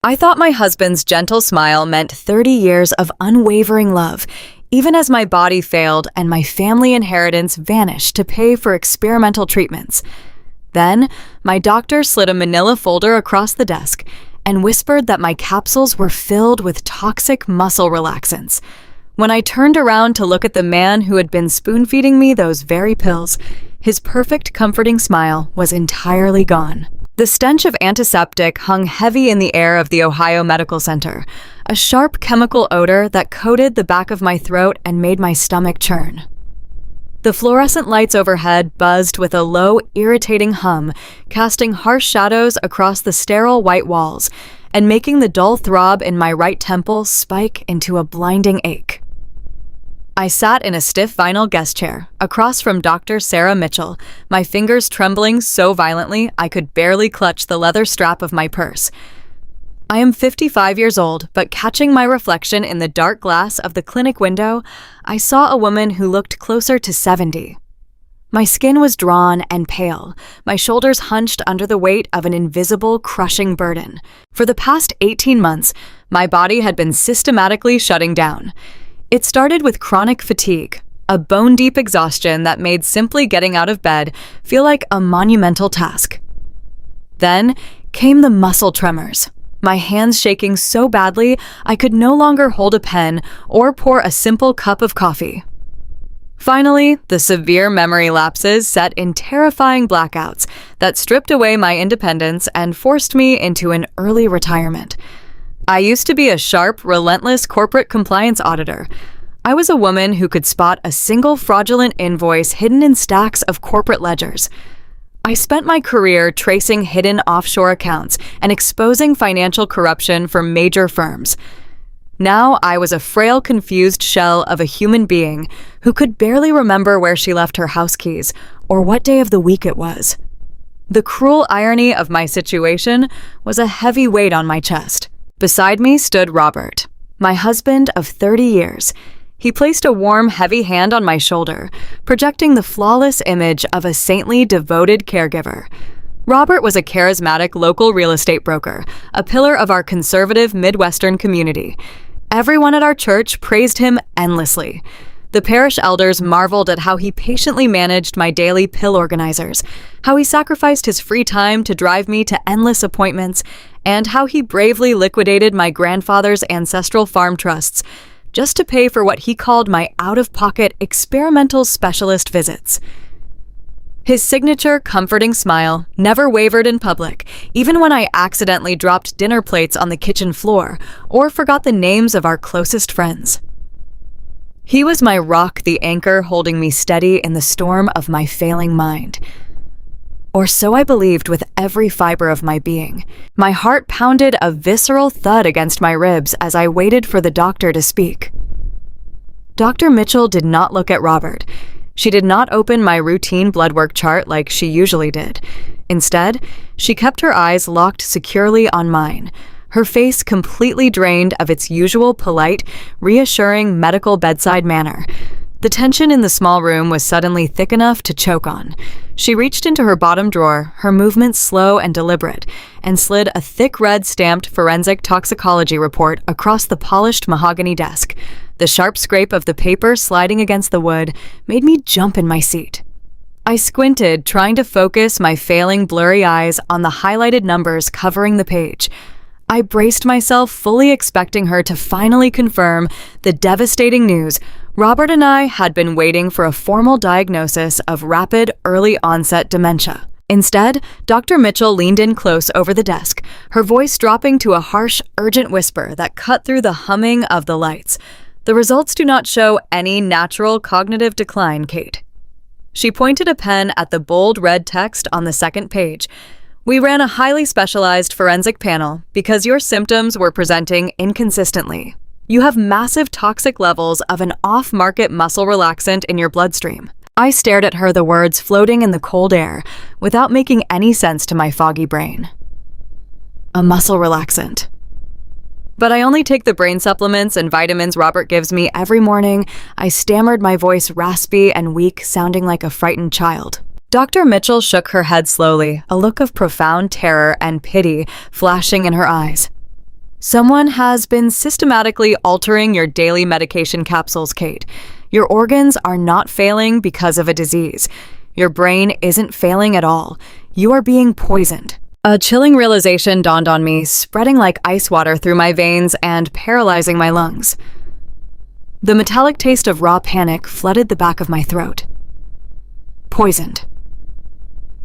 I thought my husband's gentle smile meant 30 years of unwavering love, even as my body failed and my family inheritance vanished to pay for experimental treatments. Then, my doctor slid a manila folder across the desk and whispered that my capsules were filled with toxic muscle relaxants. When I turned around to look at the man who had been spoon-feeding me those very pills, his perfect, comforting smile was entirely gone. The stench of antiseptic hung heavy in the air of the Ohio Medical Center, a sharp chemical odor that coated the back of my throat and made my stomach churn. The fluorescent lights overhead buzzed with a low, irritating hum, casting harsh shadows across the sterile white walls and making the dull throb in my right temple spike into a blinding ache. I sat in a stiff vinyl guest chair, across from Dr. Sarah Mitchell, my fingers trembling so violently I could barely clutch the leather strap of my purse. I am 55 years old, but catching my reflection in the dark glass of the clinic window, I saw a woman who looked closer to 70. My skin was drawn and pale, my shoulders hunched under the weight of an invisible, crushing burden. For the past 18 months, my body had been systematically shutting down. It started with chronic fatigue, a bone-deep exhaustion that made simply getting out of bed feel like a monumental task. Then came the muscle tremors, my hands shaking so badly I could no longer hold a pen or pour a simple cup of coffee. Finally, the severe memory lapses set in terrifying blackouts that stripped away my independence and forced me into an early retirement. I used to be a sharp, relentless corporate compliance auditor. I was a woman who could spot a single fraudulent invoice hidden in stacks of corporate ledgers. I spent my career tracing hidden offshore accounts and exposing financial corruption for major firms. Now I was a frail, confused shell of a human being who could barely remember where she left her house keys or what day of the week it was. The cruel irony of my situation was a heavy weight on my chest. Beside me stood Robert, my husband of 30 years. He placed a warm, heavy hand on my shoulder, projecting the flawless image of a saintly, devoted caregiver. Robert was a charismatic local real estate broker, a pillar of our conservative Midwestern community. Everyone at our church praised him endlessly. The parish elders marveled at how he patiently managed my daily pill organizers, how he sacrificed his free time to drive me to endless appointments, and how he bravely liquidated my grandfather's ancestral farm trusts just to pay for what he called my out-of-pocket experimental specialist visits. His signature comforting smile never wavered in public, even when I accidentally dropped dinner plates on the kitchen floor or forgot the names of our closest friends. He was my rock, the anchor holding me steady in the storm of my failing mind. Or so I believed with every fiber of my being. My heart pounded a visceral thud against my ribs as I waited for the doctor to speak. Dr. Mitchell did not look at Robert. She did not open my routine blood work chart like she usually did. Instead, she kept her eyes locked securely on mine, her face completely drained of its usual polite, reassuring medical bedside manner. The tension in the small room was suddenly thick enough to choke on. She reached into her bottom drawer, her movements slow and deliberate, and slid a thick red stamped forensic toxicology report across the polished mahogany desk. The sharp scrape of the paper sliding against the wood made me jump in my seat. I squinted, trying to focus my failing blurry eyes on the highlighted numbers covering the page. I braced myself, fully expecting her to finally confirm the devastating news. Robert and I had been waiting for a formal diagnosis of rapid, early-onset dementia. Instead, Dr. Mitchell leaned in close over the desk, her voice dropping to a harsh, urgent whisper that cut through the humming of the lights. The results do not show any natural cognitive decline, Kate. She pointed a pen at the bold red text on the second page. We ran a highly specialized forensic panel because your symptoms were presenting inconsistently. You have massive toxic levels of an off-market muscle relaxant in your bloodstream. I stared at her, the words floating in the cold air, without making any sense to my foggy brain. A muscle relaxant. But I only take the brain supplements and vitamins Robert gives me every morning. I stammered, my voice raspy and weak, sounding like a frightened child. Dr. Mitchell shook her head slowly, a look of profound terror and pity flashing in her eyes. Someone has been systematically altering your daily medication capsules, Kate. Your organs are not failing because of a disease. Your brain isn't failing at all. You are being poisoned. A chilling realization dawned on me, spreading like ice water through my veins and paralyzing my lungs. The metallic taste of raw panic flooded the back of my throat. Poisoned.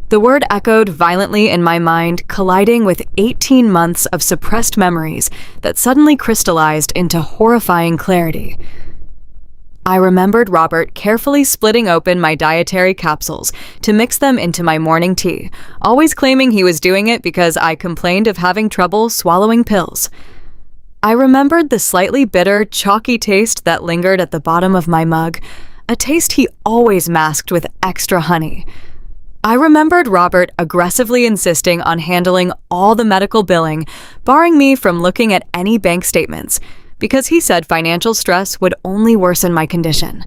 The word echoed violently in my mind, colliding with 18 months of suppressed memories that suddenly crystallized into horrifying clarity. I remembered Robert carefully splitting open my dietary capsules to mix them into my morning tea, always claiming he was doing it because I complained of having trouble swallowing pills. I remembered the slightly bitter, chalky taste that lingered at the bottom of my mug, a taste he always masked with extra honey. I remembered Robert aggressively insisting on handling all the medical billing, barring me from looking at any bank statements, because he said financial stress would only worsen my condition.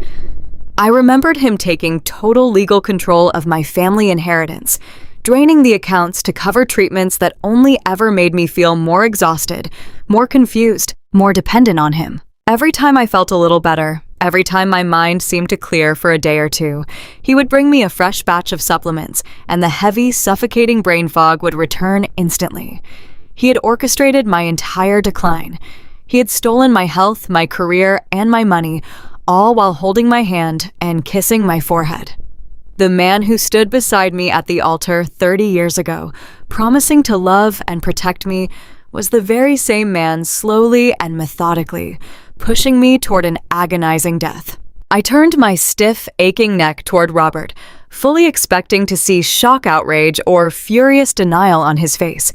I remembered him taking total legal control of my family inheritance, draining the accounts to cover treatments that only ever made me feel more exhausted, more confused, more dependent on him. Every time I felt a little better, every time my mind seemed to clear for a day or two, he would bring me a fresh batch of supplements, and the heavy, suffocating brain fog would return instantly. He had orchestrated my entire decline. He had stolen my health, my career, and my money, all while holding my hand and kissing my forehead. The man who stood beside me at the altar 30 years ago, promising to love and protect me, was the very same man slowly and methodically, pushing me toward an agonizing death. I turned my stiff, aching neck toward Robert, fully expecting to see shock outrage or furious denial on his face.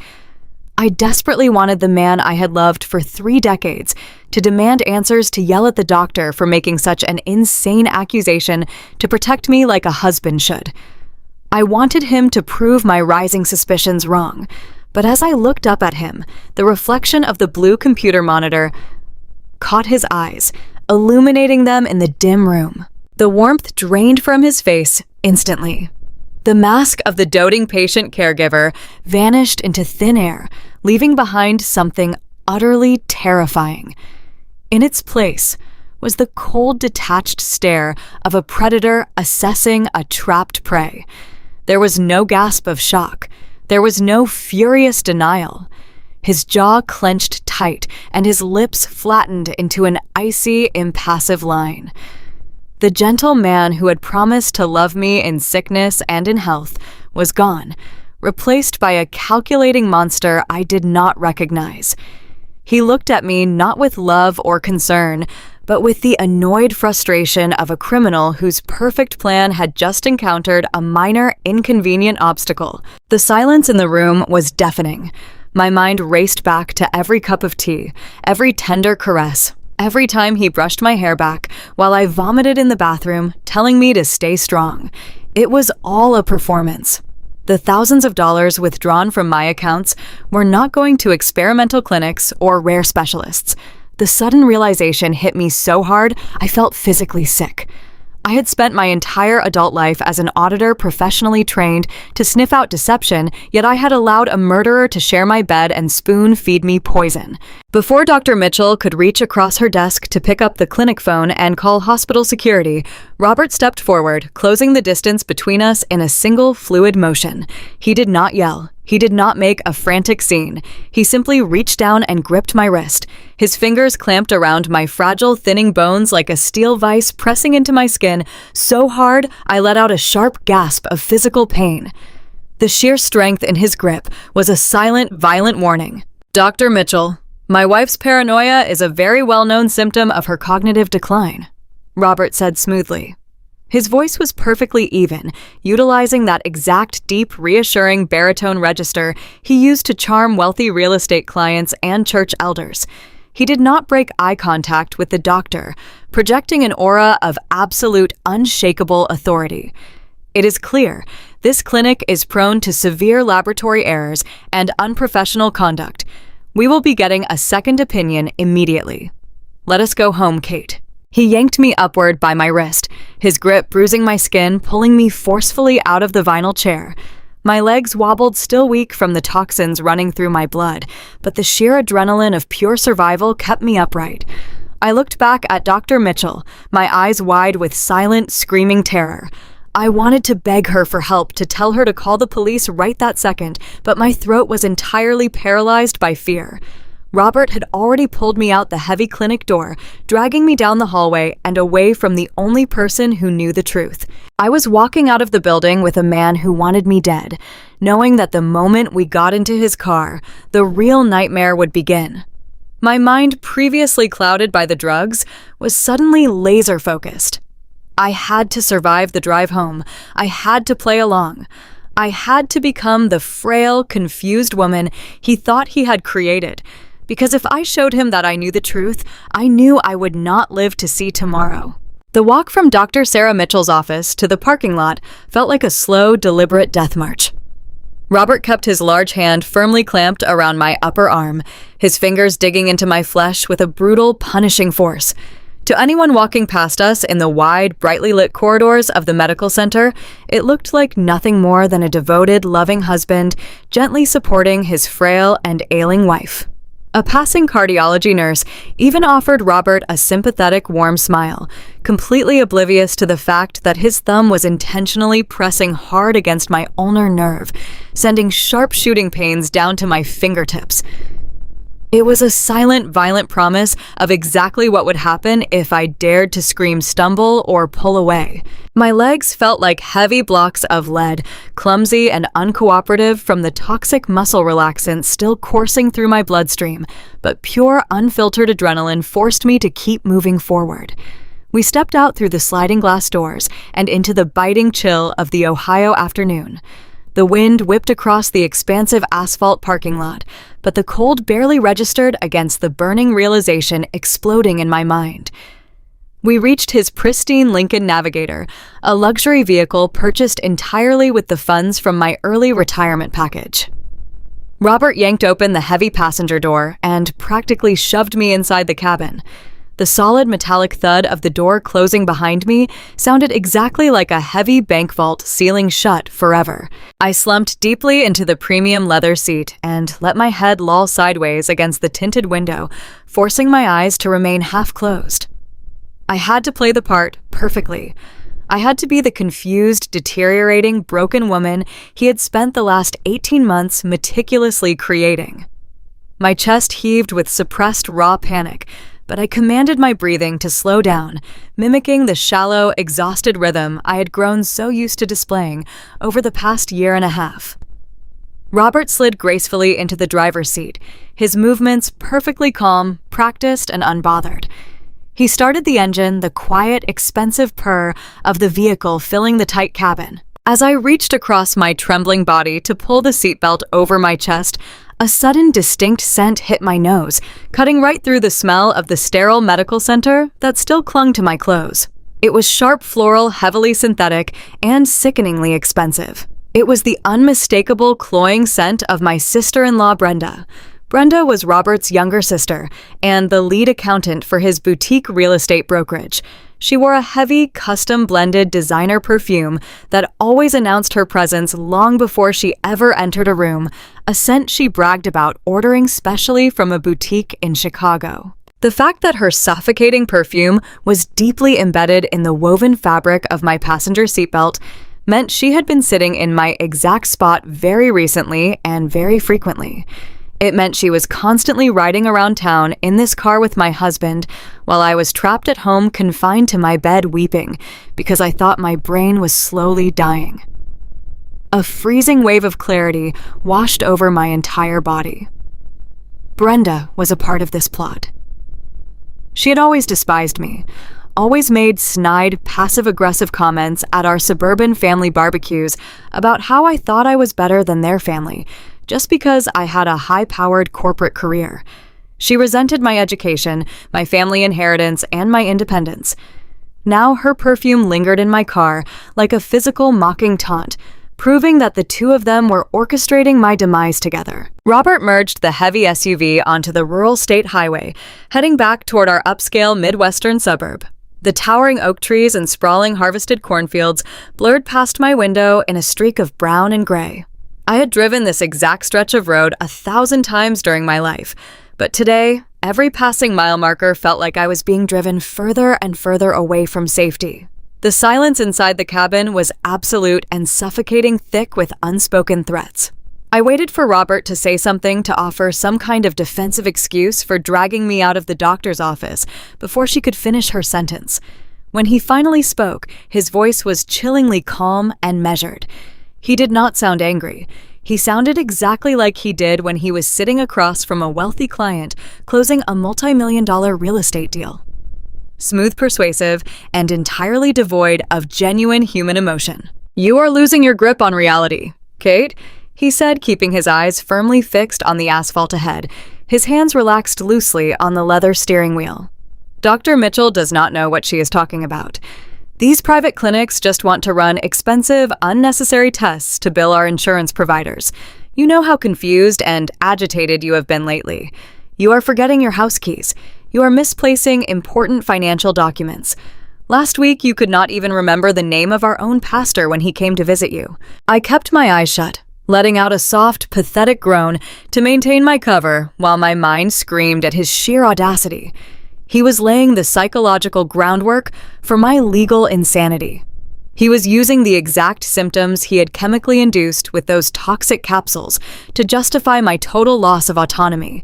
I desperately wanted the man I had loved for 3 decades to demand answers, to yell at the doctor for making such an insane accusation, to protect me like a husband should. I wanted him to prove my rising suspicions wrong, but as I looked up at him, the reflection of the blue computer monitor caught his eyes, illuminating them in the dim room. The warmth drained from his face instantly. The mask of the doting patient caregiver vanished into thin air, leaving behind something utterly terrifying. In its place was the cold, detached stare of a predator assessing a trapped prey. There was no gasp of shock. There was no furious denial. His jaw clenched tight, and his lips flattened into an icy, impassive line. The gentle man who had promised to love me in sickness and in health was gone, replaced by a calculating monster I did not recognize. He looked at me not with love or concern, but with the annoyed frustration of a criminal whose perfect plan had just encountered a minor, inconvenient obstacle. The silence in the room was deafening. My mind raced back to every cup of tea, every tender caress, every time he brushed my hair back while I vomited in the bathroom, telling me to stay strong. It was all a performance. The thousands of dollars withdrawn from my accounts were not going to experimental clinics or rare specialists. The sudden realization hit me so hard, I felt physically sick. I had spent my entire adult life as an auditor professionally trained to sniff out deception, yet I had allowed a murderer to share my bed and spoon-feed me poison. Before Dr. Mitchell could reach across her desk to pick up the clinic phone and call hospital security, Robert stepped forward, closing the distance between us in a single fluid motion. He did not yell. He did not make a frantic scene. He simply reached down and gripped my wrist. His fingers clamped around my fragile, thinning bones like a steel vise, pressing into my skin so hard I let out a sharp gasp of physical pain. The sheer strength in his grip was a silent, violent warning. Dr. Mitchell, my wife's paranoia is a very well-known symptom of her cognitive decline, Robert said smoothly. His voice was perfectly even, utilizing that exact deep, reassuring baritone register he used to charm wealthy real estate clients and church elders. He did not break eye contact with the doctor, projecting an aura of absolute, unshakable authority. It is clear this clinic is prone to severe laboratory errors and unprofessional conduct. We will be getting a second opinion immediately. Let us go home, Kate. He yanked me upward by my wrist, his grip bruising my skin, pulling me forcefully out of the vinyl chair. My legs wobbled, still weak from the toxins running through my blood, but the sheer adrenaline of pure survival kept me upright. I looked back at Dr. Mitchell, my eyes wide with silent, screaming terror. I wanted to beg her for help, to tell her to call the police right that second, but my throat was entirely paralyzed by fear. Robert had already pulled me out the heavy clinic door, dragging me down the hallway and away from the only person who knew the truth. I was walking out of the building with a man who wanted me dead, knowing that the moment we got into his car, the real nightmare would begin. My mind, previously clouded by the drugs, was suddenly laser-focused. I had to survive the drive home. I had to play along. I had to become the frail, confused woman he thought he had created. Because if I showed him that I knew the truth, I knew I would not live to see tomorrow. The walk from Dr. Sarah Mitchell's office to the parking lot felt like a slow, deliberate death march. Robert kept his large hand firmly clamped around my upper arm, his fingers digging into my flesh with a brutal, punishing force. To anyone walking past us in the wide, brightly lit corridors of the medical center, it looked like nothing more than a devoted, loving husband gently supporting his frail and ailing wife. A passing cardiology nurse even offered Robert a sympathetic, warm smile, completely oblivious to the fact that his thumb was intentionally pressing hard against my ulnar nerve, sending sharp shooting pains down to my fingertips. It was a silent, violent promise of exactly what would happen if I dared to scream, stumble, or pull away. My legs felt like heavy blocks of lead, clumsy and uncooperative from the toxic muscle relaxant still coursing through my bloodstream, but pure, unfiltered adrenaline forced me to keep moving forward. We stepped out through the sliding glass doors and into the biting chill of the Ohio afternoon. The wind whipped across the expansive asphalt parking lot, but the cold barely registered against the burning realization exploding in my mind. We reached his pristine Lincoln Navigator, a luxury vehicle purchased entirely with the funds from my early retirement package. Robert yanked open the heavy passenger door and practically shoved me inside the cabin. The solid metallic thud of the door closing behind me sounded exactly like a heavy bank vault sealing shut forever. I slumped deeply into the premium leather seat and let my head loll sideways against the tinted window, forcing my eyes to remain half closed. I had to play the part perfectly. I had to be the confused, deteriorating, broken woman he had spent the last 18 months meticulously creating. My chest heaved with suppressed raw panic, but I commanded my breathing to slow down, mimicking the shallow, exhausted rhythm I had grown so used to displaying over the past year and a half. Robert slid gracefully into the driver's seat, his movements perfectly calm, practiced, and unbothered. He started the engine, the quiet, expensive purr of the vehicle filling the tight cabin. As I reached across my trembling body to pull the seatbelt over my chest, a sudden distinct scent hit my nose, cutting right through the smell of the sterile medical center that still clung to my clothes. It was sharp floral, heavily synthetic, and sickeningly expensive. It was the unmistakable, cloying scent of my sister-in-law, Brenda. Brenda was Robert's younger sister and the lead accountant for his boutique real estate brokerage. She wore a heavy, custom-blended designer perfume that always announced her presence long before she ever entered a room, a scent she bragged about ordering specially from a boutique in Chicago. The fact that her suffocating perfume was deeply embedded in the woven fabric of my passenger seatbelt meant she had been sitting in my exact spot very recently and very frequently. It meant she was constantly riding around town in this car with my husband while I was trapped at home confined to my bed weeping because I thought my brain was slowly dying. A freezing wave of clarity washed over my entire body. Brenda was a part of this plot. She had always despised me, always made snide, passive-aggressive comments at our suburban family barbecues about how I thought I was better than their family, just because I had a high-powered corporate career. She resented my education, my family inheritance, and my independence. Now her perfume lingered in my car like a physical mocking taunt, proving that the two of them were orchestrating my demise together. Robert merged the heavy SUV onto the rural state highway, heading back toward our upscale Midwestern suburb. The towering oak trees and sprawling harvested cornfields blurred past my window in a streak of brown and gray. I had driven this exact stretch of road 1,000 times during my life, but today, every passing mile marker felt like I was being driven further and further away from safety. The silence inside the cabin was absolute and suffocating thick with unspoken threats. I waited for Robert to say something to offer some kind of defensive excuse for dragging me out of the doctor's office before she could finish her sentence. When he finally spoke, his voice was chillingly calm and measured. He did not sound angry. He sounded exactly like he did when he was sitting across from a wealthy client closing a multi-million-dollar real estate deal. Smooth, persuasive, and entirely devoid of genuine human emotion. "You are losing your grip on reality, Kate," he said, keeping his eyes firmly fixed on the asphalt ahead, his hands relaxed loosely on the leather steering wheel. "Dr. Mitchell does not know what she is talking about. These private clinics just want to run expensive, unnecessary tests to bill our insurance providers. You know how confused and agitated you have been lately. You are forgetting your house keys. You are misplacing important financial documents. Last week, you could not even remember the name of our own pastor when he came to visit you." I kept my eyes shut, letting out a soft, pathetic groan to maintain my cover while my mind screamed at his sheer audacity. He was laying the psychological groundwork for my legal insanity. He was using the exact symptoms he had chemically induced with those toxic capsules to justify my total loss of autonomy.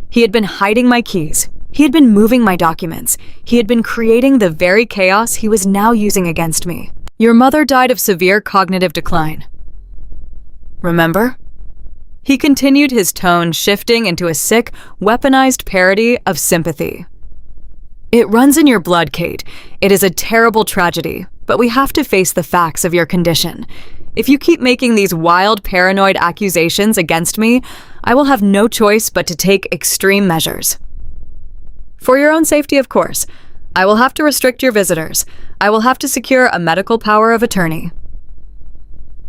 He had been hiding my keys. He had been moving my documents. He had been creating the very chaos he was now using against me. "Your mother died of severe cognitive decline. Remember?" He continued, his tone shifting into a sick, weaponized parody of sympathy. "It runs in your blood, Kate. It is a terrible tragedy, but we have to face the facts of your condition. If you keep making these wild, paranoid accusations against me, I will have no choice but to take extreme measures. For your own safety, of course. I will have to restrict your visitors. I will have to secure a medical power of attorney.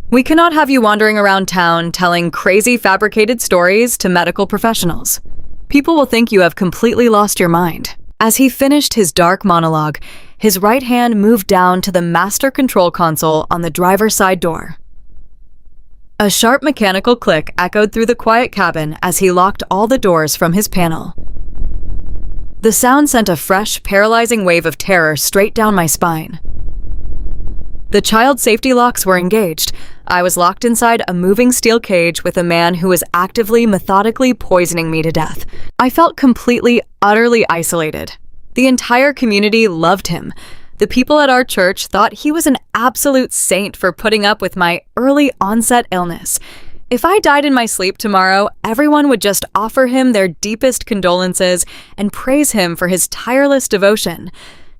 We cannot have you wandering around town telling crazy fabricated stories to medical professionals. People will think you have completely lost your mind." As he finished his dark monologue, his right hand moved down to the master control console on the driver's side door. A sharp mechanical click echoed through the quiet cabin as he locked all the doors from his panel. The sound sent a fresh, paralyzing wave of terror straight down my spine. The child safety locks were engaged. I was locked inside a moving steel cage with a man who was actively, methodically poisoning me to death. I felt completely, utterly isolated. The entire community loved him. The people at our church thought he was an absolute saint for putting up with my early onset illness. If I died in my sleep tomorrow, everyone would just offer him their deepest condolences and praise him for his tireless devotion.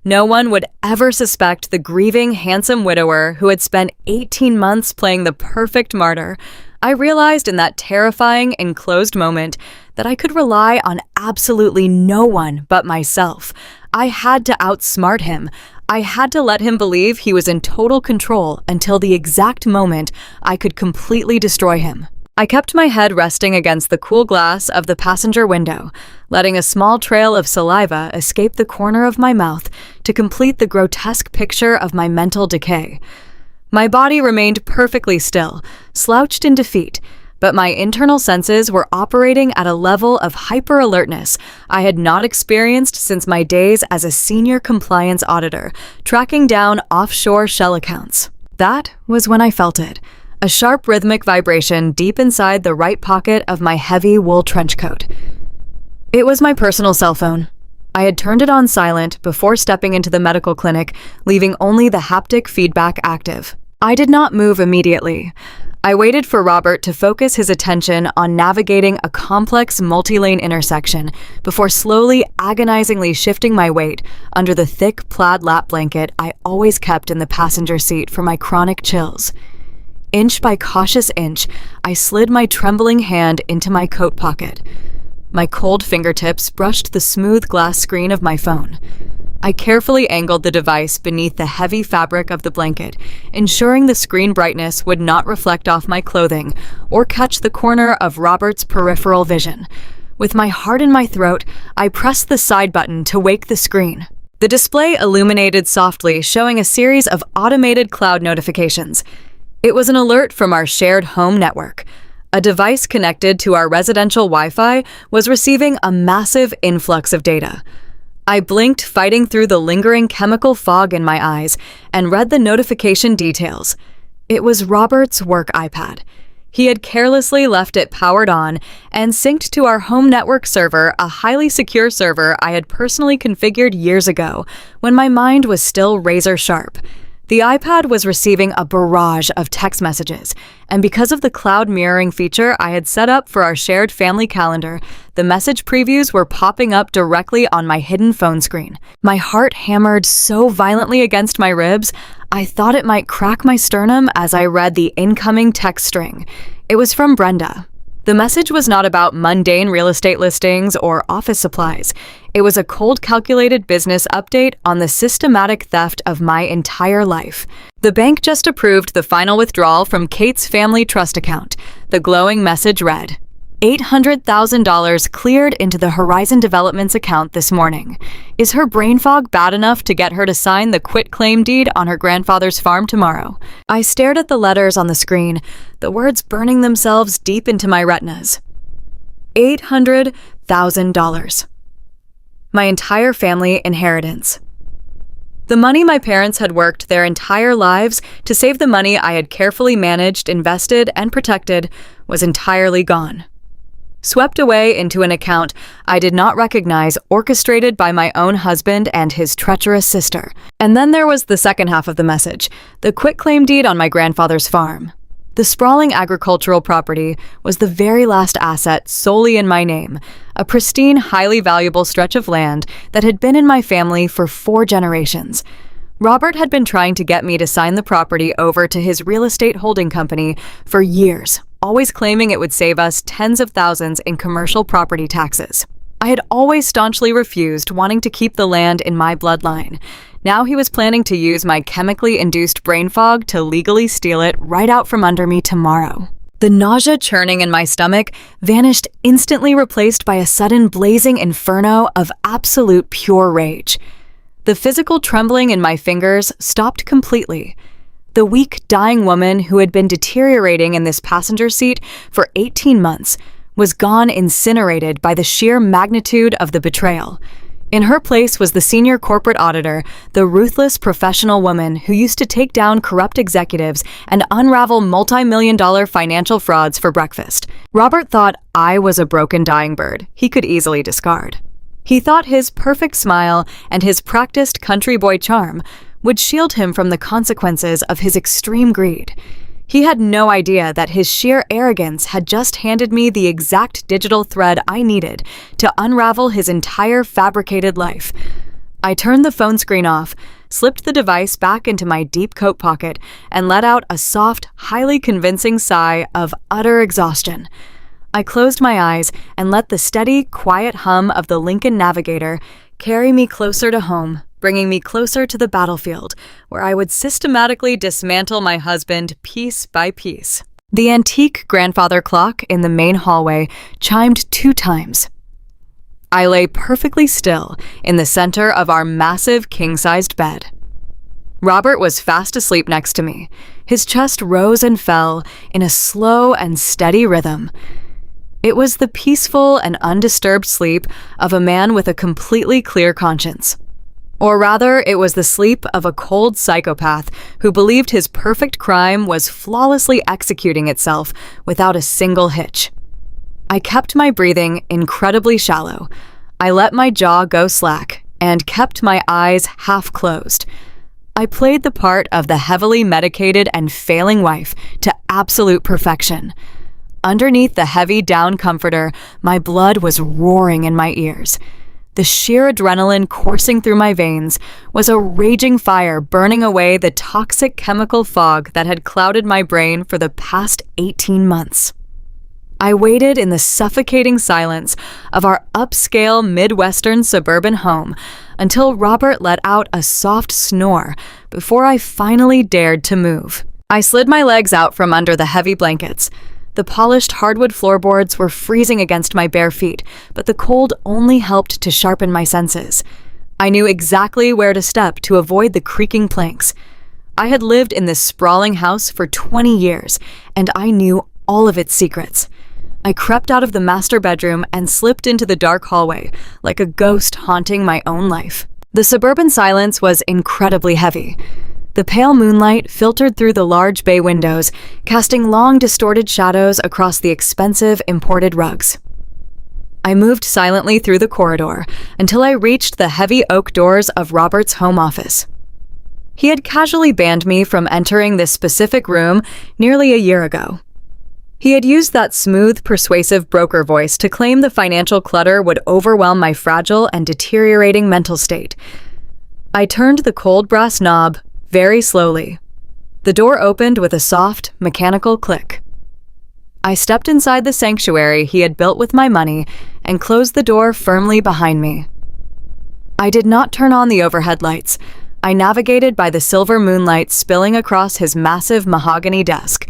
No one would ever suspect the grieving, handsome widower who had spent 18 months playing the perfect martyr. I realized in that terrifying, enclosed moment that I could rely on absolutely no one but myself. I had to outsmart him. I had to let him believe he was in total control until the exact moment I could completely destroy him. I kept my head resting against the cool glass of the passenger window, letting a small trail of saliva escape the corner of my mouth to complete the grotesque picture of my mental decay. My body remained perfectly still, slouched in defeat, but my internal senses were operating at a level of hyper-alertness I had not experienced since my days as a senior compliance auditor, tracking down offshore shell accounts. That was when I felt it. A sharp rhythmic vibration deep inside the right pocket of my heavy wool trench coat. It was my personal cell phone. I had turned it on silent before stepping into the medical clinic, leaving only the haptic feedback active. I did not move immediately. I waited for Robert to focus his attention on navigating a complex multi-lane intersection before slowly, agonizingly shifting my weight under the thick plaid lap blanket I always kept in the passenger seat for my chronic chills. Inch by cautious inch, I slid my trembling hand into my coat pocket. My cold fingertips brushed the smooth glass screen of my phone. I carefully angled the device beneath the heavy fabric of the blanket, ensuring the screen brightness would not reflect off my clothing or catch the corner of Robert's peripheral vision. With my heart in my throat, I pressed the side button to wake the screen. The display illuminated softly, showing a series of automated cloud notifications. It was an alert from our shared home network. A device connected to our residential Wi-Fi was receiving a massive influx of data. I blinked, fighting through the lingering chemical fog in my eyes, and read the notification details. It was Robert's work iPad. He had carelessly left it powered on and synced to our home network server, a highly secure server I had personally configured years ago, when my mind was still razor sharp. The iPad was receiving a barrage of text messages, and because of the cloud mirroring feature I had set up for our shared family calendar, the message previews were popping up directly on my hidden phone screen. My heart hammered so violently against my ribs, I thought it might crack my sternum as I read the incoming text string. It was from Brenda. The message was not about mundane real estate listings or office supplies. It was a cold calculated business update on the systematic theft of my entire life. The bank just approved the final withdrawal from Kate's family trust account. The glowing message read, $800,000 cleared into the Horizon Developments account this morning. Is her brain fog bad enough to get her to sign the quitclaim deed on her grandfather's farm tomorrow? I stared at the letters on the screen, the words burning themselves deep into my retinas. $800,000. My entire family inheritance. The money my parents had worked their entire lives to save, the money I had carefully managed, invested, and protected, was entirely gone. Swept away into an account I did not recognize, orchestrated by my own husband and his treacherous sister. And then there was the second half of the message, the quitclaim deed on my grandfather's farm. The sprawling agricultural property was the very last asset solely in my name, a pristine, highly valuable stretch of land that had been in my family for 4 generations. Robert had been trying to get me to sign the property over to his real estate holding company for years, always claiming it would save us tens of thousands in commercial property taxes. I had always staunchly refused, wanting to keep the land in my bloodline. Now he was planning to use my chemically induced brain fog to legally steal it right out from under me tomorrow. The nausea churning in my stomach vanished, instantly replaced by a sudden blazing inferno of absolute pure rage. The physical trembling in my fingers stopped completely. The weak, dying woman who had been deteriorating in this passenger seat for 18 months was gone, incinerated by the sheer magnitude of the betrayal. In her place was the senior corporate auditor, the ruthless professional woman who used to take down corrupt executives and unravel multi-million-dollar financial frauds for breakfast. Robert thought I was a broken dying bird he could easily discard. He thought his perfect smile and his practiced country boy charm would shield him from the consequences of his extreme greed. He had no idea that his sheer arrogance had just handed me the exact digital thread I needed to unravel his entire fabricated life. I turned the phone screen off, slipped the device back into my deep coat pocket, and let out a soft, highly convincing sigh of utter exhaustion. I closed my eyes and let the steady, quiet hum of the Lincoln Navigator carry me closer to home, bringing me closer to the battlefield, where I would systematically dismantle my husband piece by piece. The antique grandfather clock in the main hallway chimed 2 times. I lay perfectly still in the center of our massive king-sized bed. Robert was fast asleep next to me. His chest rose and fell in a slow and steady rhythm. It was the peaceful and undisturbed sleep of a man with a completely clear conscience. Or rather, it was the sleep of a cold psychopath who believed his perfect crime was flawlessly executing itself without a single hitch. I kept my breathing incredibly shallow. I let my jaw go slack and kept my eyes half closed. I played the part of the heavily medicated and failing wife to absolute perfection. Underneath the heavy down comforter, my blood was roaring in my ears. The sheer adrenaline coursing through my veins was a raging fire burning away the toxic chemical fog that had clouded my brain for the past 18 months. I waited in the suffocating silence of our upscale Midwestern suburban home until Robert let out a soft snore before I finally dared to move. I slid my legs out from under the heavy blankets. The polished hardwood floorboards were freezing against my bare feet, but the cold only helped to sharpen my senses. I knew exactly where to step to avoid the creaking planks. I had lived in this sprawling house for 20 years, and I knew all of its secrets. I crept out of the master bedroom and slipped into the dark hallway, like a ghost haunting my own life. The suburban silence was incredibly heavy. The pale moonlight filtered through the large bay windows, casting long, distorted shadows across the expensive imported rugs. I moved silently through the corridor until I reached the heavy oak doors of Robert's home office. He had casually banned me from entering this specific room nearly a year ago. He had used that smooth, persuasive broker voice to claim the financial clutter would overwhelm my fragile and deteriorating mental state. I turned the cold brass knob very slowly. The door opened with a soft, mechanical click. I stepped inside the sanctuary he had built with my money and closed the door firmly behind me. I did not turn on the overhead lights. I navigated by the silver moonlight spilling across his massive mahogany desk.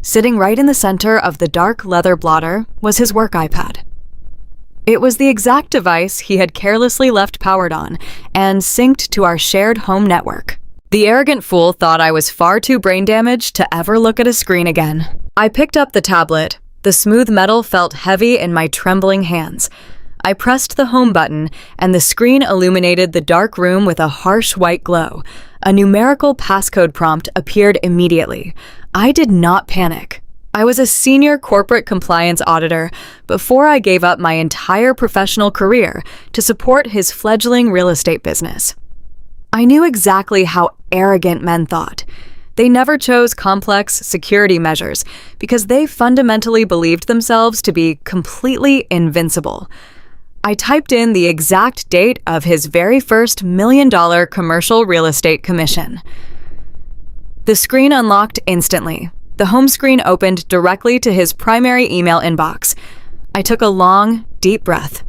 Sitting right in the center of the dark leather blotter was his work iPad. It was the exact device he had carelessly left powered on and synced to our shared home network. The arrogant fool thought I was far too brain damaged to ever look at a screen again. I picked up the tablet. The smooth metal felt heavy in my trembling hands. I pressed the home button, and the screen illuminated the dark room with a harsh white glow. A numerical passcode prompt appeared immediately. I did not panic. I was a senior corporate compliance auditor before I gave up my entire professional career to support his fledgling real estate business. I knew exactly how arrogant men thought. They never chose complex security measures because they fundamentally believed themselves to be completely invincible. I typed in the exact date of his very first $1 million commercial real estate commission. The screen unlocked instantly. The home screen opened directly to his primary email inbox. I took a long, deep breath.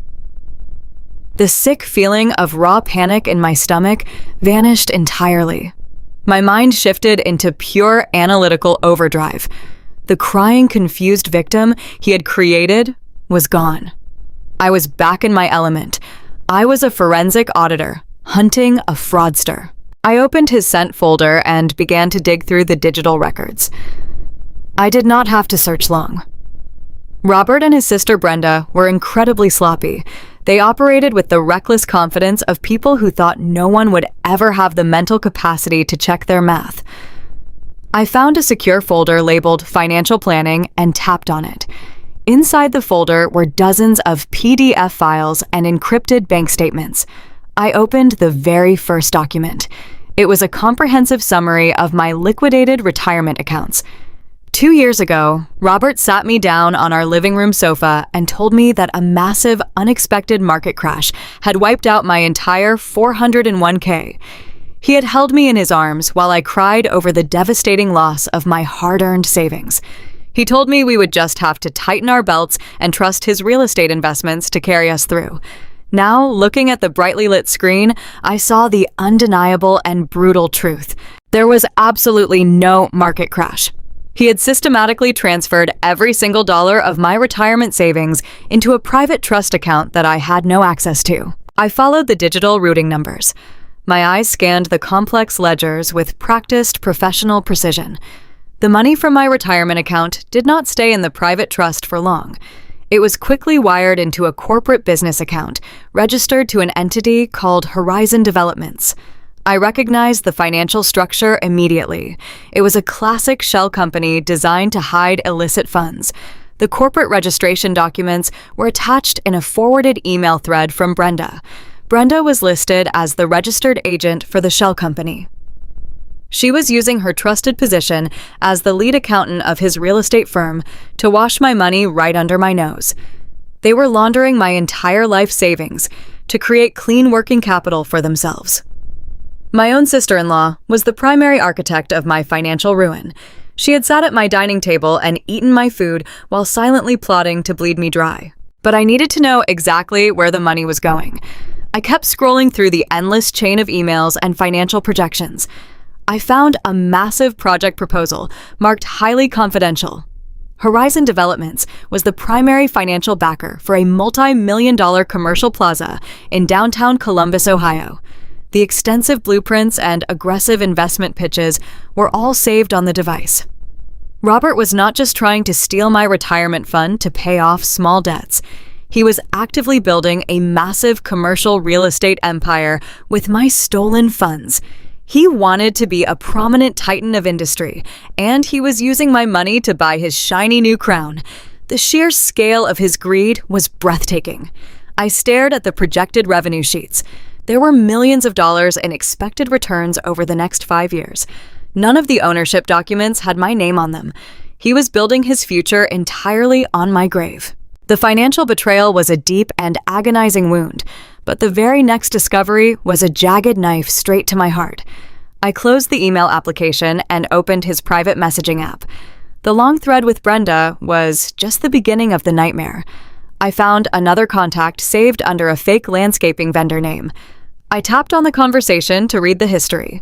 The sick feeling of raw panic in my stomach vanished entirely. My mind shifted into pure analytical overdrive. The crying, confused victim he had created was gone. I was back in my element. I was a forensic auditor, hunting a fraudster. I opened his sent folder and began to dig through the digital records. I did not have to search long. Robert and his sister Brenda were incredibly sloppy. They operated with the reckless confidence of people who thought no one would ever have the mental capacity to check their math. I found a secure folder labeled Financial Planning and tapped on it. Inside the folder were dozens of PDF files and encrypted bank statements. I opened the very first document. It was a comprehensive summary of my liquidated retirement accounts. 2 years ago, Robert sat me down on our living room sofa and told me that a massive, unexpected market crash had wiped out my entire $401k. He had held me in his arms while I cried over the devastating loss of my hard-earned savings. He told me we would just have to tighten our belts and trust his real estate investments to carry us through. Now, looking at the brightly lit screen, I saw the undeniable and brutal truth. There was absolutely no market crash. He had systematically transferred every single dollar of my retirement savings into a private trust account that I had no access to. I followed the digital routing numbers. My eyes scanned the complex ledgers with practiced professional precision. The money from my retirement account did not stay in the private trust for long. It was quickly wired into a corporate business account, registered to an entity called Horizon Developments. I recognized the financial structure immediately. It was a classic shell company designed to hide illicit funds. The corporate registration documents were attached in a forwarded email thread from Brenda. Brenda was listed as the registered agent for the shell company. She was using her trusted position as the lead accountant of his real estate firm to wash my money right under my nose. They were laundering my entire life savings to create clean working capital for themselves. My own sister-in-law was the primary architect of my financial ruin. She had sat at my dining table and eaten my food while silently plotting to bleed me dry. But I needed to know exactly where the money was going. I kept scrolling through the endless chain of emails and financial projections. I found a massive project proposal marked highly confidential. Horizon Developments was the primary financial backer for a multi-million-dollar commercial plaza in downtown Columbus, Ohio. The extensive blueprints and aggressive investment pitches were all saved on the device. Robert was not just trying to steal my retirement fund to pay off small debts. He was actively building a massive commercial real estate empire with my stolen funds. He wanted to be a prominent titan of industry, and he was using my money to buy his shiny new crown. The sheer scale of his greed was breathtaking. I stared at the projected revenue sheets. There were millions of dollars in expected returns over the next 5 years. None of the ownership documents had my name on them. He was building his future entirely on my grave. The financial betrayal was a deep and agonizing wound, but the very next discovery was a jagged knife straight to my heart. I closed the email application and opened his private messaging app. The long thread with Brenda was just the beginning of the nightmare. I found another contact saved under a fake landscaping vendor name. I tapped on the conversation to read the history.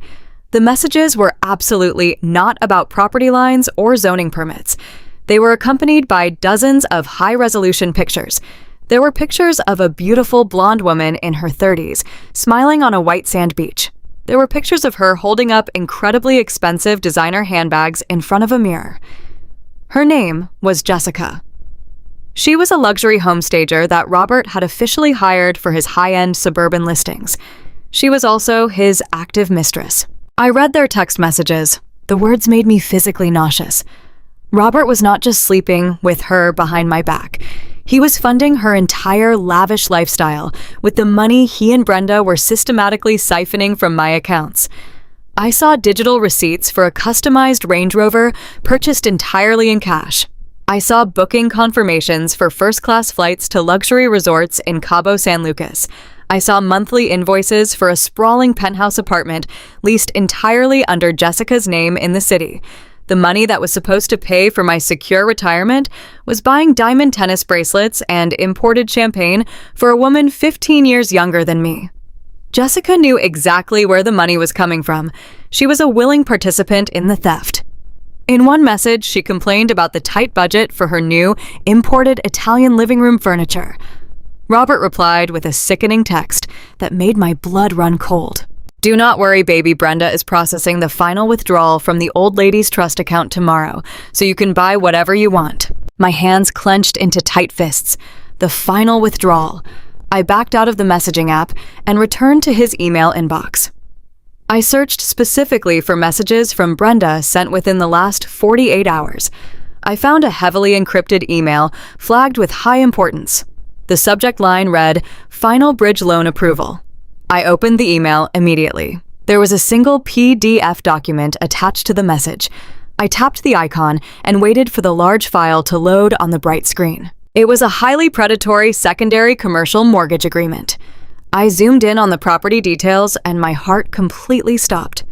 The messages were absolutely not about property lines or zoning permits. They were accompanied by dozens of high-resolution pictures. There were pictures of a beautiful blonde woman in her 30s, smiling on a white sand beach. There were pictures of her holding up incredibly expensive designer handbags in front of a mirror. Her name was Jessica. She was a luxury home stager that Robert had officially hired for his high-end suburban listings. She was also his active mistress. I read their text messages. The words made me physically nauseous. Robert was not just sleeping with her behind my back. He was funding her entire lavish lifestyle with the money he and Brenda were systematically siphoning from my accounts. I saw digital receipts for a customized Range Rover purchased entirely in cash. I saw booking confirmations for first-class flights to luxury resorts in Cabo San Lucas. I saw monthly invoices for a sprawling penthouse apartment leased entirely under Jessica's name in the city. The money that was supposed to pay for my secure retirement was buying diamond tennis bracelets and imported champagne for a woman 15 years younger than me. Jessica knew exactly where the money was coming from. She was a willing participant in the theft. In one message, she complained about the tight budget for her new, imported Italian living room furniture. Robert replied with a sickening text that made my blood run cold. "Do not worry, baby. Brenda is processing the final withdrawal from the old lady's trust account tomorrow, so you can buy whatever you want." My hands clenched into tight fists. The final withdrawal. I backed out of the messaging app and returned to his email inbox. I searched specifically for messages from Brenda sent within the last 48 hours. I found a heavily encrypted email flagged with high importance. The subject line read, "Final bridge loan approval." I opened the email immediately. There was a single PDF document attached to the message. I tapped the icon and waited for the large file to load on the bright screen. It was a highly predatory secondary commercial mortgage agreement. I zoomed in on the property details and my heart completely stopped.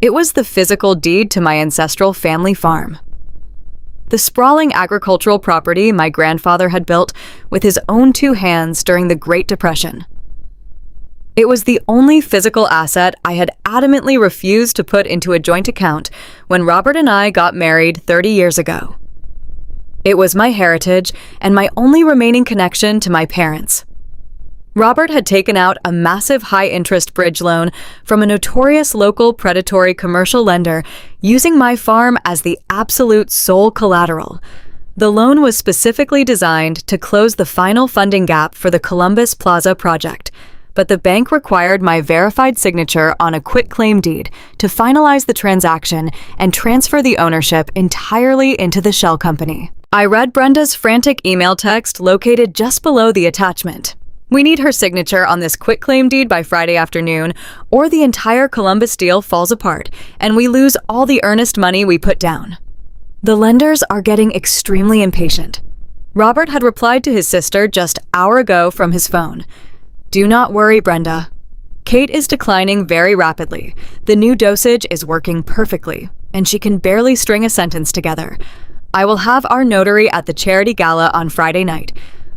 It was the physical deed to my ancestral family farm. The sprawling agricultural property my grandfather had built with his own 2 hands during the Great Depression. It was the only physical asset I had adamantly refused to put into a joint account when Robert and I got married 30 years ago. It was my heritage and my only remaining connection to my parents. Robert had taken out a massive high-interest bridge loan from a notorious local predatory commercial lender using my farm as the absolute sole collateral. The loan was specifically designed to close the final funding gap for the Columbus Plaza project, but the bank required my verified signature on a quitclaim deed to finalize the transaction and transfer the ownership entirely into the shell company. I read Brenda's frantic email text located just below the attachment. "We need her signature on this quitclaim deed by Friday afternoon, or the entire Columbus deal falls apart, and we lose all the earnest money we put down." The lenders are getting extremely impatient. Robert had replied to his sister just an hour ago from his phone. "Do not worry, Brenda. Kate is declining very rapidly. The new dosage is working perfectly, and she can barely string a sentence together. I will have our notary at the charity gala on Friday night.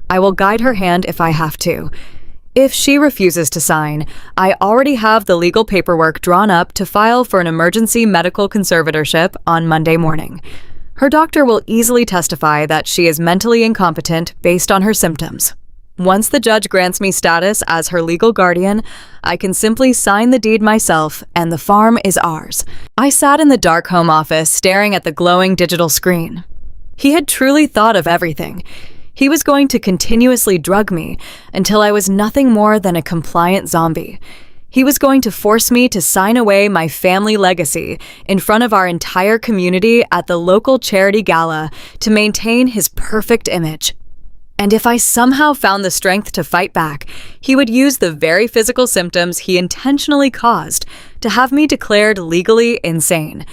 I will guide her hand if I have to. If she refuses to sign, I already have the legal paperwork drawn up to file for an emergency medical conservatorship on Monday morning. Her doctor will easily testify that she is mentally incompetent based on her symptoms." Once the judge grants me status as her legal guardian, I can simply sign the deed myself and the farm is ours. I sat in the dark home office staring at the glowing digital screen. He had truly thought of everything. He was going to continuously drug me until I was nothing more than a compliant zombie. He was going to force me to sign away my family legacy in front of our entire community at the local charity gala to maintain his perfect image. And if I somehow found the strength to fight back, he would use the very physical symptoms he intentionally caused to have me declared legally insane.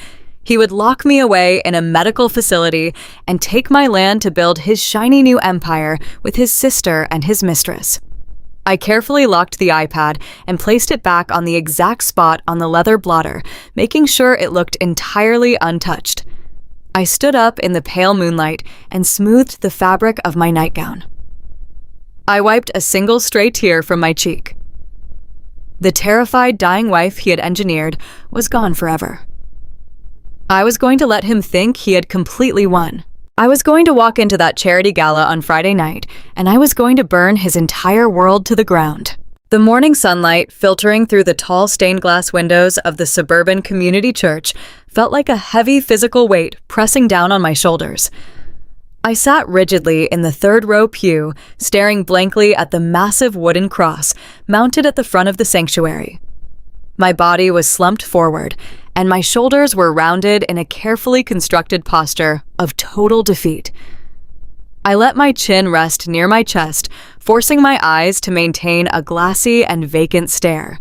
He would lock me away in a medical facility and take my land to build his shiny new empire with his sister and his mistress. I carefully locked the iPad and placed it back on the exact spot on the leather blotter, making sure it looked entirely untouched. I stood up in the pale moonlight and smoothed the fabric of my nightgown. I wiped a single stray tear from my cheek. The terrified dying wife he had engineered was gone forever. I was going to let him think he had completely won. I was going to walk into that charity gala on Friday night, and I was going to burn his entire world to the ground. The morning sunlight filtering through the tall stained glass windows of the suburban community church felt like a heavy physical weight pressing down on my shoulders. I sat rigidly in the third row pew, staring blankly at the massive wooden cross mounted at the front of the sanctuary. My body was slumped forward, and my shoulders were rounded in a carefully constructed posture of total defeat. I let my chin rest near my chest, forcing my eyes to maintain a glassy and vacant stare.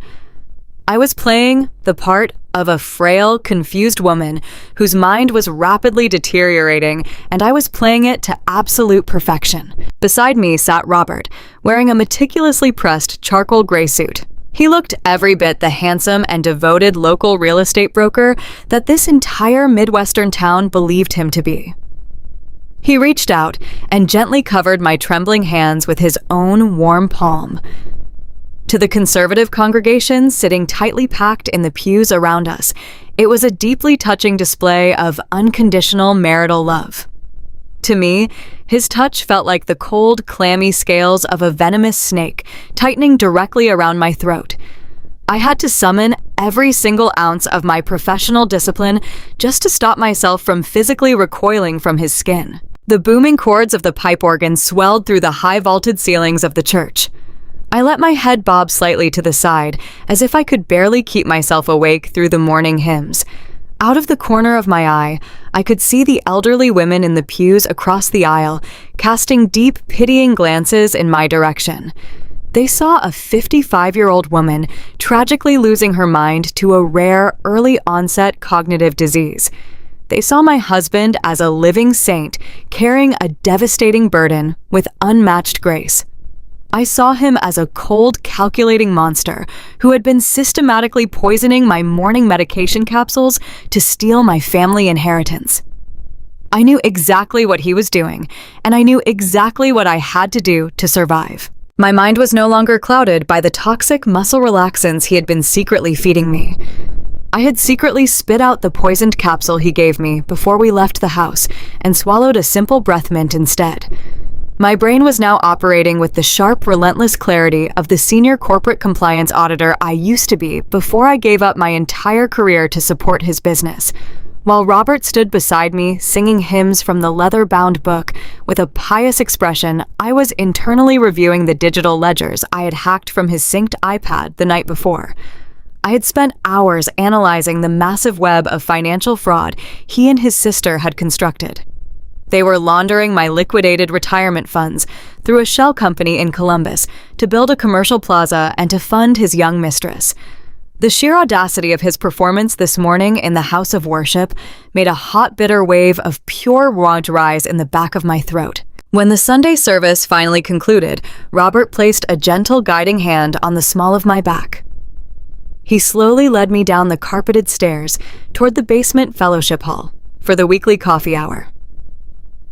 I was playing the part of a frail, confused woman whose mind was rapidly deteriorating, and I was playing it to absolute perfection. Beside me sat Robert, wearing a meticulously pressed charcoal gray suit. He looked every bit the handsome and devoted local real estate broker that this entire Midwestern town believed him to be. He reached out and gently covered my trembling hands with his own warm palm. To the conservative congregation sitting tightly packed in the pews around us, it was a deeply touching display of unconditional marital love. To me, his touch felt like the cold, clammy scales of a venomous snake tightening directly around my throat. I had to summon every single ounce of my professional discipline just to stop myself from physically recoiling from his skin. The booming chords of the pipe organ swelled through the high-vaulted ceilings of the church. I let my head bob slightly to the side, as if I could barely keep myself awake through the morning hymns. Out of the corner of my eye, I could see the elderly women in the pews across the aisle, casting deep, pitying glances in my direction. They saw a 55-year-old woman tragically losing her mind to a rare, early-onset cognitive disease. They saw my husband as a living saint, carrying a devastating burden with unmatched grace. I saw him as a cold, calculating monster who had been systematically poisoning my morning medication capsules to steal my family inheritance. I knew exactly what he was doing, and I knew exactly what I had to do to survive. My mind was no longer clouded by the toxic muscle relaxants he had been secretly feeding me. I had secretly spit out the poisoned capsule he gave me before we left the house and swallowed a simple breath mint instead. My brain was now operating with the sharp, relentless clarity of the senior corporate compliance auditor I used to be before I gave up my entire career to support his business. While Robert stood beside me, singing hymns from the leather-bound book with a pious expression, I was internally reviewing the digital ledgers I had hacked from his synced iPad the night before. I had spent hours analyzing the massive web of financial fraud he and his sister had constructed. They were laundering my liquidated retirement funds through a shell company in Columbus to build a commercial plaza and to fund his young mistress. The sheer audacity of his performance this morning in the house of worship made a hot, bitter wave of pure rage rise in the back of my throat. When the Sunday service finally concluded, Robert placed a gentle guiding hand on the small of my back. He slowly led me down the carpeted stairs toward the basement fellowship hall for the weekly coffee hour.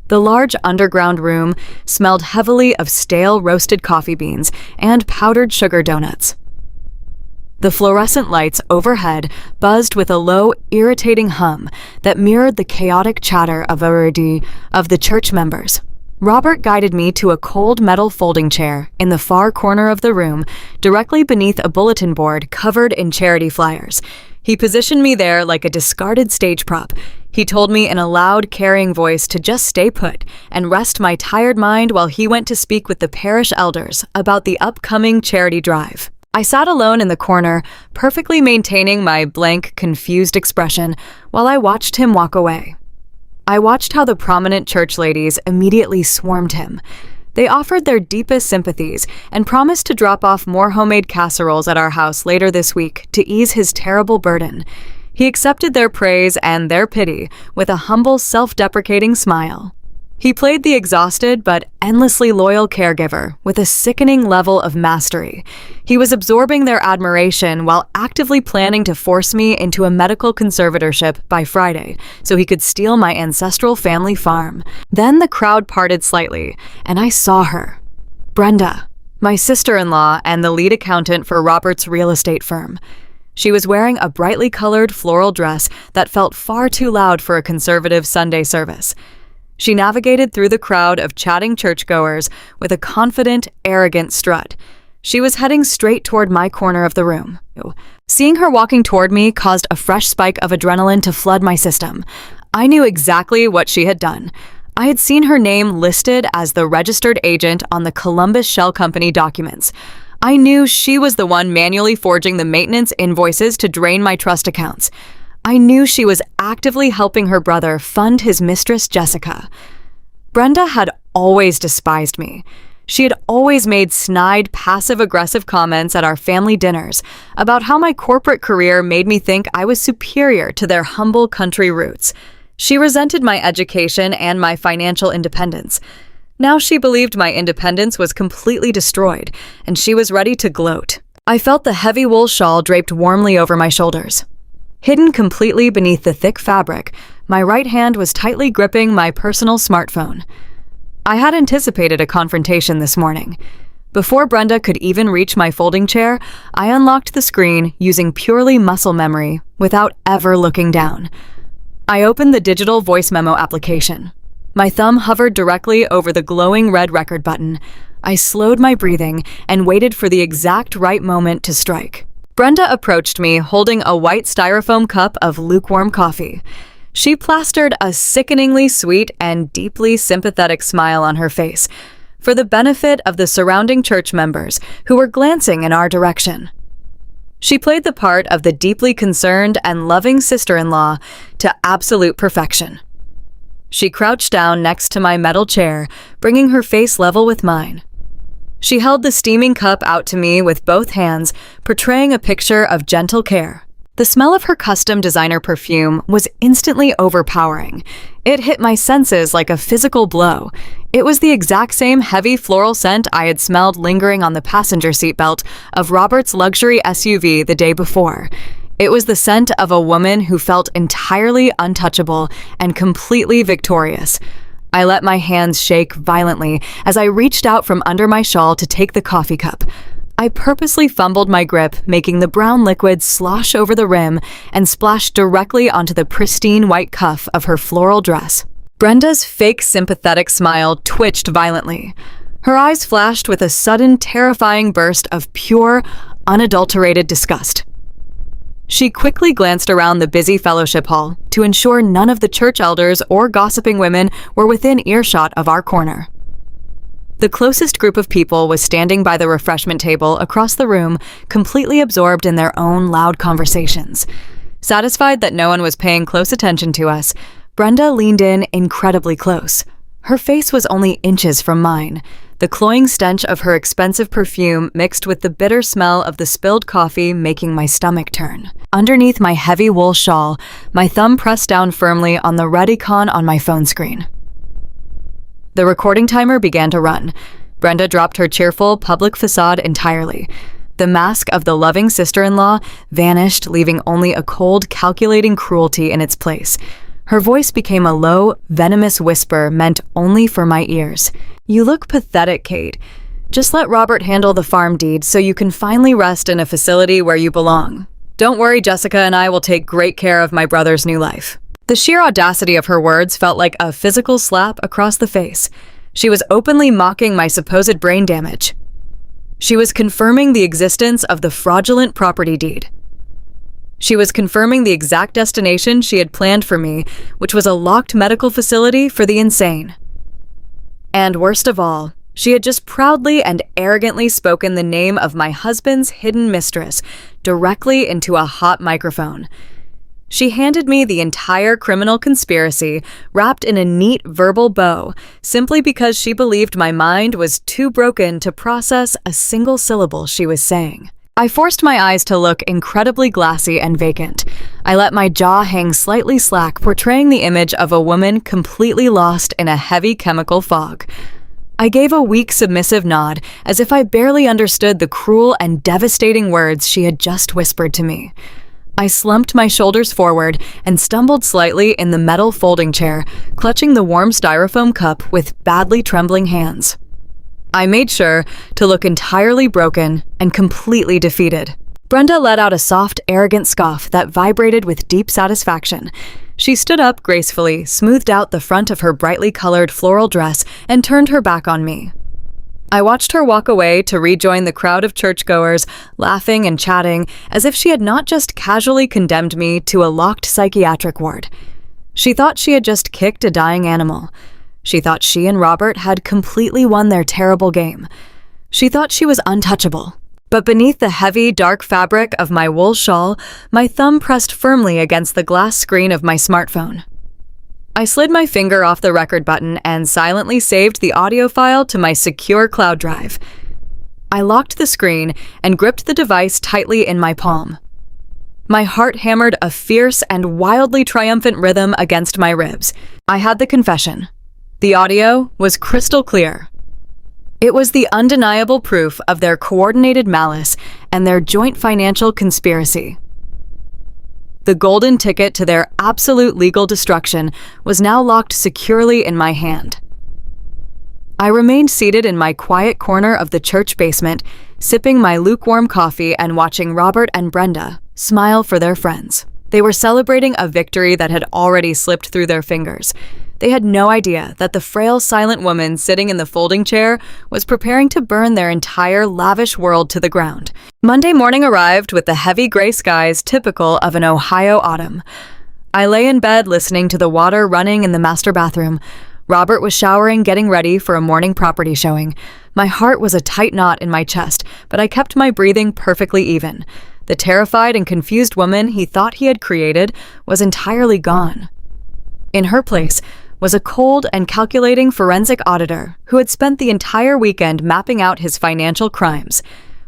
The large underground room smelled heavily of stale roasted coffee beans and powdered sugar donuts. The fluorescent lights overhead buzzed with a low, irritating hum that mirrored the chaotic chatter of the church members. Robert guided me to a cold metal folding chair in the far corner of the room, directly beneath a bulletin board covered in charity flyers. He positioned me there like a discarded stage prop. He told me in a loud, carrying voice to just stay put and rest my tired mind while he went to speak with the parish elders about the upcoming charity drive. I sat alone in the corner, perfectly maintaining my blank, confused expression while I watched him walk away. I watched how the prominent church ladies immediately swarmed him. They offered their deepest sympathies and promised to drop off more homemade casseroles at our house later this week to ease his terrible burden. He accepted their praise and their pity with a humble, self-deprecating smile. He played the exhausted but endlessly loyal caregiver with a sickening level of mastery. He was absorbing their admiration while actively planning to force me into a medical conservatorship by Friday so he could steal my ancestral family farm. Then the crowd parted slightly, and I saw her. Brenda, my sister-in-law and the lead accountant for Robert's real estate firm. She was wearing a brightly colored floral dress that felt far too loud for a conservative Sunday service. She navigated through the crowd of chatting churchgoers with a confident, arrogant strut. She was heading straight toward my corner of the room. Seeing her walking toward me caused a fresh spike of adrenaline to flood my system. I knew exactly what she had done. I had seen her name listed as the registered agent on the Columbus Shell Company documents. I knew she was the one manually forging the maintenance invoices to drain my trust accounts. I knew she was actively helping her brother fund his mistress, Jessica. Brenda had always despised me. She had always made snide, passive-aggressive comments at our family dinners about how my corporate career made me think I was superior to their humble country roots. She resented my education and my financial independence. Now she believed my independence was completely destroyed, and she was ready to gloat. I felt the heavy wool shawl draped warmly over my shoulders. Hidden completely beneath the thick fabric, my right hand was tightly gripping my personal smartphone. I had anticipated a confrontation this morning. Before Brenda could even reach my folding chair, I unlocked the screen using purely muscle memory without ever looking down. I opened the digital voice memo application. My thumb hovered directly over the glowing red record button. I slowed my breathing and waited for the exact right moment to strike. Brenda approached me holding a white styrofoam cup of lukewarm coffee. She plastered a sickeningly sweet and deeply sympathetic smile on her face for the benefit of the surrounding church members who were glancing in our direction. She played the part of the deeply concerned and loving sister-in-law to absolute perfection. She crouched down next to my metal chair, bringing her face level with mine. She held the steaming cup out to me with both hands, portraying a picture of gentle care. The smell of her custom designer perfume was instantly overpowering. It hit my senses like a physical blow. It was the exact same heavy floral scent I had smelled lingering on the passenger seatbelt of Robert's luxury SUV the day before. It was the scent of a woman who felt entirely untouchable and completely victorious. I let my hands shake violently as I reached out from under my shawl to take the coffee cup. I purposely fumbled my grip, making the brown liquid slosh over the rim and splash directly onto the pristine white cuff of her floral dress. Brenda's fake sympathetic smile twitched violently. Her eyes flashed with a sudden, terrifying burst of pure, unadulterated disgust. She quickly glanced around the busy fellowship hall to ensure none of the church elders or gossiping women were within earshot of our corner. The closest group of people was standing by the refreshment table across the room, completely absorbed in their own loud conversations. Satisfied that no one was paying close attention to us, Brenda leaned in incredibly close. Her face was only inches from mine. The cloying stench of her expensive perfume mixed with the bitter smell of the spilled coffee making my stomach turn. Underneath my heavy wool shawl, my thumb pressed down firmly on the red icon on my phone screen. The recording timer began to run. Brenda dropped her cheerful, public facade entirely. The mask of the loving sister-in-law vanished, leaving only a cold, calculating cruelty in its place. Her voice became a low, venomous whisper meant only for my ears. "You look pathetic, Kate. Just let Robert handle the farm deed so you can finally rest in a facility where you belong. Don't worry, Jessica and I will take great care of my brother's new life." The sheer audacity of her words felt like a physical slap across the face. She was openly mocking my supposed brain damage. She was confirming the existence of the fraudulent property deed. She was confirming the exact destination she had planned for me, which was a locked medical facility for the insane. And worst of all, she had just proudly and arrogantly spoken the name of my husband's hidden mistress directly into a hot microphone. She handed me the entire criminal conspiracy wrapped in a neat verbal bow simply because she believed my mind was too broken to process a single syllable she was saying. I forced my eyes to look incredibly glassy and vacant. I let my jaw hang slightly slack, portraying the image of a woman completely lost in a heavy chemical fog. I gave a weak, submissive nod, as if I barely understood the cruel and devastating words she had just whispered to me. I slumped my shoulders forward and stumbled slightly in the metal folding chair, clutching the warm styrofoam cup with badly trembling hands. I made sure to look entirely broken and completely defeated. Brenda let out a soft, arrogant scoff that vibrated with deep satisfaction. She stood up gracefully, smoothed out the front of her brightly colored floral dress, and turned her back on me. I watched her walk away to rejoin the crowd of churchgoers, laughing and chatting as if she had not just casually condemned me to a locked psychiatric ward. She thought she had just kicked a dying animal. She thought she and Robert had completely won their terrible game. She thought she was untouchable. But beneath the heavy, dark fabric of my wool shawl, my thumb pressed firmly against the glass screen of my smartphone. I slid my finger off the record button and silently saved the audio file to my secure cloud drive. I locked the screen and gripped the device tightly in my palm. My heart hammered a fierce and wildly triumphant rhythm against my ribs. I had the confession. The audio was crystal clear. It was the undeniable proof of their coordinated malice and their joint financial conspiracy. The golden ticket to their absolute legal destruction was now locked securely in my hand. I remained seated in my quiet corner of the church basement, sipping my lukewarm coffee and watching Robert and Brenda smile for their friends. They were celebrating a victory that had already slipped through their fingers. They had no idea that the frail, silent woman sitting in the folding chair was preparing to burn their entire lavish world to the ground. Monday morning arrived with the heavy gray skies typical of an Ohio autumn. I lay in bed listening to the water running in the master bathroom. Robert was showering, getting ready for a morning property showing. My heart was a tight knot in my chest, but I kept my breathing perfectly even. The terrified and confused woman he thought he had created was entirely gone. In her place was a cold and calculating forensic auditor who had spent the entire weekend mapping out his financial crimes.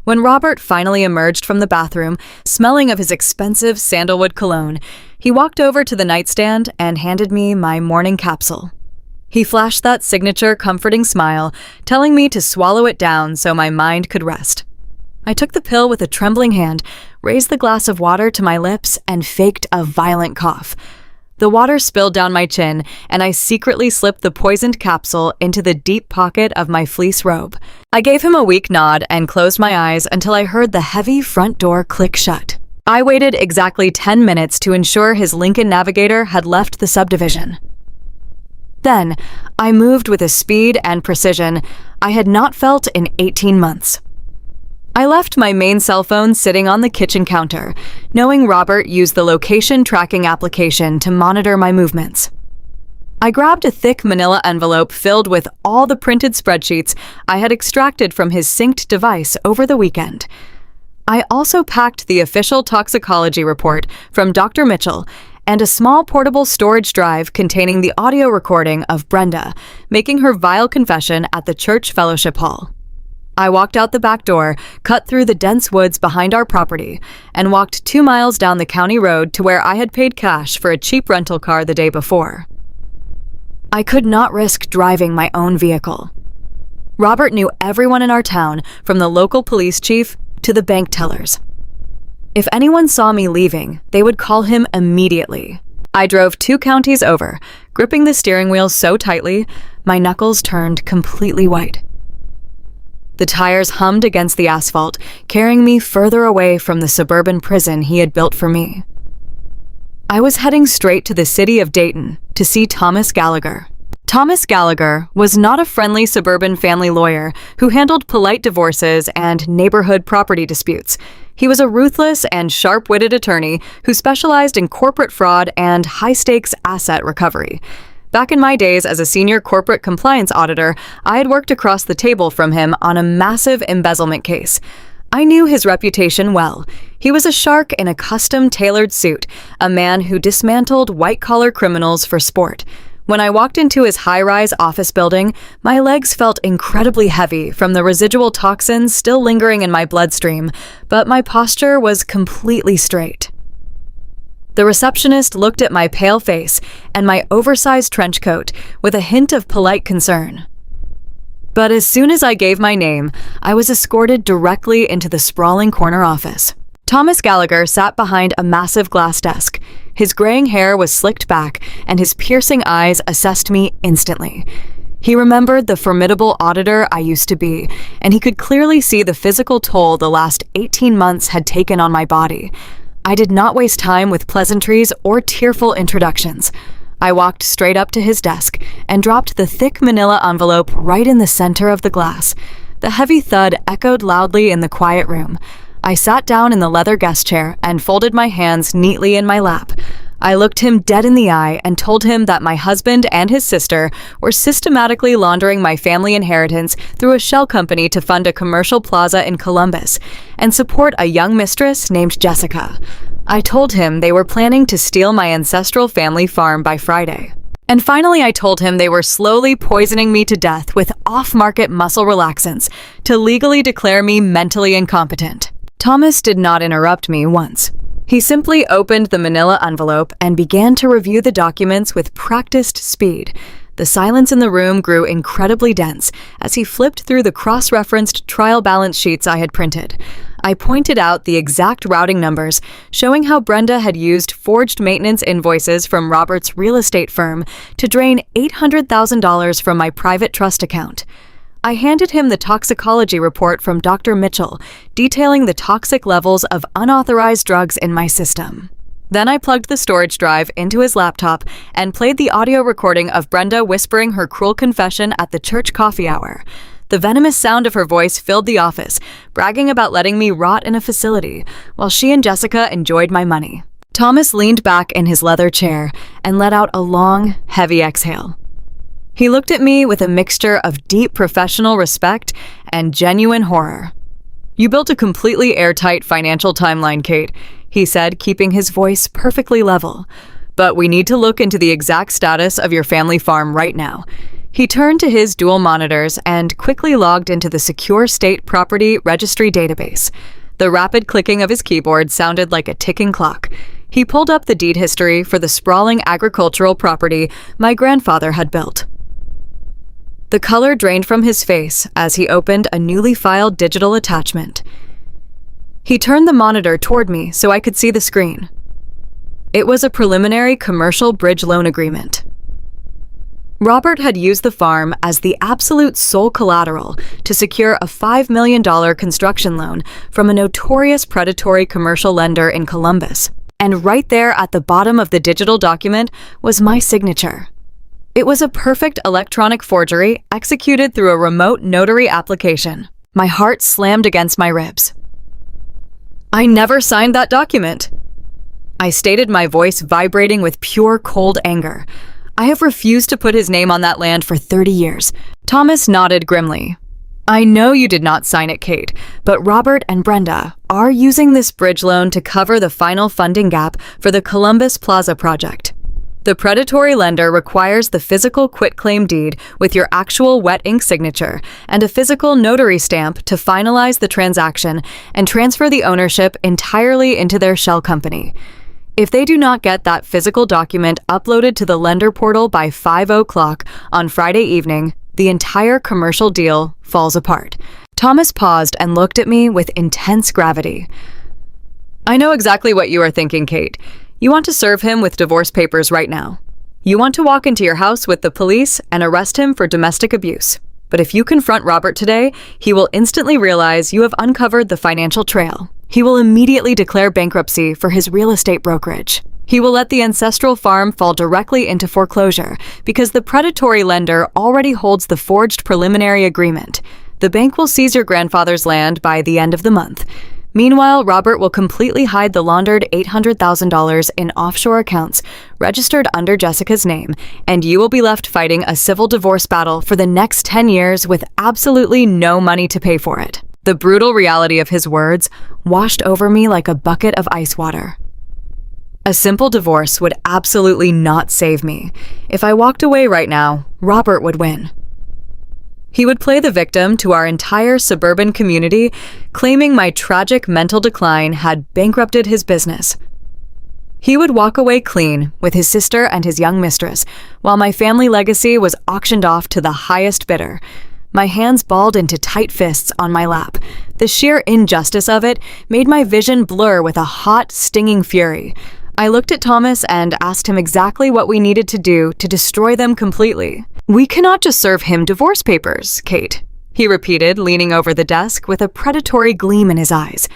When Robert finally emerged from the bathroom, smelling of his expensive sandalwood cologne, he walked over to the nightstand and handed me my morning capsule. He flashed that signature comforting smile, telling me to swallow it down so my mind could rest. I took the pill with a trembling hand, raised the glass of water to my lips, and faked a violent cough. The water spilled down my chin, and I secretly slipped the poisoned capsule into the deep pocket of my fleece robe. I gave him a weak nod and closed my eyes until I heard the heavy front door click shut. I waited exactly 10 minutes to ensure his Lincoln Navigator had left the subdivision. Then, I moved with a speed and precision I had not felt in 18 months. I left my main cell phone sitting on the kitchen counter, knowing Robert used the location tracking application to monitor my movements. I grabbed a thick manila envelope filled with all the printed spreadsheets I had extracted from his synced device over the weekend. I also packed the official toxicology report from Dr. Mitchell and a small portable storage drive containing the audio recording of Brenda making her vile confession at the church fellowship hall. I walked out the back door, cut through the dense woods behind our property, and walked 2 miles down the county road to where I had paid cash for a cheap rental car the day before. I could not risk driving my own vehicle. Robert knew everyone in our town, from the local police chief to the bank tellers. If anyone saw me leaving, they would call him immediately. I drove 2 counties over, gripping the steering wheel so tightly, my knuckles turned completely white. The tires hummed against the asphalt, carrying me further away from the suburban prison he had built for me. I was heading straight to the city of Dayton to see Thomas Gallagher. Thomas Gallagher was not a friendly suburban family lawyer who handled polite divorces and neighborhood property disputes. He was a ruthless and sharp-witted attorney who specialized in corporate fraud and high-stakes asset recovery. Back in my days as a senior corporate compliance auditor, I had worked across the table from him on a massive embezzlement case. I knew his reputation well. He was a shark in a custom-tailored suit, a man who dismantled white-collar criminals for sport. When I walked into his high-rise office building, my legs felt incredibly heavy from the residual toxins still lingering in my bloodstream, but my posture was completely straight. The receptionist looked at my pale face and my oversized trench coat with a hint of polite concern. But as soon as I gave my name, I was escorted directly into the sprawling corner office. Thomas Gallagher sat behind a massive glass desk. His graying hair was slicked back, and his piercing eyes assessed me instantly. He remembered the formidable auditor I used to be, and he could clearly see the physical toll the last 18 months had taken on my body. I did not waste time with pleasantries or tearful introductions. I walked straight up to his desk and dropped the thick manila envelope right in the center of the glass. The heavy thud echoed loudly in the quiet room. I sat down in the leather guest chair and folded my hands neatly in my lap. I looked him dead in the eye and told him that my husband and his sister were systematically laundering my family inheritance through a shell company to fund a commercial plaza in Columbus and support a young mistress named Jessica. I told him they were planning to steal my ancestral family farm by Friday. And finally, I told him they were slowly poisoning me to death with off-market muscle relaxants to legally declare me mentally incompetent. Thomas did not interrupt me once. He simply opened the manila envelope and began to review the documents with practiced speed. The silence in the room grew incredibly dense as he flipped through the cross-referenced trial balance sheets I had printed. I pointed out the exact routing numbers, showing how Brenda had used forged maintenance invoices from Robert's real estate firm to drain $800,000 from my private trust account. I handed him the toxicology report from Dr. Mitchell, detailing the toxic levels of unauthorized drugs in my system. Then I plugged the storage drive into his laptop and played the audio recording of Brenda whispering her cruel confession at the church coffee hour. The venomous sound of her voice filled the office, bragging about letting me rot in a facility, while she and Jessica enjoyed my money. Thomas leaned back in his leather chair and let out a long, heavy exhale. He looked at me with a mixture of deep professional respect and genuine horror. "You built a completely airtight financial timeline, Kate," he said, keeping his voice perfectly level. "But we need to look into the exact status of your family farm right now." He turned to his dual monitors and quickly logged into the secure state property registry database. The rapid clicking of his keyboard sounded like a ticking clock. He pulled up the deed history for the sprawling agricultural property my grandfather had built. The color drained from his face as he opened a newly filed digital attachment. He turned the monitor toward me so I could see the screen. It was a preliminary commercial bridge loan agreement. Robert had used the farm as the absolute sole collateral to secure a $5 million construction loan from a notorious predatory commercial lender in Columbus. And right there at the bottom of the digital document was my signature. It was a perfect electronic forgery executed through a remote notary application. My heart slammed against my ribs. "I never signed that document," I stated, my voice vibrating with pure cold anger. "I have refused to put his name on that land for 30 years. Thomas nodded grimly. "I know you did not sign it, Kate, but Robert and Brenda are using this bridge loan to cover the final funding gap for the Columbus Plaza project. The predatory lender requires the physical quitclaim deed with your actual wet ink signature and a physical notary stamp to finalize the transaction and transfer the ownership entirely into their shell company. If they do not get that physical document uploaded to the lender portal by 5:00 on Friday evening, the entire commercial deal falls apart." Thomas paused and looked at me with intense gravity. "I know exactly what you are thinking, Kate. You want to serve him with divorce papers right now. You want to walk into your house with the police and arrest him for domestic abuse. But if you confront Robert today, he will instantly realize you have uncovered the financial trail. He will immediately declare bankruptcy for his real estate brokerage. He will let the ancestral farm fall directly into foreclosure because the predatory lender already holds the forged preliminary agreement. The bank will seize your grandfather's land by the end of the month. Meanwhile, Robert will completely hide the laundered $800,000 in offshore accounts registered under Jessica's name, and you will be left fighting a civil divorce battle for the next 10 years with absolutely no money to pay for it. The brutal reality of his words washed over me like a bucket of ice water. A simple divorce would absolutely not save me. If I walked away right now, Robert would win. He would play the victim to our entire suburban community, claiming my tragic mental decline had bankrupted his business. He would walk away clean with his sister and his young mistress, while my family legacy was auctioned off to the highest bidder. My hands balled into tight fists on my lap. The sheer injustice of it made my vision blur with a hot, stinging fury. I looked at Thomas and asked him exactly what we needed to do to destroy them completely. "We cannot just serve him divorce papers, Kate," he repeated, leaning over the desk with a predatory gleam in his eyes.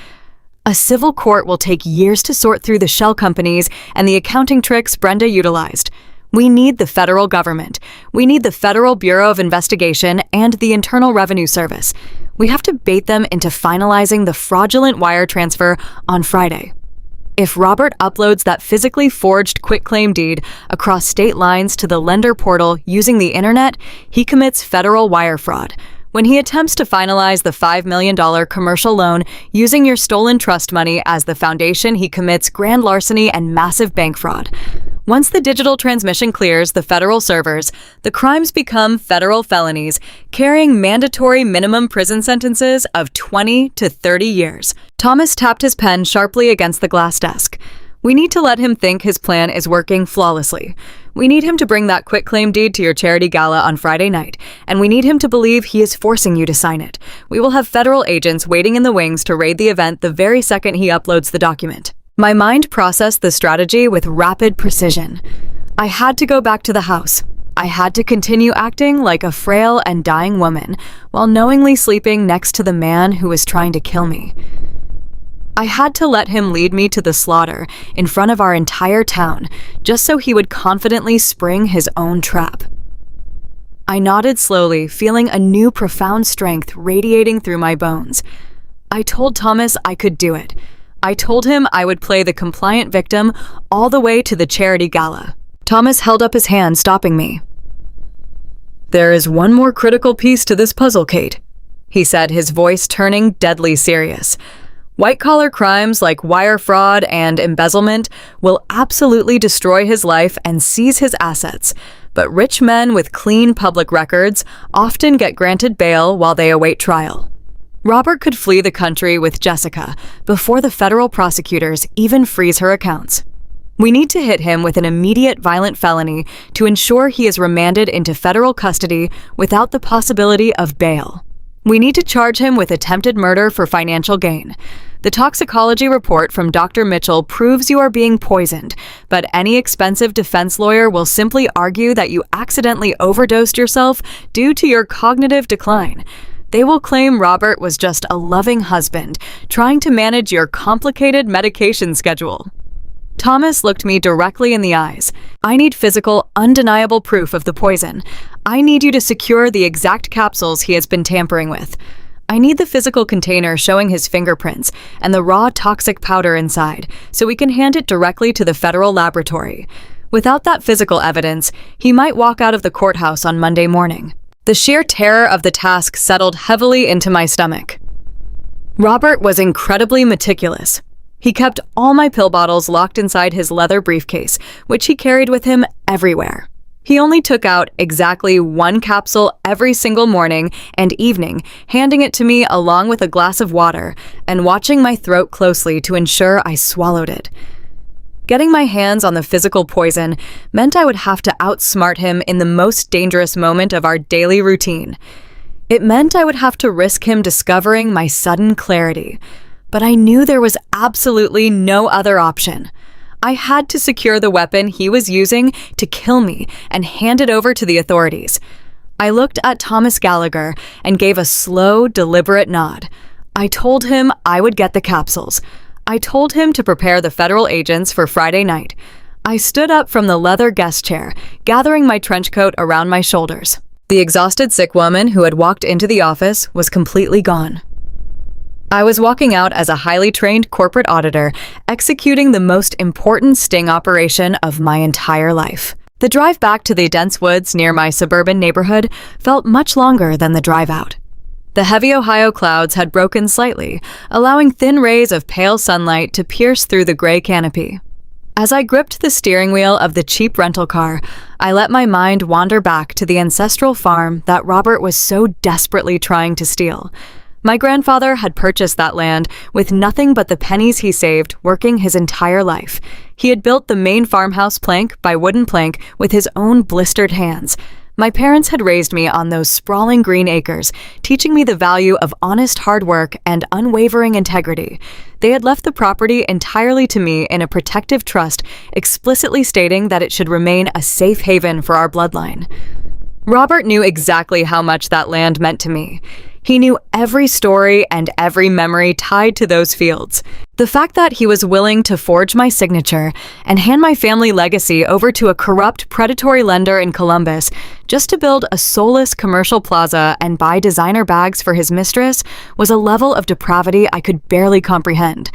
"A civil court will take years to sort through the shell companies and the accounting tricks Brenda utilized. We need the federal government. We need the Federal Bureau of Investigation and the Internal Revenue Service. We have to bait them into finalizing the fraudulent wire transfer on Friday. If Robert uploads that physically forged quitclaim deed across state lines to the lender portal using the internet, he commits federal wire fraud. When he attempts to finalize the $5 million commercial loan using your stolen trust money as the foundation, he commits grand larceny and massive bank fraud. Once the digital transmission clears the federal servers, the crimes become federal felonies, carrying mandatory minimum prison sentences of 20 to 30 years. Thomas tapped his pen sharply against the glass desk. We need to let him think his plan is working flawlessly. We need him to bring that quitclaim deed to your charity gala on Friday night, and we need him to believe he is forcing you to sign it. We will have federal agents waiting in the wings to raid the event the very second he uploads the document. My mind processed the strategy with rapid precision. I had to go back to the house. I had to continue acting like a frail and dying woman while knowingly sleeping next to the man who was trying to kill me. I had to let him lead me to the slaughter in front of our entire town, just so he would confidently spring his own trap. I nodded slowly, feeling a new profound strength radiating through my bones. I told Thomas I could do it. I told him I would play the compliant victim all the way to the charity gala. Thomas held up his hand, stopping me. "There is one more critical piece to this puzzle, Kate," he said, his voice turning deadly serious. "White-collar crimes like wire fraud and embezzlement will absolutely destroy his life and seize his assets, but rich men with clean public records often get granted bail while they await trial. Robert could flee the country with Jessica before the federal prosecutors even freeze her accounts. We need to hit him with an immediate violent felony to ensure he is remanded into federal custody without the possibility of bail. We need to charge him with attempted murder for financial gain. The toxicology report from Dr. Mitchell proves you are being poisoned, but any expensive defense lawyer will simply argue that you accidentally overdosed yourself due to your cognitive decline. They will claim Robert was just a loving husband trying to manage your complicated medication schedule." Thomas looked me directly in the eyes. "I need physical, undeniable proof of the poison. I need you to secure the exact capsules he has been tampering with. I need the physical container showing his fingerprints and the raw toxic powder inside, so we can hand it directly to the federal laboratory. Without that physical evidence, he might walk out of the courthouse on Monday morning." The sheer terror of the task settled heavily into my stomach. Robert was incredibly meticulous. He kept all my pill bottles locked inside his leather briefcase, which he carried with him everywhere. He only took out exactly one capsule every single morning and evening, handing it to me along with a glass of water and watching my throat closely to ensure I swallowed it. Getting my hands on the physical poison meant I would have to outsmart him in the most dangerous moment of our daily routine. It meant I would have to risk him discovering my sudden clarity. But I knew there was absolutely no other option. I had to secure the weapon he was using to kill me and hand it over to the authorities. I looked at Thomas Gallagher and gave a slow, deliberate nod. I told him I would get the capsules. I told him to prepare the federal agents for Friday night. I stood up from the leather guest chair, gathering my trench coat around my shoulders. The exhausted sick woman who had walked into the office was completely gone. I was walking out as a highly trained corporate auditor, executing the most important sting operation of my entire life. The drive back to the dense woods near my suburban neighborhood felt much longer than the drive out. The heavy Ohio clouds had broken slightly, allowing thin rays of pale sunlight to pierce through the gray canopy. As I gripped the steering wheel of the cheap rental car, I let my mind wander back to the ancestral farm that Robert was so desperately trying to steal. My grandfather had purchased that land with nothing but the pennies he saved working his entire life. He had built the main farmhouse plank by wooden plank with his own blistered hands. My parents had raised me on those sprawling green acres, teaching me the value of honest hard work and unwavering integrity. They had left the property entirely to me in a protective trust, explicitly stating that it should remain a safe haven for our bloodline. Robert knew exactly how much that land meant to me. He knew every story and every memory tied to those fields. The fact that he was willing to forge my signature and hand my family legacy over to a corrupt, predatory lender in Columbus just to build a soulless commercial plaza and buy designer bags for his mistress was a level of depravity I could barely comprehend.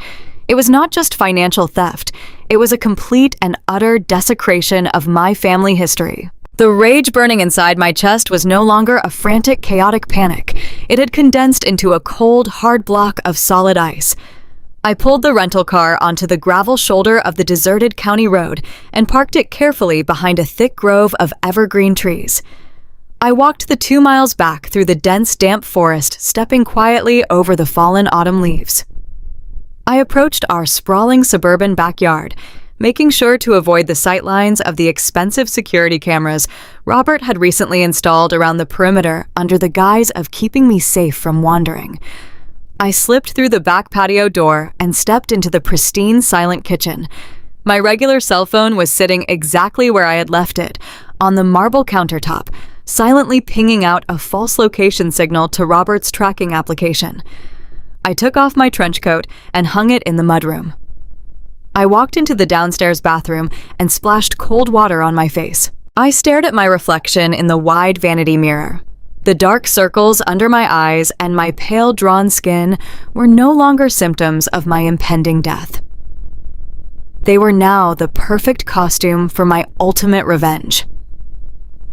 It was not just financial theft. It was a complete and utter desecration of my family history. The rage burning inside my chest was no longer a frantic, chaotic panic. It had condensed into a cold, hard block of solid ice. I pulled the rental car onto the gravel shoulder of the deserted county road and parked it carefully behind a thick grove of evergreen trees. I walked the 2 miles back through the dense, damp forest, stepping quietly over the fallen autumn leaves. I approached our sprawling suburban backyard, making sure to avoid the sightlines of the expensive security cameras Robert had recently installed around the perimeter under the guise of keeping me safe from wandering. I slipped through the back patio door and stepped into the pristine, silent kitchen. My regular cell phone was sitting exactly where I had left it, on the marble countertop, silently pinging out a false location signal to Robert's tracking application. I took off my trench coat and hung it in the mudroom. I walked into the downstairs bathroom and splashed cold water on my face. I stared at my reflection in the wide vanity mirror. The dark circles under my eyes and my pale, drawn skin were no longer symptoms of my impending death. They were now the perfect costume for my ultimate revenge.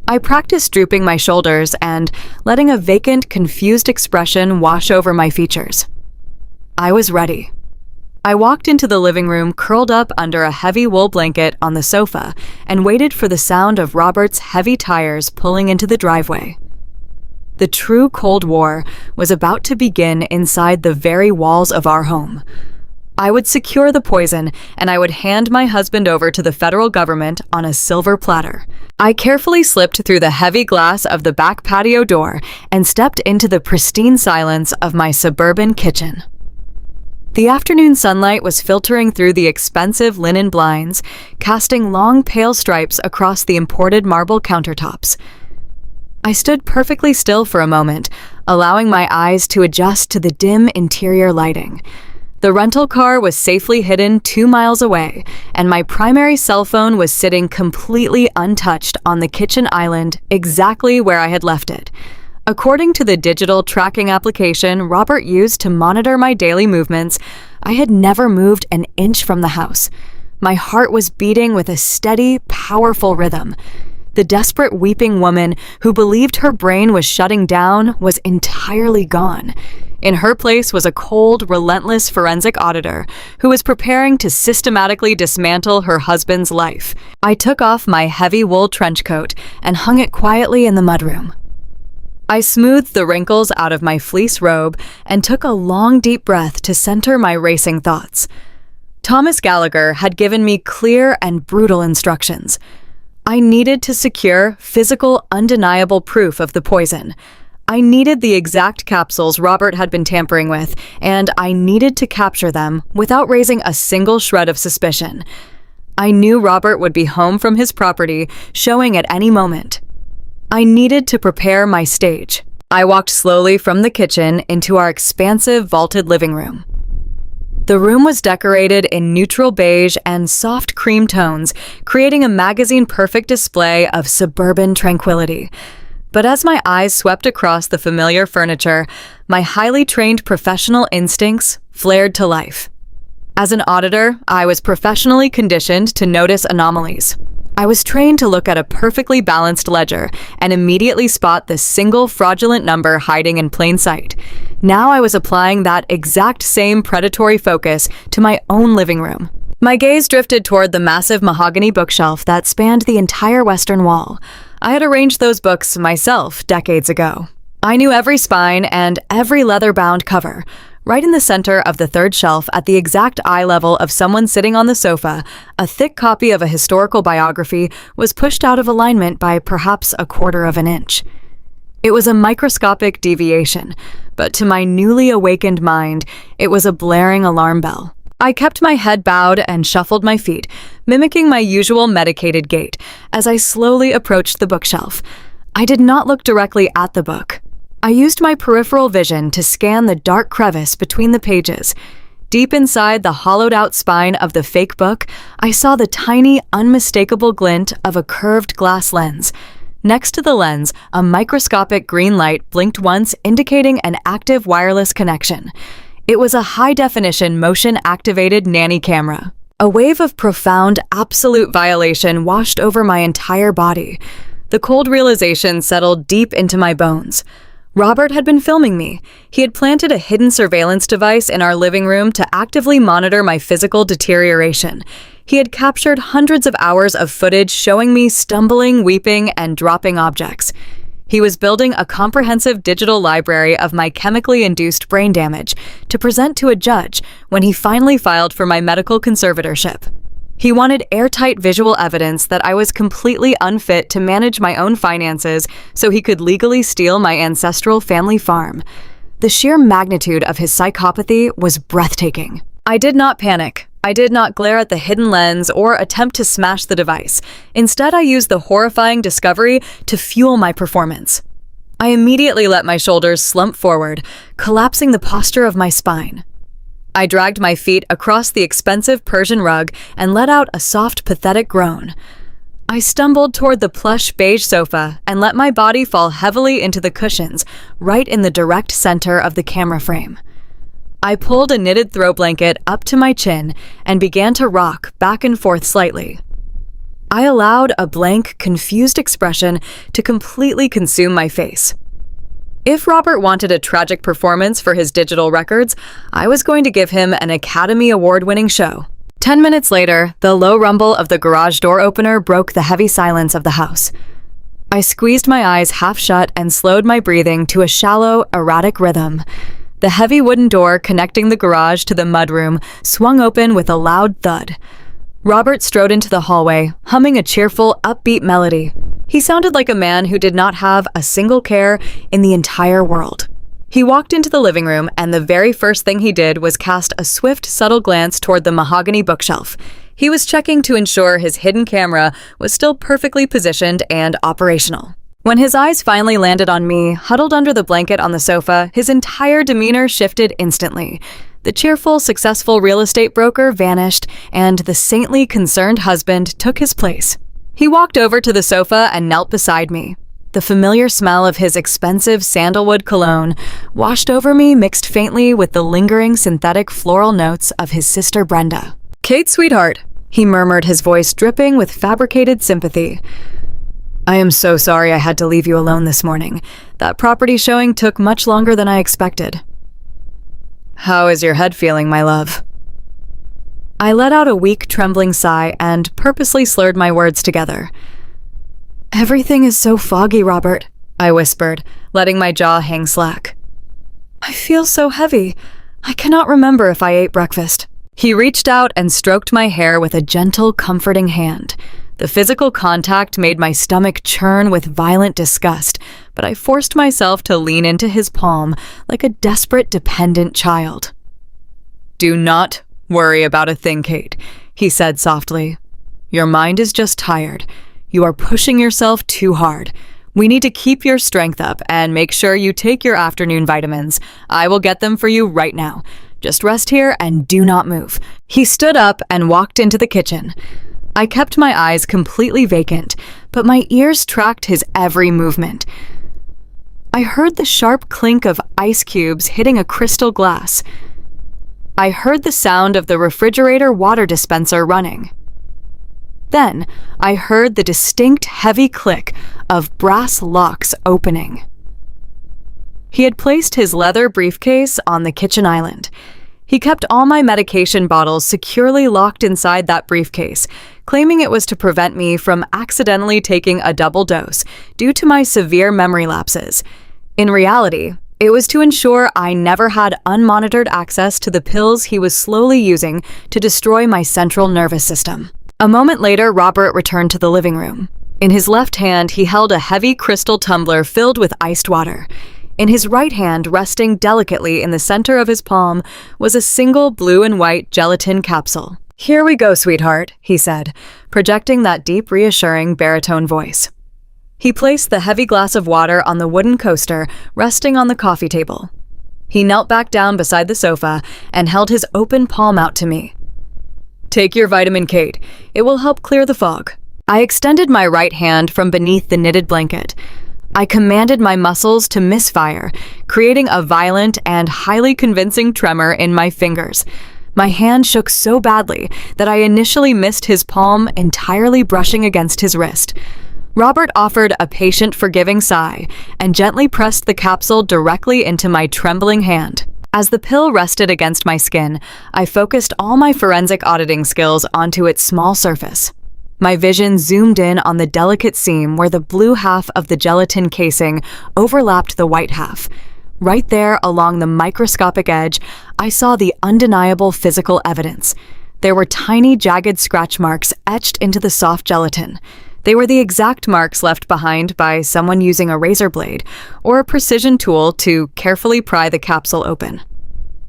I practiced drooping my shoulders and letting a vacant, confused expression wash over my features. I was ready. I walked into the living room, curled up under a heavy wool blanket on the sofa, and waited for the sound of Robert's heavy tires pulling into the driveway. The true Cold War was about to begin inside the very walls of our home. I would secure the poison, and I would hand my husband over to the federal government on a silver platter. I carefully slipped through the heavy glass of the back patio door and stepped into the pristine silence of my suburban kitchen. The afternoon sunlight was filtering through the expensive linen blinds, casting long pale stripes across the imported marble countertops. I stood perfectly still for a moment, allowing my eyes to adjust to the dim interior lighting. The rental car was safely hidden 2 miles away, and my primary cell phone was sitting completely untouched on the kitchen island, exactly where I had left it. According to the digital tracking application Robert used to monitor my daily movements, I had never moved an inch from the house. My heart was beating with a steady, powerful rhythm. The desperate weeping woman who believed her brain was shutting down was entirely gone. In her place was a cold, relentless forensic auditor who was preparing to systematically dismantle her husband's life. I took off my heavy wool trench coat and hung it quietly in the mudroom. I smoothed the wrinkles out of my fleece robe and took a long, deep breath to center my racing thoughts. Thomas Gallagher had given me clear and brutal instructions. I needed to secure physical, undeniable proof of the poison. I needed the exact capsules Robert had been tampering with, and I needed to capture them without raising a single shred of suspicion. I knew Robert would be home from his property, showing at any moment. I needed to prepare my stage. I walked slowly from the kitchen into our expansive vaulted living room. The room was decorated in neutral beige and soft cream tones, creating a magazine-perfect display of suburban tranquility. But as my eyes swept across the familiar furniture, my highly trained professional instincts flared to life. As an auditor, I was professionally conditioned to notice anomalies. I was trained to look at a perfectly balanced ledger and immediately spot the single fraudulent number hiding in plain sight. Now I was applying that exact same predatory focus to my own living room. My gaze drifted toward the massive mahogany bookshelf that spanned the entire western wall. I had arranged those books myself decades ago. I knew every spine and every leather-bound cover. Right in the center of the third shelf, at the exact eye level of someone sitting on the sofa, a thick copy of a historical biography was pushed out of alignment by perhaps a quarter of an inch. It was a microscopic deviation, but to my newly awakened mind, it was a blaring alarm bell. I kept my head bowed and shuffled my feet, mimicking my usual medicated gait, as I slowly approached the bookshelf. I did not look directly at the book. I used my peripheral vision to scan the dark crevice between the pages. Deep inside the hollowed-out spine of the fake book, I saw the tiny, unmistakable glint of a curved glass lens. Next to the lens, a microscopic green light blinked once, indicating an active wireless connection. It was a high-definition, motion-activated nanny camera. A wave of profound, absolute violation washed over my entire body. The cold realization settled deep into my bones. Robert had been filming me. He had planted a hidden surveillance device in our living room to actively monitor my physical deterioration. He had captured hundreds of hours of footage showing me stumbling, weeping, and dropping objects. He was building a comprehensive digital library of my chemically induced brain damage to present to a judge when he finally filed for my medical conservatorship. He wanted airtight visual evidence that I was completely unfit to manage my own finances so he could legally steal my ancestral family farm. The sheer magnitude of his psychopathy was breathtaking. I did not panic. I did not glare at the hidden lens or attempt to smash the device. Instead, I used the horrifying discovery to fuel my performance. I immediately let my shoulders slump forward, collapsing the posture of my spine. I dragged my feet across the expensive Persian rug and let out a soft, pathetic groan. I stumbled toward the plush beige sofa and let my body fall heavily into the cushions, right in the direct center of the camera frame. I pulled a knitted throw blanket up to my chin and began to rock back and forth slightly. I allowed a blank, confused expression to completely consume my face. If Robert wanted a tragic performance for his digital records, I was going to give him an Academy Award-winning show. 10 minutes later, the low rumble of the garage door opener broke the heavy silence of the house. I squeezed my eyes half shut and slowed my breathing to a shallow, erratic rhythm. The heavy wooden door connecting the garage to the mudroom swung open with a loud thud. Robert strode into the hallway, humming a cheerful, upbeat melody. He sounded like a man who did not have a single care in the entire world. He walked into the living room, and the very first thing he did was cast a swift, subtle glance toward the mahogany bookshelf. He was checking to ensure his hidden camera was still perfectly positioned and operational. When his eyes finally landed on me, huddled under the blanket on the sofa, his entire demeanor shifted instantly. The cheerful, successful real estate broker vanished, and the saintly, concerned husband took his place. He walked over to the sofa and knelt beside me. The familiar smell of his expensive sandalwood cologne washed over me, mixed faintly with the lingering synthetic floral notes of his sister Brenda. "Kate, sweetheart," he murmured, his voice dripping with fabricated sympathy. "I am so sorry I had to leave you alone this morning. That property showing took much longer than I expected." "How is your head feeling, my love?" I let out a weak, trembling sigh and purposely slurred my words together. "Everything is so foggy, Robert," I whispered, letting my jaw hang slack. "I feel so heavy. I cannot remember if I ate breakfast." He reached out and stroked my hair with a gentle, comforting hand. The physical contact made my stomach churn with violent disgust, but I forced myself to lean into his palm like a desperate, dependent child. "Do not worry about a thing, Kate," he said softly. "Your mind is just tired. You are pushing yourself too hard. We need to keep your strength up and make sure you take your afternoon vitamins. I will get them for you right now. Just rest here and do not move." He stood up and walked into the kitchen. I kept my eyes completely vacant, but my ears tracked his every movement. I heard the sharp clink of ice cubes hitting a crystal glass. I heard the sound of the refrigerator water dispenser running. Then, I heard the distinct heavy click of brass locks opening. He had placed his leather briefcase on the kitchen island. He kept all my medication bottles securely locked inside that briefcase, claiming it was to prevent me from accidentally taking a double dose due to my severe memory lapses. In reality, it was to ensure I never had unmonitored access to the pills he was slowly using to destroy my central nervous system. A moment later, Robert returned to the living room. In his left hand, he held a heavy crystal tumbler filled with iced water. In his right hand, resting delicately in the center of his palm, was a single blue and white gelatin capsule. "Here we go, sweetheart," he said, projecting that deep, reassuring baritone voice. He placed the heavy glass of water on the wooden coaster resting on the coffee table. He knelt back down beside the sofa and held his open palm out to me. "Take your vitamin, Kate. It will help clear the fog." I extended my right hand from beneath the knitted blanket. I commanded my muscles to misfire, creating a violent and highly convincing tremor in my fingers. My hand shook so badly that I initially missed his palm entirely brushing against his wrist. Robert offered a patient, forgiving sigh and gently pressed the capsule directly into my trembling hand. As the pill rested against my skin, I focused all my forensic auditing skills onto its small surface. My vision zoomed in on the delicate seam where the blue half of the gelatin casing overlapped the white half. Right there along the microscopic edge, I saw the undeniable physical evidence. There were tiny, jagged scratch marks etched into the soft gelatin. They were the exact marks left behind by someone using a razor blade or a precision tool to carefully pry the capsule open.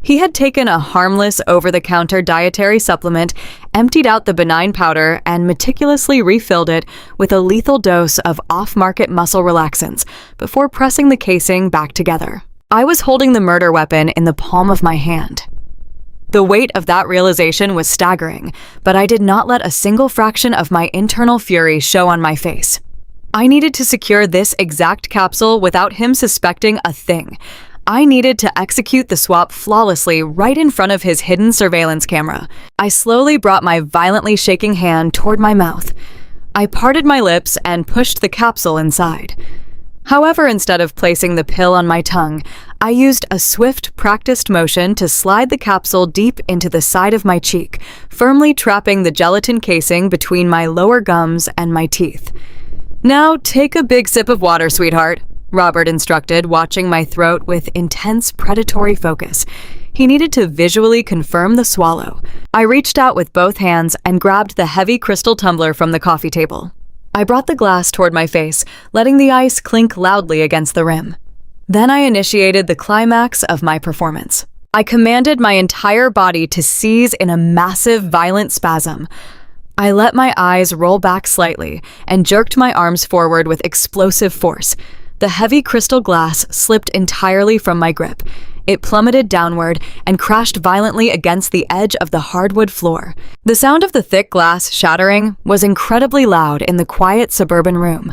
He had taken a harmless, over-the-counter dietary supplement, emptied out the benign powder, and meticulously refilled it with a lethal dose of off-market muscle relaxants before pressing the casing back together. I was holding the murder weapon in the palm of my hand. The weight of that realization was staggering, but I did not let a single fraction of my internal fury show on my face. I needed to secure this exact capsule without him suspecting a thing. I needed to execute the swap flawlessly right in front of his hidden surveillance camera. I slowly brought my violently shaking hand toward my mouth. I parted my lips and pushed the capsule inside. However, instead of placing the pill on my tongue, I used a swift, practiced motion to slide the capsule deep into the side of my cheek, firmly trapping the gelatin casing between my lower gums and my teeth. "Now take a big sip of water, sweetheart," Robert instructed, watching my throat with intense predatory focus. He needed to visually confirm the swallow. I reached out with both hands and grabbed the heavy crystal tumbler from the coffee table. I brought the glass toward my face, letting the ice clink loudly against the rim. Then I initiated the climax of my performance. I commanded my entire body to seize in a massive, violent spasm. I let my eyes roll back slightly and jerked my arms forward with explosive force. The heavy crystal glass slipped entirely from my grip. It plummeted downward and crashed violently against the edge of the hardwood floor. The sound of the thick glass shattering was incredibly loud in the quiet suburban room.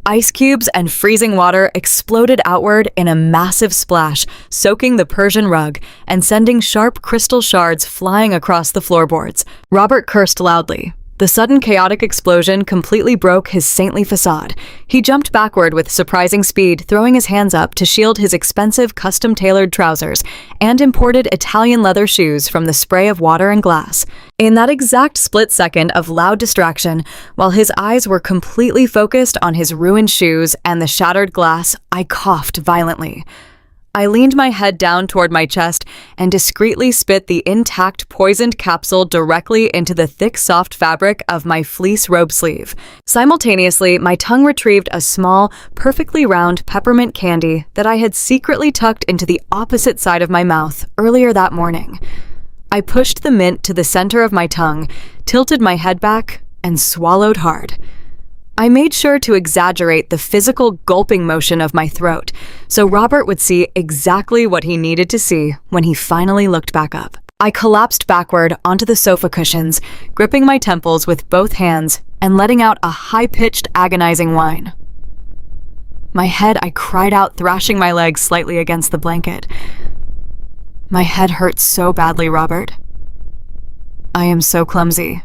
Ice cubes and freezing water exploded outward in a massive splash, soaking the Persian rug and sending sharp crystal shards flying across the floorboards. Robert cursed loudly. The sudden chaotic explosion completely broke his saintly facade. He jumped backward with surprising speed, throwing his hands up to shield his expensive custom-tailored trousers and imported Italian leather shoes from the spray of water and glass. In that exact split second of loud distraction, while his eyes were completely focused on his ruined shoes and the shattered glass, I coughed violently. I leaned my head down toward my chest and discreetly spit the intact poisoned capsule directly into the thick, soft fabric of my fleece robe sleeve. Simultaneously, my tongue retrieved a small, perfectly round peppermint candy that I had secretly tucked into the opposite side of my mouth earlier that morning. I pushed the mint to the center of my tongue, tilted my head back, and swallowed hard. I made sure to exaggerate the physical gulping motion of my throat, so Robert would see exactly what he needed to see when he finally looked back up. I collapsed backward onto the sofa cushions, gripping my temples with both hands and letting out a high-pitched, agonizing whine. My head, I cried out, thrashing my legs slightly against the blanket. My head hurts so badly, Robert. I am so clumsy.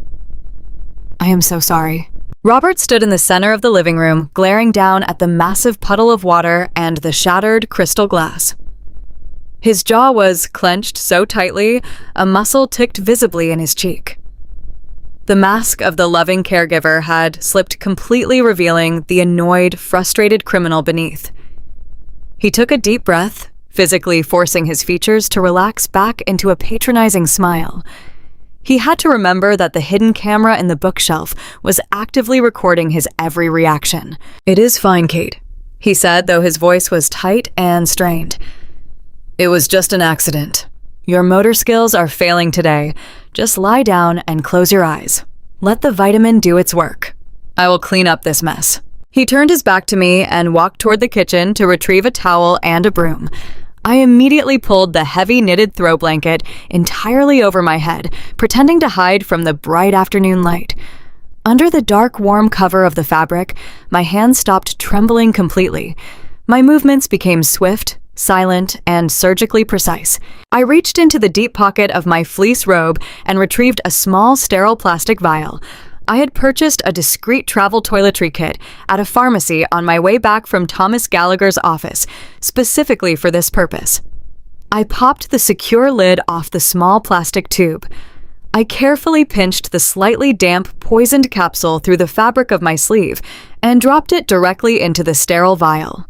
I am so sorry. Robert stood in the center of the living room, glaring down at the massive puddle of water and the shattered crystal glass. His jaw was clenched so tightly, a muscle ticked visibly in his cheek. The mask of the loving caregiver had slipped completely, revealing the annoyed, frustrated criminal beneath. He took a deep breath, physically forcing his features to relax back into a patronizing smile. He had to remember that the hidden camera in the bookshelf was actively recording his every reaction. "It is fine, Kate," he said, though his voice was tight and strained. "It was just an accident. Your motor skills are failing today. Just lie down and close your eyes. Let the vitamin do its work. I will clean up this mess." He turned his back to me and walked toward the kitchen to retrieve a towel and a broom. I immediately pulled the heavy knitted throw blanket entirely over my head, pretending to hide from the bright afternoon light. Under the dark, warm cover of the fabric, my hands stopped trembling completely. My movements became swift, silent, and surgically precise. I reached into the deep pocket of my fleece robe and retrieved a small, sterile plastic vial. I had purchased a discreet travel toiletry kit at a pharmacy on my way back from Thomas Gallagher's office, specifically for this purpose. I popped the secure lid off the small plastic tube. I carefully pinched the slightly damp, poisoned capsule through the fabric of my sleeve and dropped it directly into the sterile vial.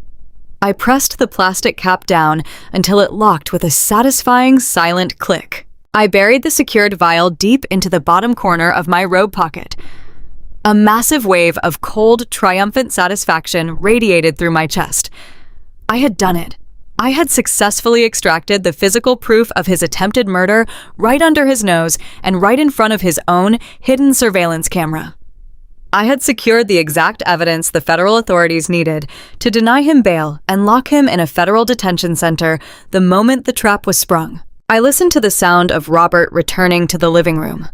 I pressed the plastic cap down until it locked with a satisfying, silent click. I buried the secured vial deep into the bottom corner of my robe pocket. A massive wave of cold, triumphant satisfaction radiated through my chest. I had done it. I had successfully extracted the physical proof of his attempted murder right under his nose and right in front of his own hidden surveillance camera. I had secured the exact evidence the federal authorities needed to deny him bail and lock him in a federal detention center the moment the trap was sprung. I listened to the sound of Robert returning to the living room.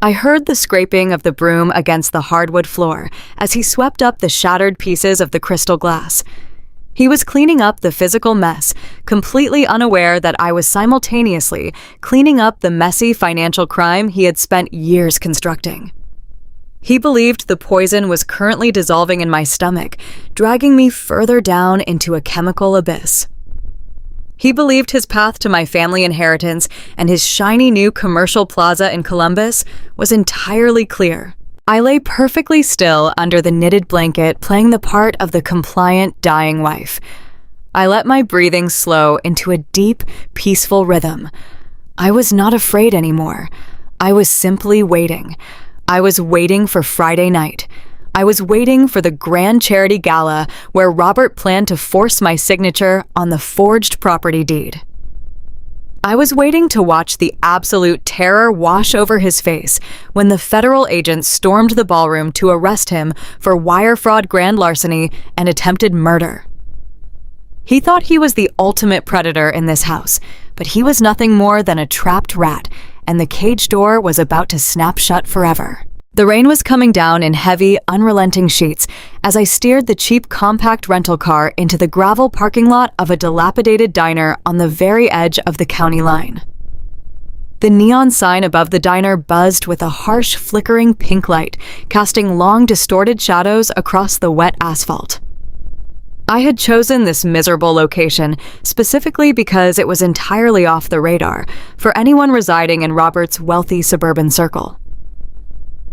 I heard the scraping of the broom against the hardwood floor as he swept up the shattered pieces of the crystal glass. He was cleaning up the physical mess, completely unaware that I was simultaneously cleaning up the messy financial crime he had spent years constructing. He believed the poison was currently dissolving in my stomach, dragging me further down into a chemical abyss. He believed his path to my family inheritance and his shiny new commercial plaza in Columbus was entirely clear. I lay perfectly still under the knitted blanket, playing the part of the compliant, dying wife. I let my breathing slow into a deep, peaceful rhythm. I was not afraid anymore. I was simply waiting. I was waiting for Friday night. I was waiting for the grand charity gala where Robert planned to force my signature on the forged property deed. I was waiting to watch the absolute terror wash over his face when the federal agents stormed the ballroom to arrest him for wire fraud, grand larceny, and attempted murder. He thought he was the ultimate predator in this house, but he was nothing more than a trapped rat, and the cage door was about to snap shut forever. The rain was coming down in heavy, unrelenting sheets as I steered the cheap compact rental car into the gravel parking lot of a dilapidated diner on the very edge of the county line. The neon sign above the diner buzzed with a harsh, flickering pink light, casting long, distorted shadows across the wet asphalt. I had chosen this miserable location specifically because it was entirely off the radar for anyone residing in Robert's wealthy suburban circle.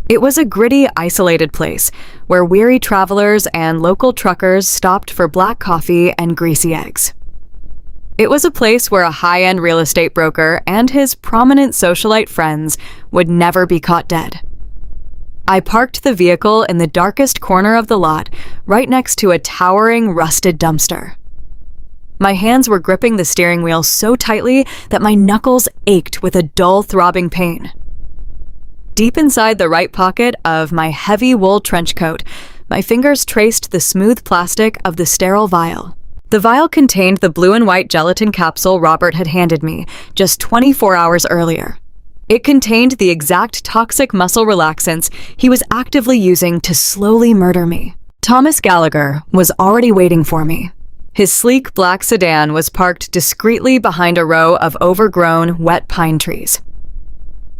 It was a gritty, isolated place where weary travelers and local truckers stopped for black coffee and greasy eggs. It was a place where a high-end real estate broker and his prominent socialite friends would never be caught dead. I parked the vehicle in the darkest corner of the lot, right next to a towering, rusted dumpster. My hands were gripping the steering wheel so tightly that my knuckles ached with a dull, throbbing pain. Deep inside the right pocket of my heavy wool trench coat, My fingers traced the smooth plastic of the sterile vial. The vial contained the blue and white gelatin capsule Robert had handed me just 24 hours earlier. It contained the exact toxic muscle relaxants he was actively using to slowly murder me. Thomas Gallagher was already waiting for me. His sleek black sedan was parked discreetly behind a row of overgrown, wet pine trees.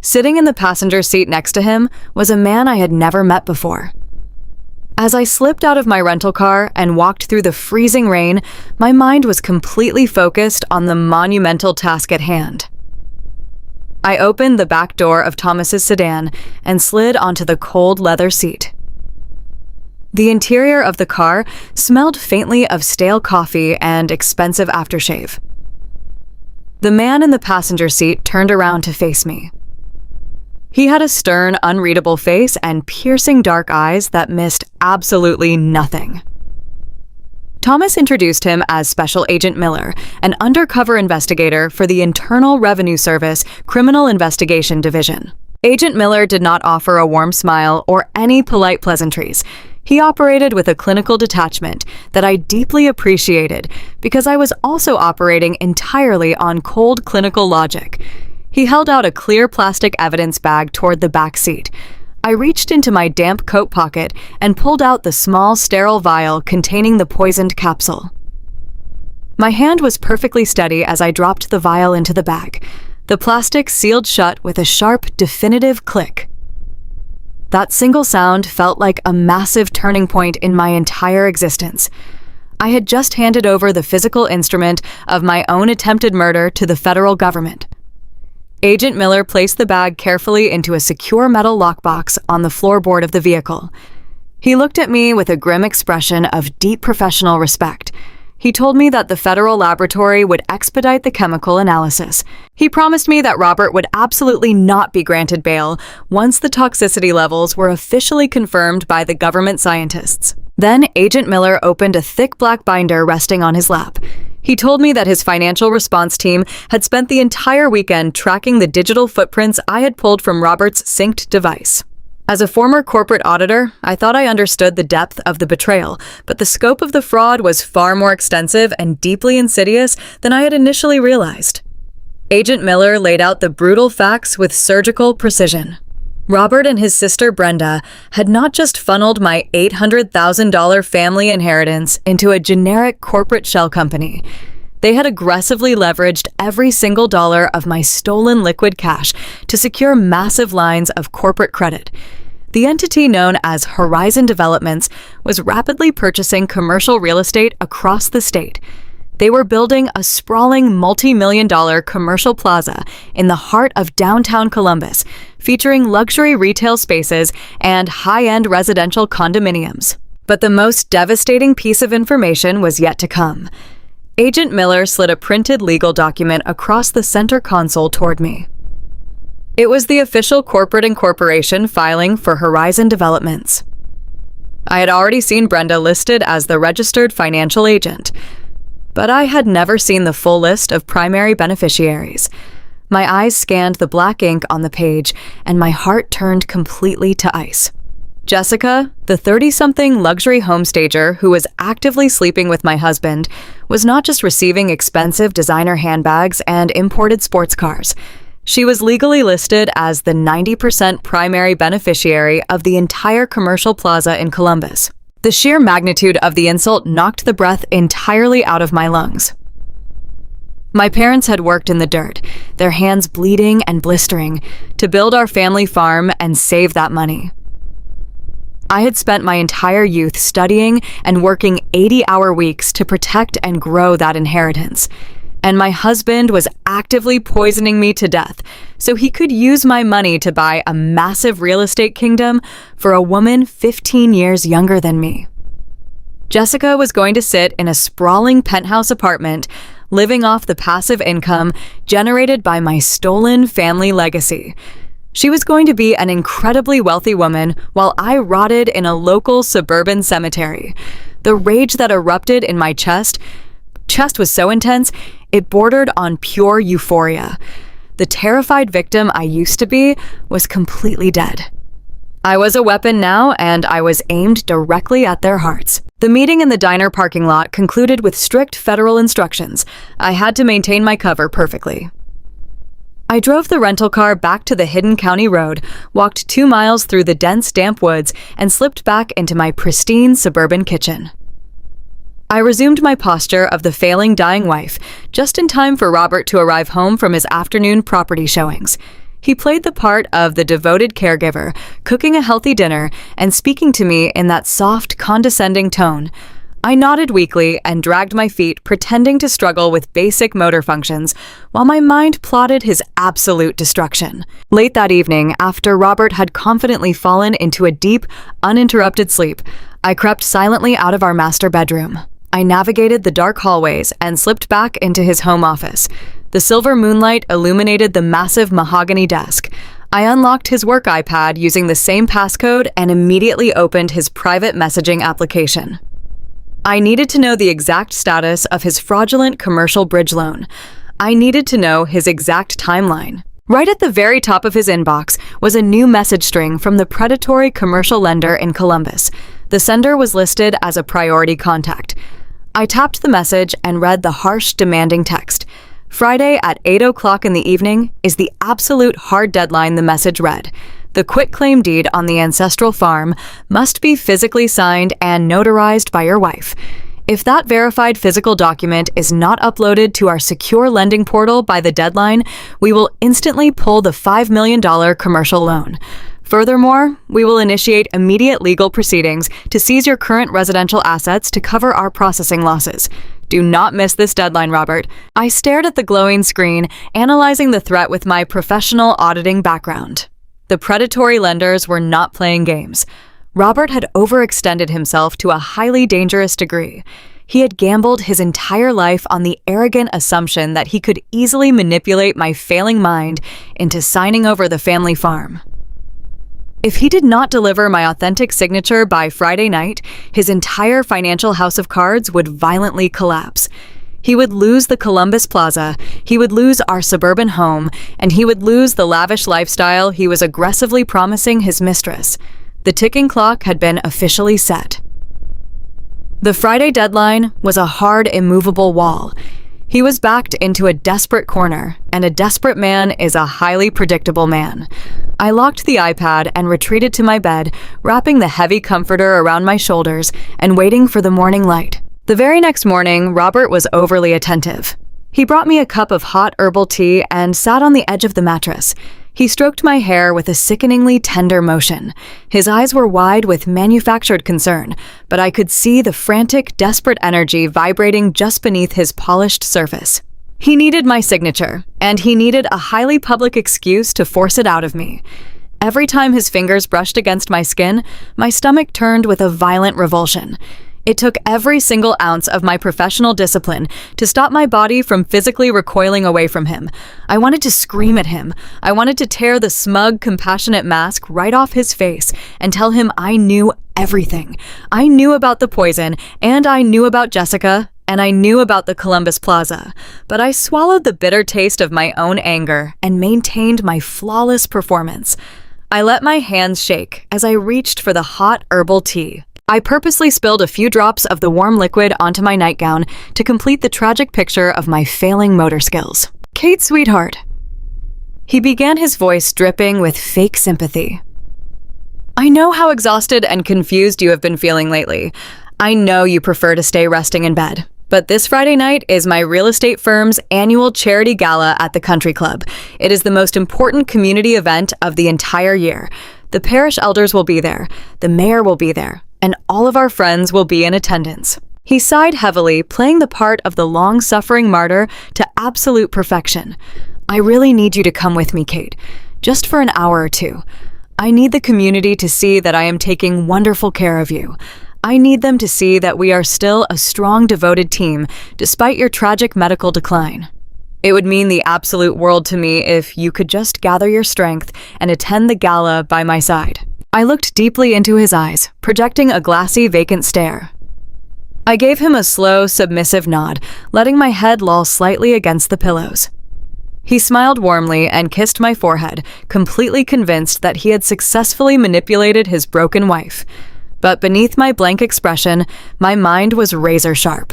Sitting in the passenger seat next to him was a man I had never met before. As I slipped out of my rental car and walked through the freezing rain, my mind was completely focused on the monumental task at hand. I opened the back door of Thomas's sedan and slid onto the cold leather seat. The interior of the car smelled faintly of stale coffee and expensive aftershave. The man in the passenger seat turned around to face me. He had a stern, unreadable face and piercing dark eyes that missed absolutely nothing. Thomas introduced him as Special Agent Miller, an undercover investigator for the Internal Revenue Service Criminal Investigation Division. Agent Miller did not offer a warm smile or any polite pleasantries. He operated with a clinical detachment that I deeply appreciated because I was also operating entirely on cold clinical logic. He held out a clear plastic evidence bag toward the back seat. I reached into my damp coat pocket and pulled out the small, sterile vial containing the poisoned capsule. My hand was perfectly steady as I dropped the vial into the bag. The plastic sealed shut with a sharp, definitive click. That single sound felt like a massive turning point in my entire existence. I had just handed over the physical instrument of my own attempted murder to the federal government. Agent Miller placed the bag carefully into a secure metal lockbox on the floorboard of the vehicle. He looked at me with a grim expression of deep professional respect. He told me that the federal laboratory would expedite the chemical analysis. He promised me that Robert would absolutely not be granted bail once the toxicity levels were officially confirmed by the government scientists. Then Agent Miller opened a thick black binder resting on his lap. He told me that his financial response team had spent the entire weekend tracking the digital footprints I had pulled from Robert's synced device. As a former corporate auditor, I thought I understood the depth of the betrayal, but the scope of the fraud was far more extensive and deeply insidious than I had initially realized. Agent Miller laid out the brutal facts with surgical precision. Robert and his sister Brenda had not just funneled my $800,000 family inheritance into a generic corporate shell company. They had aggressively leveraged every single dollar of my stolen liquid cash to secure massive lines of corporate credit. The entity known as Horizon Developments was rapidly purchasing commercial real estate across the state. They were building a sprawling multi-million-dollar commercial plaza in the heart of downtown Columbus, featuring luxury retail spaces and high-end residential condominiums. But the most devastating piece of information was yet to come. Agent Miller slid a printed legal document across the center console toward me. It was the official corporate incorporation filing for Horizon Developments. I had already seen Brenda listed as the registered financial agent, but I had never seen the full list of primary beneficiaries. My eyes scanned the black ink on the page, and my heart turned completely to ice. Jessica, the 30-something luxury homestager who was actively sleeping with my husband, was not just receiving expensive designer handbags and imported sports cars. She was legally listed as the 90% primary beneficiary of the entire commercial plaza in Columbus. The sheer magnitude of the insult knocked the breath entirely out of my lungs. My parents had worked in the dirt, their hands bleeding and blistering, to build our family farm and save that money. I had spent my entire youth studying and working 80-hour weeks to protect and grow that inheritance. And my husband was actively poisoning me to death so he could use my money to buy a massive real estate kingdom for a woman 15 years younger than me. Jessica was going to sit in a sprawling penthouse apartment, living off the passive income generated by my stolen family legacy. She was going to be an incredibly wealthy woman while I rotted in a local suburban cemetery. The rage that erupted in my chest was so intense, it bordered on pure euphoria. The terrified victim I used to be was completely dead. I was a weapon now, and I was aimed directly at their hearts. The meeting in the diner parking lot concluded with strict federal instructions. I had to maintain my cover perfectly. I drove the rental car back to the hidden county road, walked 2 miles through the dense, damp woods, and slipped back into my pristine suburban kitchen. I resumed my posture of the failing, dying wife, just in time for Robert to arrive home from his afternoon property showings. He played the part of the devoted caregiver, cooking a healthy dinner and speaking to me in that soft, condescending tone. I nodded weakly and dragged my feet, pretending to struggle with basic motor functions, while my mind plotted his absolute destruction. Late that evening, after Robert had confidently fallen into a deep, uninterrupted sleep, I crept silently out of our master bedroom. I navigated the dark hallways and slipped back into his home office. The silver moonlight illuminated the massive mahogany desk. I unlocked his work iPad using the same passcode and immediately opened his private messaging application. I needed to know the exact status of his fraudulent commercial bridge loan. I needed to know his exact timeline. Right at the very top of his inbox was a new message string from the predatory commercial lender in Columbus. The sender was listed as a priority contact. I tapped the message and read the harsh, demanding text. Friday at 8 o'clock in the evening is the absolute hard deadline, the message read. The quitclaim deed on the ancestral farm must be physically signed and notarized by your wife. If that verified physical document is not uploaded to our secure lending portal by the deadline, we will instantly pull the $5 million commercial loan. Furthermore, we will initiate immediate legal proceedings to seize your current residential assets to cover our processing losses. Do not miss this deadline, Robert. I stared at the glowing screen, analyzing the threat with my professional auditing background. The predatory lenders were not playing games. Robert had overextended himself to a highly dangerous degree. He had gambled his entire life on the arrogant assumption that he could easily manipulate my failing mind into signing over the family farm. If he did not deliver my authentic signature by Friday night, his entire financial house of cards would violently collapse. He would lose the Columbus Plaza, he would lose our suburban home, and he would lose the lavish lifestyle he was aggressively promising his mistress. The ticking clock had been officially set. The Friday deadline was a hard, immovable wall. He was backed into a desperate corner, and a desperate man is a highly predictable man. I locked the iPad and retreated to my bed, wrapping the heavy comforter around my shoulders and waiting for the morning light. The very next morning, Robert was overly attentive. He brought me a cup of hot herbal tea and sat on the edge of the mattress. He stroked my hair with a sickeningly tender motion. His eyes were wide with manufactured concern, but I could see the frantic, desperate energy vibrating just beneath his polished surface. He needed my signature, and he needed a highly public excuse to force it out of me. Every time his fingers brushed against my skin, my stomach turned with a violent revulsion. It took every single ounce of my professional discipline to stop my body from physically recoiling away from him. I wanted to scream at him. I wanted to tear the smug, compassionate mask right off his face and tell him I knew everything. I knew about the poison, and I knew about Jessica, and I knew about the Columbus Plaza. But I swallowed the bitter taste of my own anger and maintained my flawless performance. I let my hands shake as I reached for the hot herbal tea. I purposely spilled a few drops of the warm liquid onto my nightgown to complete the tragic picture of my failing motor skills. "Kate, sweetheart." He began, his voice dripping with fake sympathy. "I know how exhausted and confused you have been feeling lately. I know you prefer to stay resting in bed. But this Friday night is my real estate firm's annual charity gala at the country club. It is the most important community event of the entire year. The parish elders will be there, the mayor will be there, and all of our friends will be in attendance." He sighed heavily, playing the part of the long-suffering martyr to absolute perfection. "I really need you to come with me, Kate, just for an hour or two. I need the community to see that I am taking wonderful care of you. I need them to see that we are still a strong, devoted team, despite your tragic medical decline. It would mean the absolute world to me if you could just gather your strength and attend the gala by my side." I looked deeply into his eyes, projecting a glassy, vacant stare. I gave him a slow, submissive nod, letting my head loll slightly against the pillows. He smiled warmly and kissed my forehead, completely convinced that he had successfully manipulated his broken wife. But beneath my blank expression, my mind was razor sharp.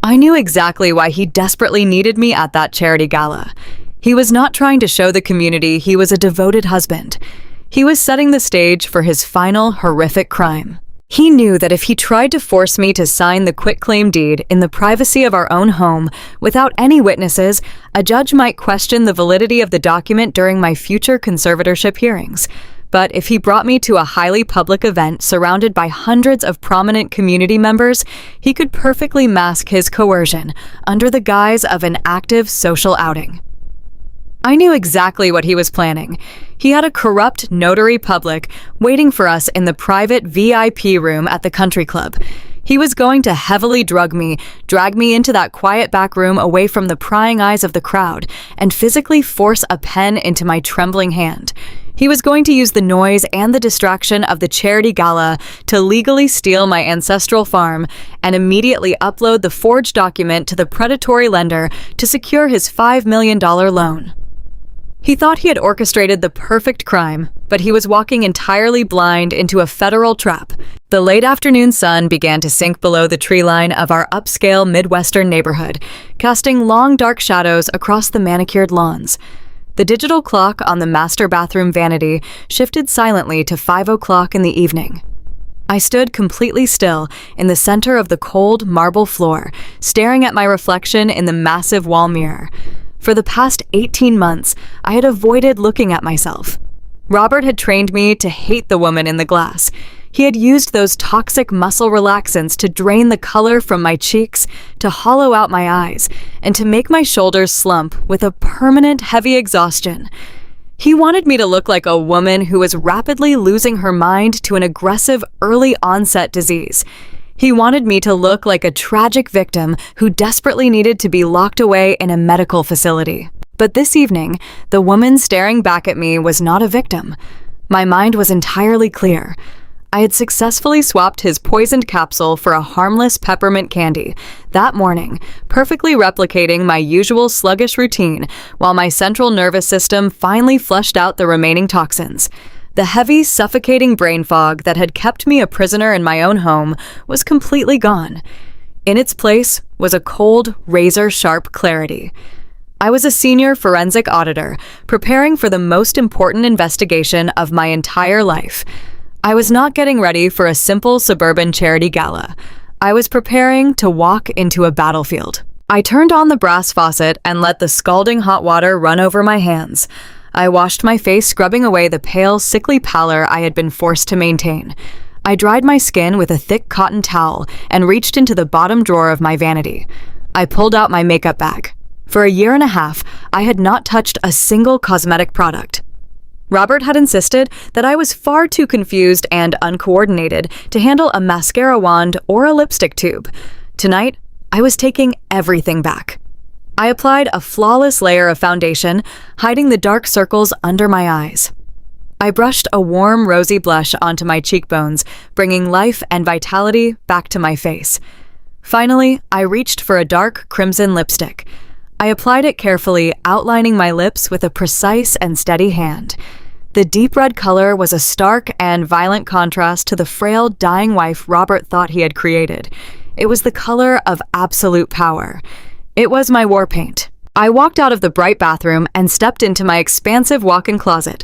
I knew exactly why he desperately needed me at that charity gala. He was not trying to show the community he was a devoted husband. He was setting the stage for his final horrific crime. He knew that if he tried to force me to sign the quitclaim deed in the privacy of our own home, without any witnesses, a judge might question the validity of the document during my future conservatorship hearings. But if he brought me to a highly public event surrounded by hundreds of prominent community members, he could perfectly mask his coercion under the guise of an active social outing. I knew exactly what he was planning. He had a corrupt notary public waiting for us in the private VIP room at the country club. He was going to heavily drug me, drag me into that quiet back room away from the prying eyes of the crowd, and physically force a pen into my trembling hand. He was going to use the noise and the distraction of the charity gala to legally steal my ancestral farm and immediately upload the forged document to the predatory lender to secure his $5 million loan. He thought he had orchestrated the perfect crime, but he was walking entirely blind into a federal trap. The late afternoon sun began to sink below the tree line of our upscale Midwestern neighborhood, casting long dark shadows across the manicured lawns. The digital clock on the master bathroom vanity shifted silently to 5 o'clock in the evening. I stood completely still in the center of the cold marble floor, staring at my reflection in the massive wall mirror. For the past 18 months, I had avoided looking at myself. Robert had trained me to hate the woman in the glass. He had used those toxic muscle relaxants to drain the color from my cheeks, to hollow out my eyes, and to make my shoulders slump with a permanent heavy exhaustion. He wanted me to look like a woman who was rapidly losing her mind to an aggressive early onset disease. He wanted me to look like a tragic victim who desperately needed to be locked away in a medical facility. But this evening, the woman staring back at me was not a victim. My mind was entirely clear. I had successfully swapped his poisoned capsule for a harmless peppermint candy that morning, perfectly replicating my usual sluggish routine while my central nervous system finally flushed out the remaining toxins. The heavy, suffocating brain fog that had kept me a prisoner in my own home was completely gone. In its place was a cold, razor-sharp clarity. I was a senior forensic auditor, preparing for the most important investigation of my entire life. I was not getting ready for a simple suburban charity gala. I was preparing to walk into a battlefield. I turned on the brass faucet and let the scalding hot water run over my hands. I washed my face, scrubbing away the pale, sickly pallor I had been forced to maintain. I dried my skin with a thick cotton towel and reached into the bottom drawer of my vanity. I pulled out my makeup bag. For a year and a half, I had not touched a single cosmetic product. Robert had insisted that I was far too confused and uncoordinated to handle a mascara wand or a lipstick tube. Tonight, I was taking everything back. I applied a flawless layer of foundation, hiding the dark circles under my eyes. I brushed a warm, rosy blush onto my cheekbones, bringing life and vitality back to my face. Finally, I reached for a dark crimson lipstick. I applied it carefully, outlining my lips with a precise and steady hand. The deep red color was a stark and violent contrast to the frail, dying wife Robert thought he had created. It was the color of absolute power. It was my war paint. I walked out of the bright bathroom and stepped into my expansive walk-in closet.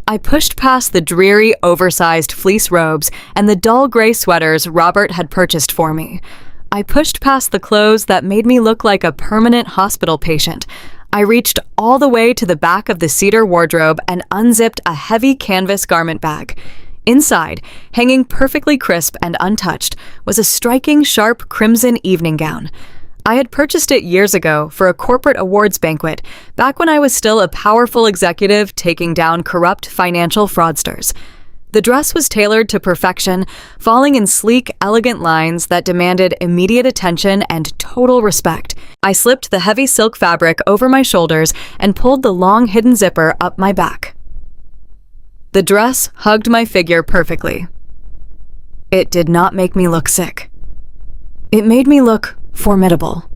I pushed past the dreary, oversized fleece robes and the dull gray sweaters Robert had purchased for me. I pushed past the clothes that made me look like a permanent hospital patient. I reached all the way to the back of the cedar wardrobe and unzipped a heavy canvas garment bag. Inside, hanging perfectly crisp and untouched, was a striking, sharp crimson evening gown. I had purchased it years ago for a corporate awards banquet, back when I was still a powerful executive taking down corrupt financial fraudsters. The dress was tailored to perfection, falling in sleek, elegant lines that demanded immediate attention and total respect. I slipped the heavy silk fabric over my shoulders and pulled the long hidden zipper up my back. The dress hugged my figure perfectly. It did not make me look sick. It made me look formidable.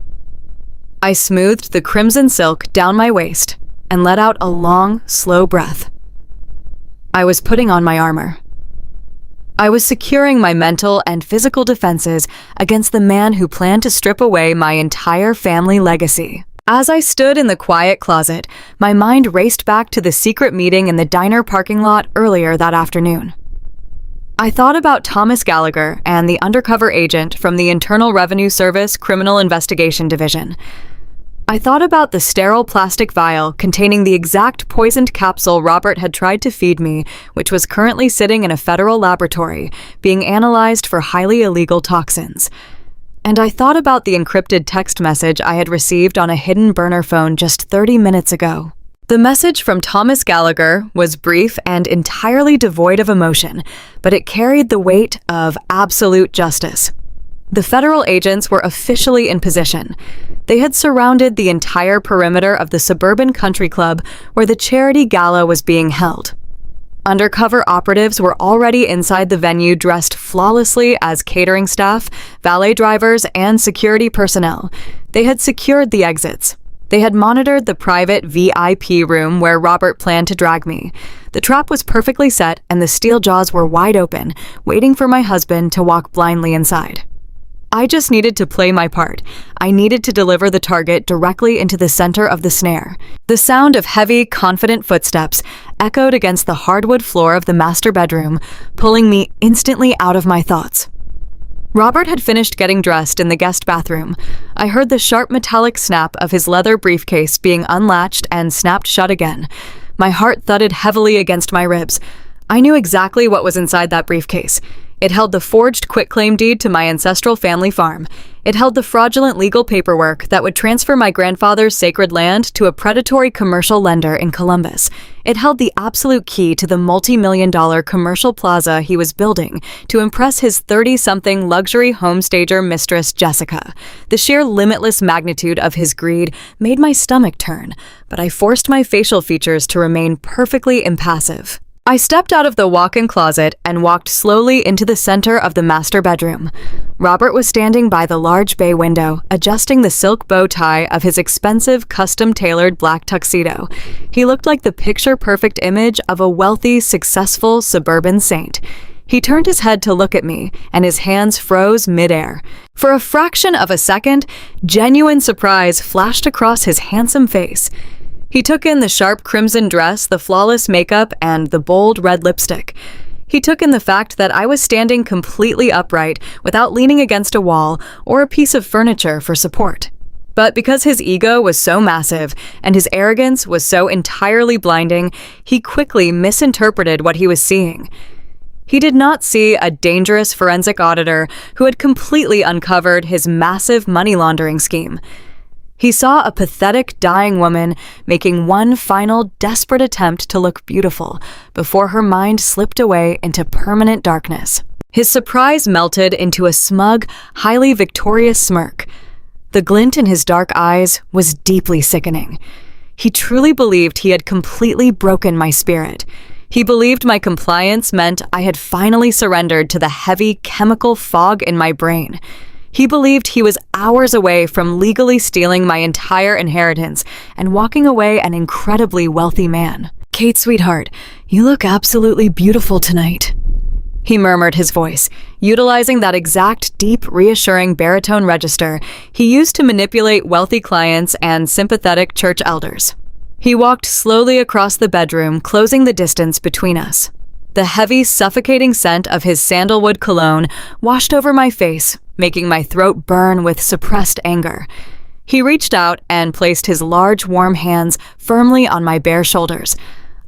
I smoothed the crimson silk down my waist and let out a long, slow breath. I was putting on my armor. I was securing my mental and physical defenses against the man who planned to strip away my entire family legacy. As I stood in the quiet closet, my mind raced back to the secret meeting in the diner parking lot earlier that afternoon. I thought about Thomas Gallagher and the undercover agent from the Internal Revenue Service Criminal Investigation Division. I thought about the sterile plastic vial containing the exact poisoned capsule Robert had tried to feed me, which was currently sitting in a federal laboratory, being analyzed for highly illegal toxins. And I thought about the encrypted text message I had received on a hidden burner phone just 30 minutes ago. The message from Thomas Gallagher was brief and entirely devoid of emotion, but it carried the weight of absolute justice. The federal agents were officially in position. They had surrounded the entire perimeter of the suburban country club where the charity gala was being held. Undercover operatives were already inside the venue dressed flawlessly as catering staff, valet drivers, and security personnel. They had secured the exits. They had monitored the private VIP room where Robert planned to drag me. The trap was perfectly set and the steel jaws were wide open, waiting for my husband to walk blindly inside. I just needed to play my part. I needed to deliver the target directly into the center of the snare. The sound of heavy, confident footsteps echoed against the hardwood floor of the master bedroom, pulling me instantly out of my thoughts. Robert had finished getting dressed in the guest bathroom. I heard the sharp metallic snap of his leather briefcase being unlatched and snapped shut again. My heart thudded heavily against my ribs. I knew exactly what was inside that briefcase. It held the forged quitclaim deed to my ancestral family farm. It held the fraudulent legal paperwork that would transfer my grandfather's sacred land to a predatory commercial lender in Columbus. It held the absolute key to the multi-million-dollar commercial plaza he was building to impress his 30-something luxury homestager mistress, Jessica. The sheer limitless magnitude of his greed made my stomach turn, but I forced my facial features to remain perfectly impassive. I stepped out of the walk-in closet and walked slowly into the center of the master bedroom. Robert was standing by the large bay window, adjusting the silk bow tie of his expensive, custom-tailored black tuxedo. He looked like the picture-perfect image of a wealthy, successful suburban saint. He turned his head to look at me, and his hands froze midair. For a fraction of a second, genuine surprise flashed across his handsome face. He took in the sharp crimson dress, the flawless makeup, and the bold red lipstick. He took in the fact that I was standing completely upright without leaning against a wall or a piece of furniture for support. But because his ego was so massive and his arrogance was so entirely blinding, he quickly misinterpreted what he was seeing. He did not see a dangerous forensic auditor who had completely uncovered his massive money laundering scheme. He saw a pathetic, dying woman making one final, desperate attempt to look beautiful before her mind slipped away into permanent darkness. His surprise melted into a smug, highly victorious smirk. The glint in his dark eyes was deeply sickening. He truly believed he had completely broken my spirit. He believed my compliance meant I had finally surrendered to the heavy chemical fog in my brain. He believed he was hours away from legally stealing my entire inheritance and walking away an incredibly wealthy man. "Kate, sweetheart, you look absolutely beautiful tonight," he murmured, his voice, utilizing that exact deep, reassuring baritone register he used to manipulate wealthy clients and sympathetic church elders. He walked slowly across the bedroom, closing the distance between us. The heavy, suffocating scent of his sandalwood cologne washed over my face, making my throat burn with suppressed anger. He reached out and placed his large, warm hands firmly on my bare shoulders.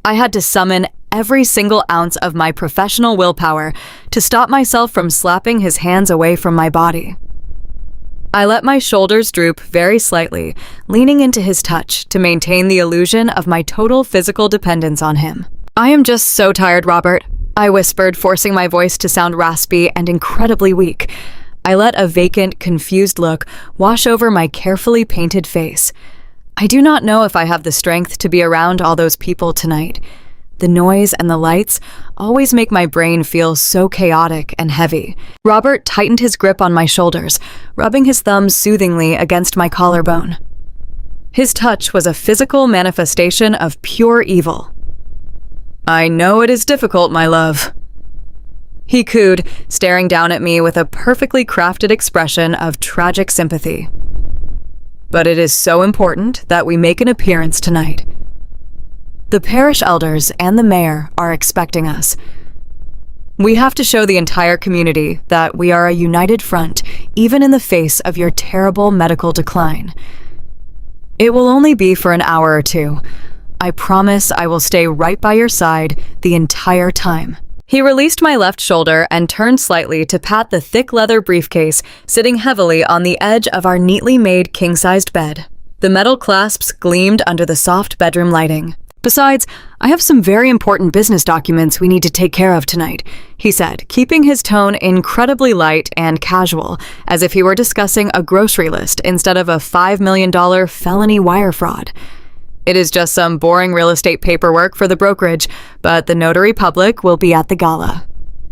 I had to summon every single ounce of my professional willpower to stop myself from slapping his hands away from my body. I let my shoulders droop very slightly, leaning into his touch to maintain the illusion of my total physical dependence on him. "I am just so tired, Robert," I whispered, forcing my voice to sound raspy and incredibly weak. I let a vacant, confused look wash over my carefully painted face. I do not know if I have the strength to be around all those people tonight. The noise and the lights always make my brain feel so chaotic and heavy. Robert tightened his grip on my shoulders, rubbing his thumbs soothingly against my collarbone. His touch was a physical manifestation of pure evil. "I know it is difficult, my love," he cooed, staring down at me with a perfectly crafted expression of tragic sympathy. "But it is so important that we make an appearance tonight. The parish elders and the mayor are expecting us. We have to show the entire community that we are a united front, even in the face of your terrible medical decline. It will only be for an hour or two. I promise I will stay right by your side the entire time." He released my left shoulder and turned slightly to pat the thick leather briefcase sitting heavily on the edge of our neatly made king-sized bed. The metal clasps gleamed under the soft bedroom lighting. "Besides, I have some very important business documents we need to take care of tonight," he said, keeping his tone incredibly light and casual, as if he were discussing a grocery list instead of a $5 million felony wire fraud. "It is just some boring real estate paperwork for the brokerage, but the notary public will be at the gala.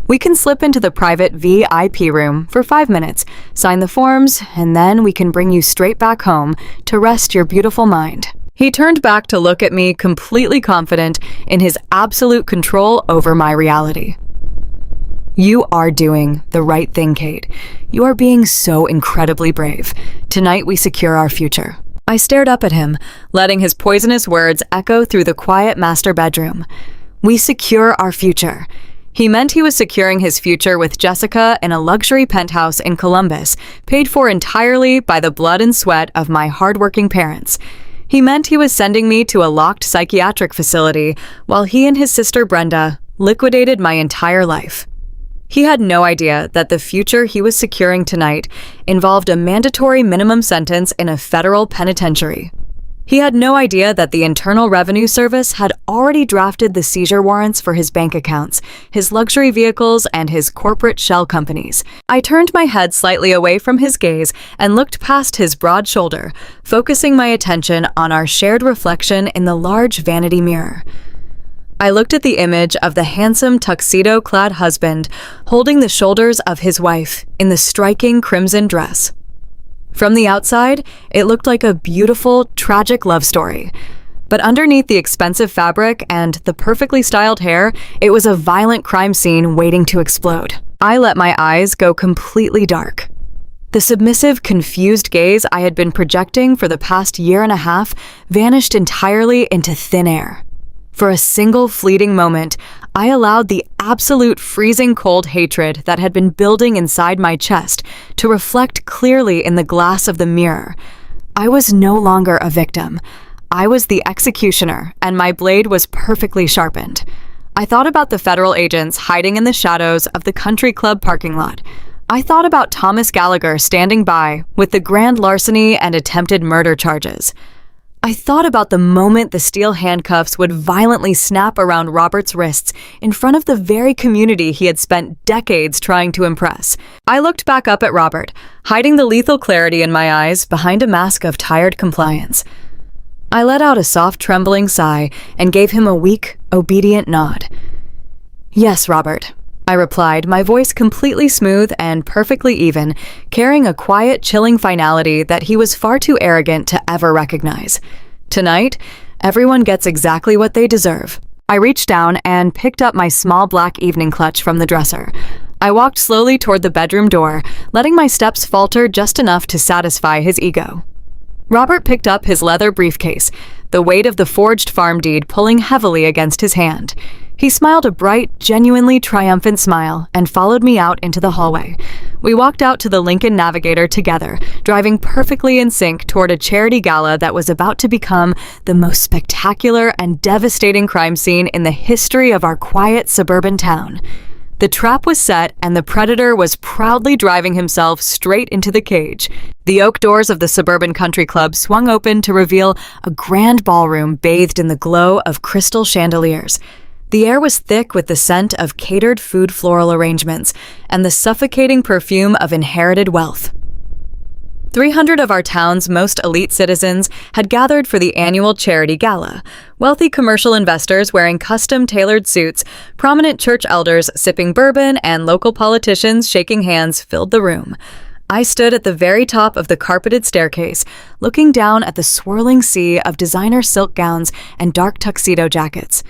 We can slip into the private VIP room for 5 minutes, sign the forms, and then we can bring you straight back home to rest your beautiful mind." He turned back to look at me, completely confident in his absolute control over my reality. "You are doing the right thing, Kate. You are being so incredibly brave. Tonight we secure our future." I stared up at him, letting his poisonous words echo through the quiet master bedroom. "We secure our future." He meant he was securing his future with Jessica in a luxury penthouse in Columbus, paid for entirely by the blood and sweat of my hardworking parents. He meant he was sending me to a locked psychiatric facility while he and his sister Brenda liquidated my entire life. He had no idea that the future he was securing tonight involved a mandatory minimum sentence in a federal penitentiary. He had no idea that the Internal Revenue Service had already drafted the seizure warrants for his bank accounts, his luxury vehicles, and his corporate shell companies. I turned my head slightly away from his gaze and looked past his broad shoulder, focusing my attention on our shared reflection in the large vanity mirror. I looked at the image of the handsome tuxedo-clad husband holding the shoulders of his wife in the striking crimson dress. From the outside, it looked like a beautiful, tragic love story. But underneath the expensive fabric and the perfectly styled hair, it was a violent crime scene waiting to explode. I let my eyes go completely dark. The submissive, confused gaze I had been projecting for the past year and a half vanished entirely into thin air. For a single fleeting moment, I allowed the absolute freezing cold hatred that had been building inside my chest to reflect clearly in the glass of the mirror. I was no longer a victim. I was the executioner, and my blade was perfectly sharpened. I thought about the federal agents hiding in the shadows of the country club parking lot. I thought about Thomas Gallagher standing by with the grand larceny and attempted murder charges. I thought about the moment the steel handcuffs would violently snap around Robert's wrists in front of the very community he had spent decades trying to impress. I looked back up at Robert, hiding the lethal clarity in my eyes behind a mask of tired compliance. I let out a soft, trembling sigh and gave him a weak, obedient nod. "Yes, Robert," I replied, my voice completely smooth and perfectly even, carrying a quiet, chilling finality that he was far too arrogant to ever recognize. "Tonight, everyone gets exactly what they deserve." I reached down and picked up my small black evening clutch from the dresser. I walked slowly toward the bedroom door, letting my steps falter just enough to satisfy his ego. Robert picked up his leather briefcase, the weight of the forged farm deed pulling heavily against his hand. He smiled a bright, genuinely triumphant smile and followed me out into the hallway. We walked out to the Lincoln Navigator together, driving perfectly in sync toward a charity gala that was about to become the most spectacular and devastating crime scene in the history of our quiet suburban town. The trap was set, and the predator was proudly driving himself straight into the cage. The oak doors of the suburban country club swung open to reveal a grand ballroom bathed in the glow of crystal chandeliers. The air was thick with the scent of catered food floral arrangements and the suffocating perfume of inherited wealth. 300 of our town's most elite citizens had gathered for the annual charity gala. Wealthy commercial investors wearing custom-tailored suits, prominent church elders sipping bourbon, and local politicians shaking hands filled the room. I stood at the very top of the carpeted staircase, looking down at the swirling sea of designer silk gowns and dark tuxedo jackets.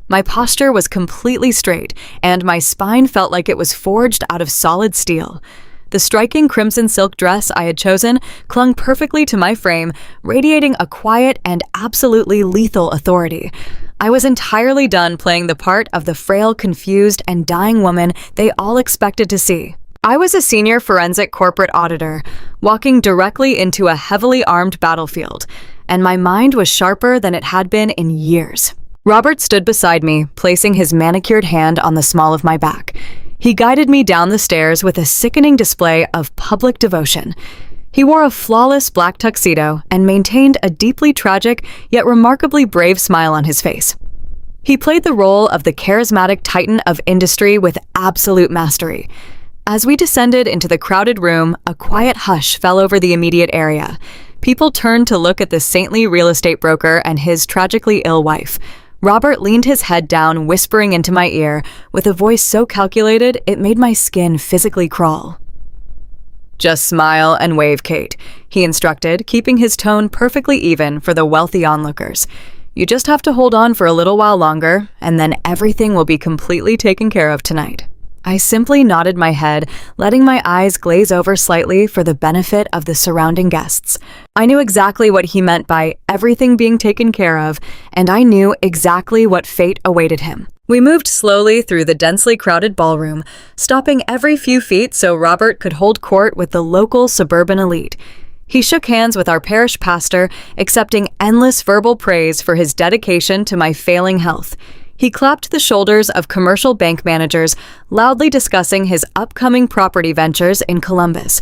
My posture was completely straight, and my spine felt like it was forged out of solid steel. The striking crimson silk dress I had chosen clung perfectly to my frame, radiating a quiet and absolutely lethal authority. I was entirely done playing the part of the frail, confused, and dying woman they all expected to see. I was a senior forensic corporate auditor, walking directly into a heavily armed battlefield, and my mind was sharper than it had been in years. Robert stood beside me, placing his manicured hand on the small of my back. He guided me down the stairs with a sickening display of public devotion. He wore a flawless black tuxedo and maintained a deeply tragic yet remarkably brave smile on his face. He played the role of the charismatic titan of industry with absolute mastery. As we descended into the crowded room, a quiet hush fell over the immediate area. People turned to look at the saintly real estate broker and his tragically ill wife. Robert leaned his head down, whispering into my ear, with a voice so calculated it made my skin physically crawl. "Just smile and wave, Kate," he instructed, keeping his tone perfectly even for the wealthy onlookers. "You just have to hold on for a little while longer, and then everything will be completely taken care of tonight." I simply nodded my head, letting my eyes glaze over slightly for the benefit of the surrounding guests. I knew exactly what he meant by everything being taken care of, and I knew exactly what fate awaited him. We moved slowly through the densely crowded ballroom, stopping every few feet so Robert could hold court with the local suburban elite. He shook hands with our parish pastor, accepting endless verbal praise for his dedication to my failing health. He clapped the shoulders of commercial bank managers, loudly discussing his upcoming property ventures in Columbus.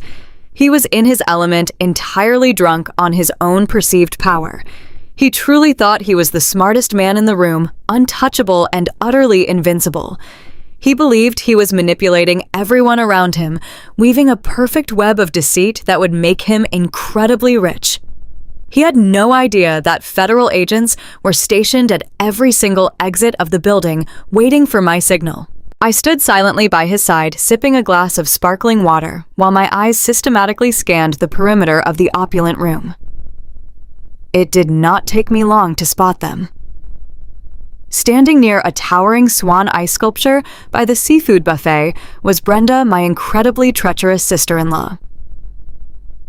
He was in his element, entirely drunk on his own perceived power. He truly thought he was the smartest man in the room, untouchable and utterly invincible. He believed he was manipulating everyone around him, weaving a perfect web of deceit that would make him incredibly rich. He had no idea that federal agents were stationed at every single exit of the building, waiting for my signal. I stood silently by his side, sipping a glass of sparkling water, while my eyes systematically scanned the perimeter of the opulent room. It did not take me long to spot them. Standing near a towering swan ice sculpture by the seafood buffet was Brenda, my incredibly treacherous sister-in-law.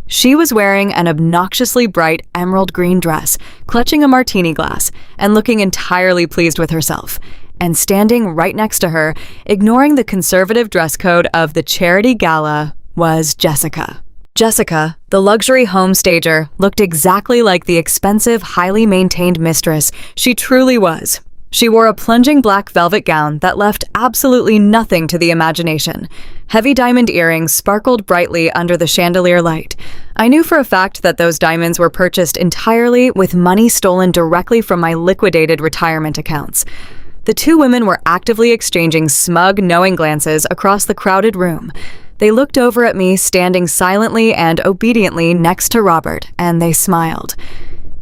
She was wearing an obnoxiously bright emerald green dress, clutching a martini glass, and looking entirely pleased with herself. And standing right next to her, ignoring the conservative dress code of the charity gala, was Jessica. Jessica, the luxury home stager, looked exactly like the expensive, highly maintained mistress she truly was. She wore a plunging black velvet gown that left absolutely nothing to the imagination. Heavy diamond earrings sparkled brightly under the chandelier light. I knew for a fact that those diamonds were purchased entirely with money stolen directly from my liquidated retirement accounts. The two women were actively exchanging smug, knowing glances across the crowded room. They looked over at me, standing silently and obediently next to Robert, and they smiled.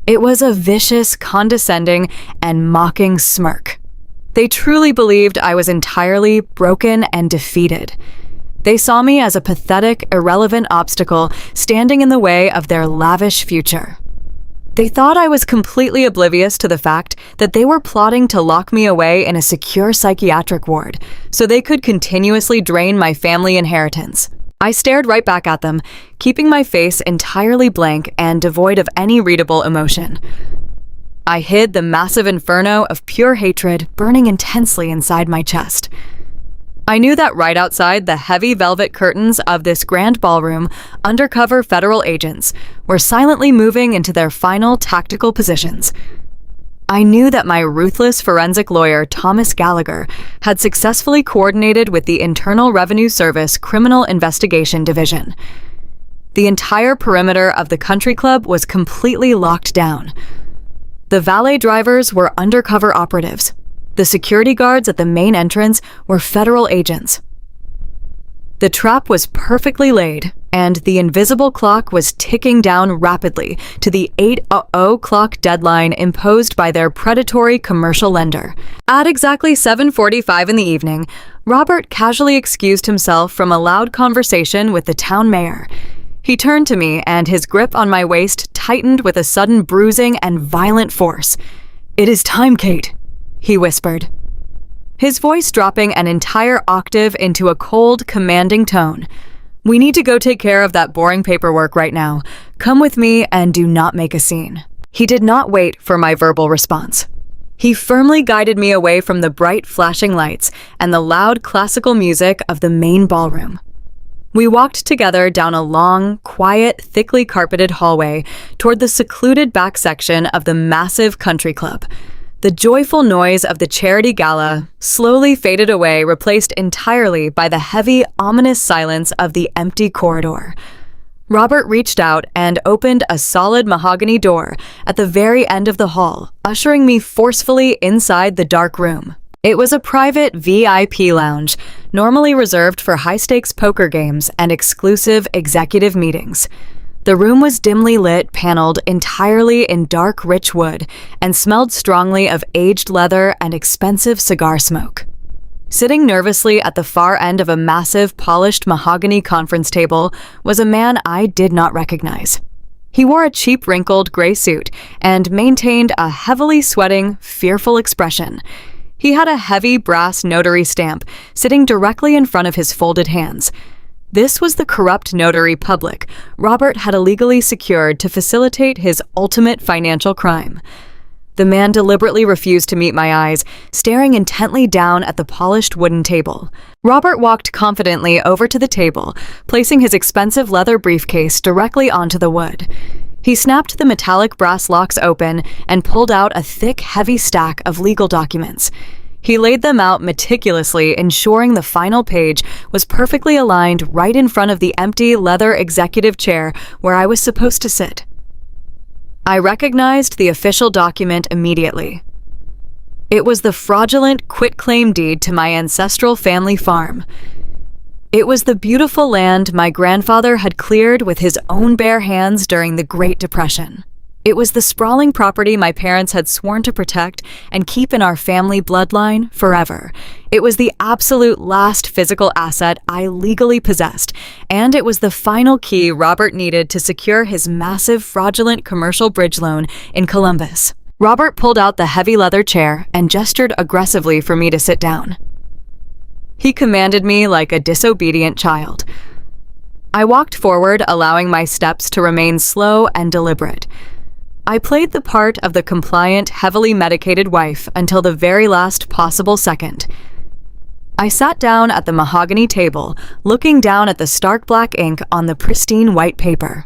It was a vicious, condescending, and mocking smirk. They truly believed I was entirely broken and defeated. They saw me as a pathetic, irrelevant obstacle standing in the way of their lavish future. They thought I was completely oblivious to the fact that they were plotting to lock me away in a secure psychiatric ward so they could continuously drain my family inheritance. I stared right back at them, keeping my face entirely blank and devoid of any readable emotion. I hid the massive inferno of pure hatred burning intensely inside my chest. I knew that right outside the heavy velvet curtains of this grand ballroom, undercover federal agents were silently moving into their final tactical positions. I knew that my ruthless forensic lawyer, Thomas Gallagher, had successfully coordinated with the Internal Revenue Service Criminal Investigation Division. The entire perimeter of the country club was completely locked down. The valet drivers were undercover operatives. The security guards at the main entrance were federal agents. The trap was perfectly laid, and the invisible clock was ticking down rapidly to the 8:00 clock deadline imposed by their predatory commercial lender. At exactly 7:45 in the evening, Robert casually excused himself from a loud conversation with the town mayor. He turned to me, and his grip on my waist tightened with a sudden bruising and violent force. "It is time, Kate," he whispered, his voice dropping an entire octave into a cold, commanding tone. "We need to go take care of that boring paperwork right now. Come with me and do not make a scene." He did not wait for my verbal response. He firmly guided me away from the bright, flashing lights and the loud classical music of the main ballroom. We walked together down a long, quiet, thickly carpeted hallway toward the secluded back section of the massive country club. The joyful noise of the charity gala slowly faded away, replaced entirely by the heavy, ominous silence of the empty corridor. Robert reached out and opened a solid mahogany door at the very end of the hall, ushering me forcefully inside the dark room. It was a private VIP lounge, normally reserved for high-stakes poker games and exclusive executive meetings. The room was dimly lit, paneled entirely in dark, rich wood, and smelled strongly of aged leather and expensive cigar smoke. Sitting nervously at the far end of a massive, polished mahogany conference table was a man I did not recognize. He wore a cheap, wrinkled gray suit and maintained a heavily sweating, fearful expression. He had a heavy brass notary stamp sitting directly in front of his folded hands. This was the corrupt notary public Robert had illegally secured to facilitate his ultimate financial crime. The man deliberately refused to meet my eyes, staring intently down at the polished wooden table. Robert walked confidently over to the table, placing his expensive leather briefcase directly onto the wood. He snapped the metallic brass locks open and pulled out a thick, heavy stack of legal documents. He laid them out meticulously, ensuring the final page was perfectly aligned right in front of the empty leather executive chair where I was supposed to sit. I recognized the official document immediately. It was the fraudulent quitclaim deed to my ancestral family farm. It was the beautiful land my grandfather had cleared with his own bare hands during the Great Depression. It was the sprawling property my parents had sworn to protect and keep in our family bloodline forever. It was the absolute last physical asset I legally possessed, and it was the final key Robert needed to secure his massive fraudulent commercial bridge loan in Columbus. Robert pulled out the heavy leather chair and gestured aggressively for me to sit down. He commanded me like a disobedient child. I walked forward, allowing my steps to remain slow and deliberate. I played the part of the compliant, heavily medicated wife until the very last possible second. I sat down at the mahogany table, looking down at the stark black ink on the pristine white paper.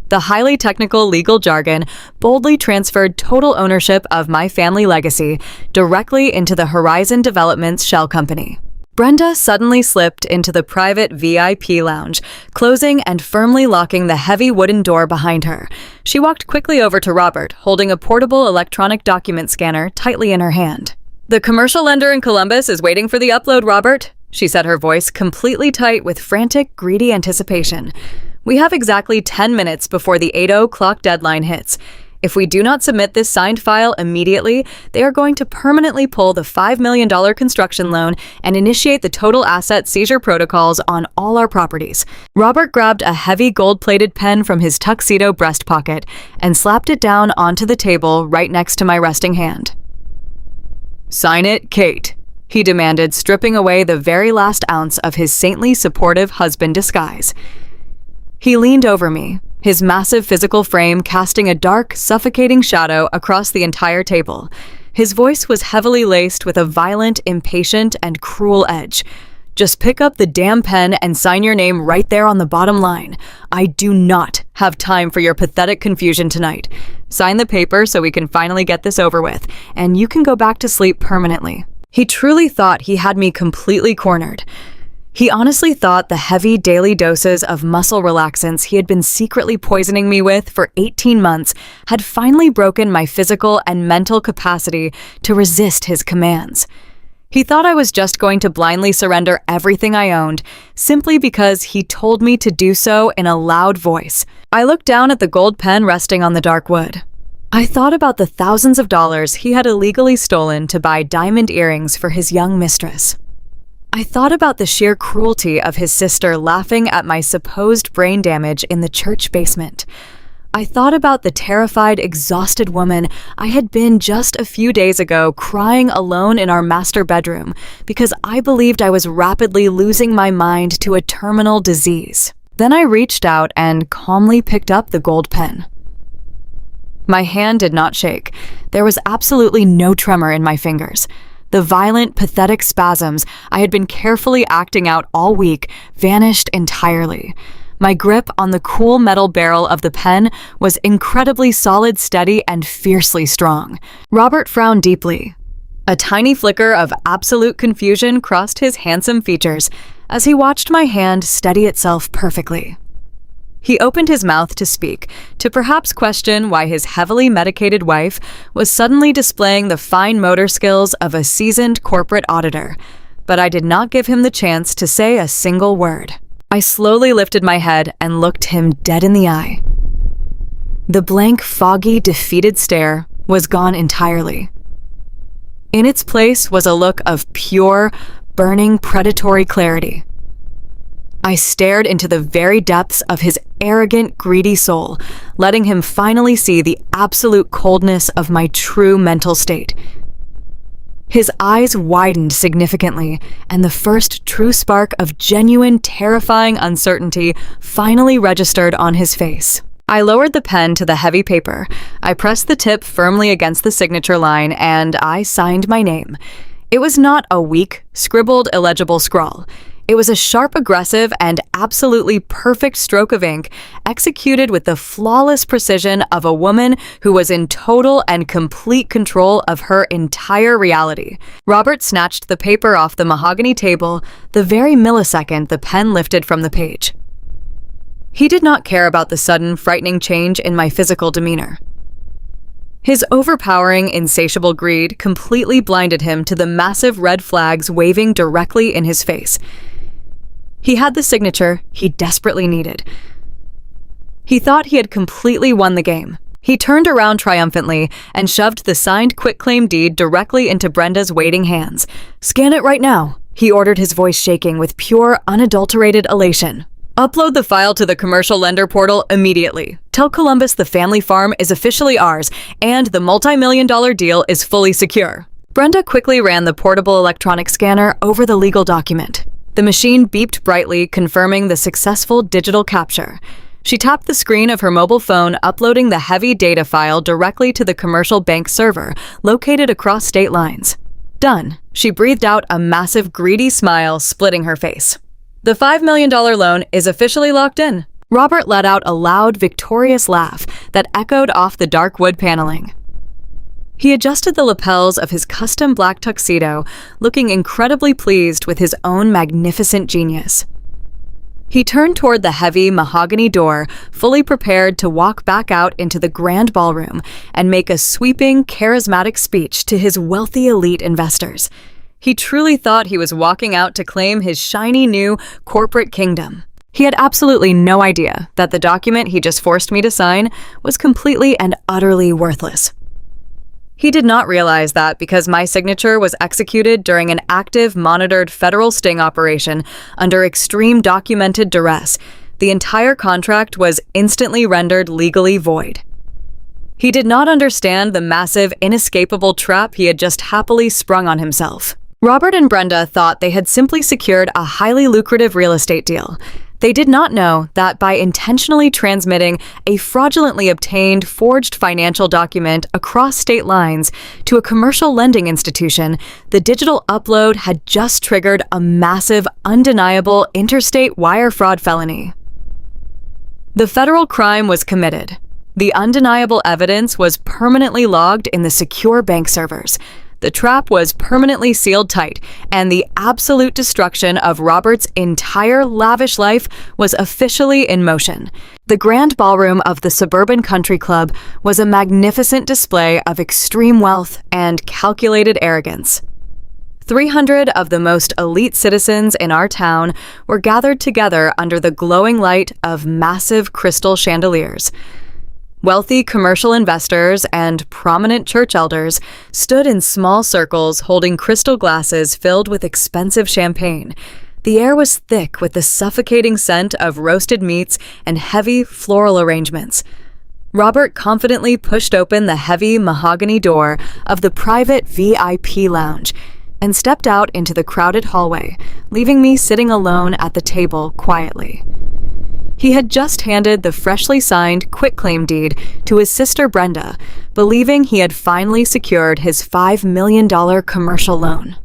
The highly technical legal jargon boldly transferred total ownership of my family legacy directly into the Horizon Development's shell company. Brenda suddenly slipped into the private VIP lounge, closing and firmly locking the heavy wooden door behind her. She walked quickly over to Robert, holding a portable electronic document scanner tightly in her hand. "The commercial lender in Columbus is waiting for the upload, Robert," she said, her voice completely tight with frantic, greedy anticipation. "We have exactly 10 minutes before the 8:00 clock deadline hits. If we do not submit this signed file immediately, they are going to permanently pull the $5 million construction loan and initiate the total asset seizure protocols on all our properties." Robert grabbed a heavy gold-plated pen from his tuxedo breast pocket and slapped it down onto the table right next to my resting hand. "Sign it, Kate," he demanded, stripping away the very last ounce of his saintly, supportive husband disguise. He leaned over me, his massive physical frame casting a dark, suffocating shadow across the entire table. His voice was heavily laced with a violent, impatient, and cruel edge. "Just pick up the damn pen and sign your name right there on the bottom line. I do not have time for your pathetic confusion tonight. Sign the paper so we can finally get this over with, and you can go back to sleep permanently." He truly thought he had me completely cornered. He honestly thought the heavy daily doses of muscle relaxants he had been secretly poisoning me with for 18 months had finally broken my physical and mental capacity to resist his commands. He thought I was just going to blindly surrender everything I owned, simply because he told me to do so in a loud voice. I looked down at the gold pen resting on the dark wood. I thought about the thousands of dollars he had illegally stolen to buy diamond earrings for his young mistress. I thought about the sheer cruelty of his sister laughing at my supposed brain damage in the church basement. I thought about the terrified, exhausted woman I had been just a few days ago crying alone in our master bedroom because I believed I was rapidly losing my mind to a terminal disease. Then I reached out and calmly picked up the gold pen. My hand did not shake. There was absolutely no tremor in my fingers. The violent, pathetic spasms I had been carefully acting out all week vanished entirely. My grip on the cool metal barrel of the pen was incredibly solid, steady, and fiercely strong. Robert frowned deeply. A tiny flicker of absolute confusion crossed his handsome features as he watched my hand steady itself perfectly. He opened his mouth to speak, to perhaps question why his heavily medicated wife was suddenly displaying the fine motor skills of a seasoned corporate auditor, but I did not give him the chance to say a single word. I slowly lifted my head and looked him dead in the eye. The blank, foggy, defeated stare was gone entirely. In its place was a look of pure, burning, predatory clarity. I stared into the very depths of his arrogant, greedy soul, letting him finally see the absolute coldness of my true mental state. His eyes widened significantly, and the first true spark of genuine, terrifying uncertainty finally registered on his face. I lowered the pen to the heavy paper. I pressed the tip firmly against the signature line, and I signed my name. It was not a weak, scribbled, illegible scrawl. It was a sharp, aggressive, and absolutely perfect stroke of ink, executed with the flawless precision of a woman who was in total and complete control of her entire reality. Robert snatched the paper off the mahogany table the very millisecond the pen lifted from the page. He did not care about the sudden, frightening change in my physical demeanor. His overpowering, insatiable greed completely blinded him to the massive red flags waving directly in his face. He had the signature he desperately needed. He thought he had completely won the game. He turned around triumphantly and shoved the signed quitclaim deed directly into Brenda's waiting hands. "Scan it right now," he ordered, his voice shaking with pure, unadulterated elation. "Upload the file to the commercial lender portal immediately. Tell Columbus the family farm is officially ours, and the multi-million-dollar deal is fully secure." Brenda quickly ran the portable electronic scanner over the legal document. The machine beeped brightly, confirming the successful digital capture. She tapped the screen of her mobile phone, uploading the heavy data file directly to the commercial bank server, located across state lines. Done. She breathed out a massive, greedy smile, splitting her face. "The $5 million loan is officially locked in." Robert let out a loud, victorious laugh that echoed off the dark wood paneling. He adjusted the lapels of his custom black tuxedo, looking incredibly pleased with his own magnificent genius. He turned toward the heavy mahogany door, fully prepared to walk back out into the grand ballroom and make a sweeping, charismatic speech to his wealthy elite investors. He truly thought he was walking out to claim his shiny new corporate kingdom. He had absolutely no idea that the document he just forced me to sign was completely and utterly worthless. He did not realize that because my signature was executed during an active, monitored federal sting operation under extreme documented duress, the entire contract was instantly rendered legally void. He did not understand the massive, inescapable trap he had just happily sprung on himself. Robert and Brenda thought they had simply secured a highly lucrative real estate deal. They did not know that by intentionally transmitting a fraudulently obtained, forged financial document across state lines to a commercial lending institution, the digital upload had just triggered a massive, undeniable interstate wire fraud felony. The federal crime was committed. The undeniable evidence was permanently logged in the secure bank servers. The trap was permanently sealed tight, and the absolute destruction of Robert's entire lavish life was officially in motion. The grand ballroom of the suburban country club was a magnificent display of extreme wealth and calculated arrogance. 300 of the most elite citizens in our town were gathered together under the glowing light of massive crystal chandeliers. Wealthy commercial investors and prominent church elders stood in small circles holding crystal glasses filled with expensive champagne. The air was thick with the suffocating scent of roasted meats and heavy floral arrangements. Robert confidently pushed open the heavy mahogany door of the private VIP lounge and stepped out into the crowded hallway, leaving me sitting alone at the table quietly. He had just handed the freshly signed quitclaim deed to his sister Brenda, believing he had finally secured his $5 million commercial loan.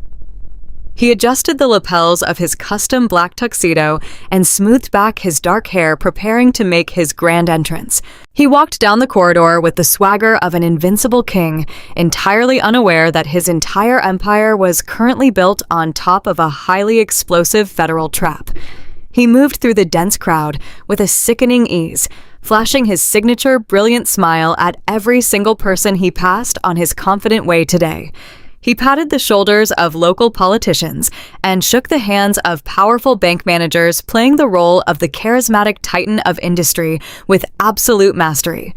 He adjusted the lapels of his custom black tuxedo and smoothed back his dark hair, preparing to make his grand entrance. He walked down the corridor with the swagger of an invincible king, entirely unaware that his entire empire was currently built on top of a highly explosive federal trap. He moved through the dense crowd with a sickening ease, flashing his signature brilliant smile at every single person he passed on his confident way today. He patted the shoulders of local politicians and shook the hands of powerful bank managers, playing the role of the charismatic titan of industry with absolute mastery.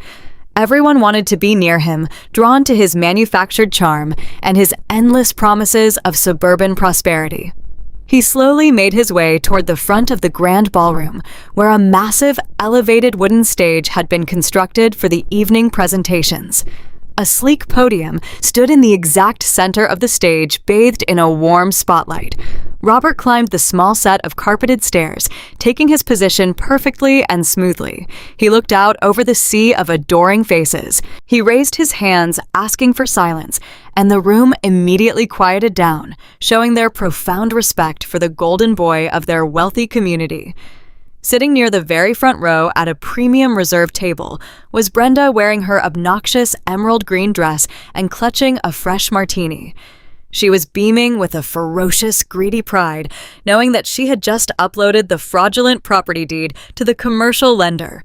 Everyone wanted to be near him, drawn to his manufactured charm and his endless promises of suburban prosperity. He slowly made his way toward the front of the grand ballroom, where a massive, elevated wooden stage had been constructed for the evening presentations. A sleek podium stood in the exact center of the stage, bathed in a warm spotlight. Robert climbed the small set of carpeted stairs, taking his position perfectly and smoothly. He looked out over the sea of adoring faces. He raised his hands, asking for silence, and the room immediately quieted down, showing their profound respect for the golden boy of their wealthy community. Sitting near the very front row at a premium reserved table was Brenda, wearing her obnoxious emerald green dress and clutching a fresh martini. She was beaming with a ferocious, greedy pride, knowing that she had just uploaded the fraudulent property deed to the commercial lender.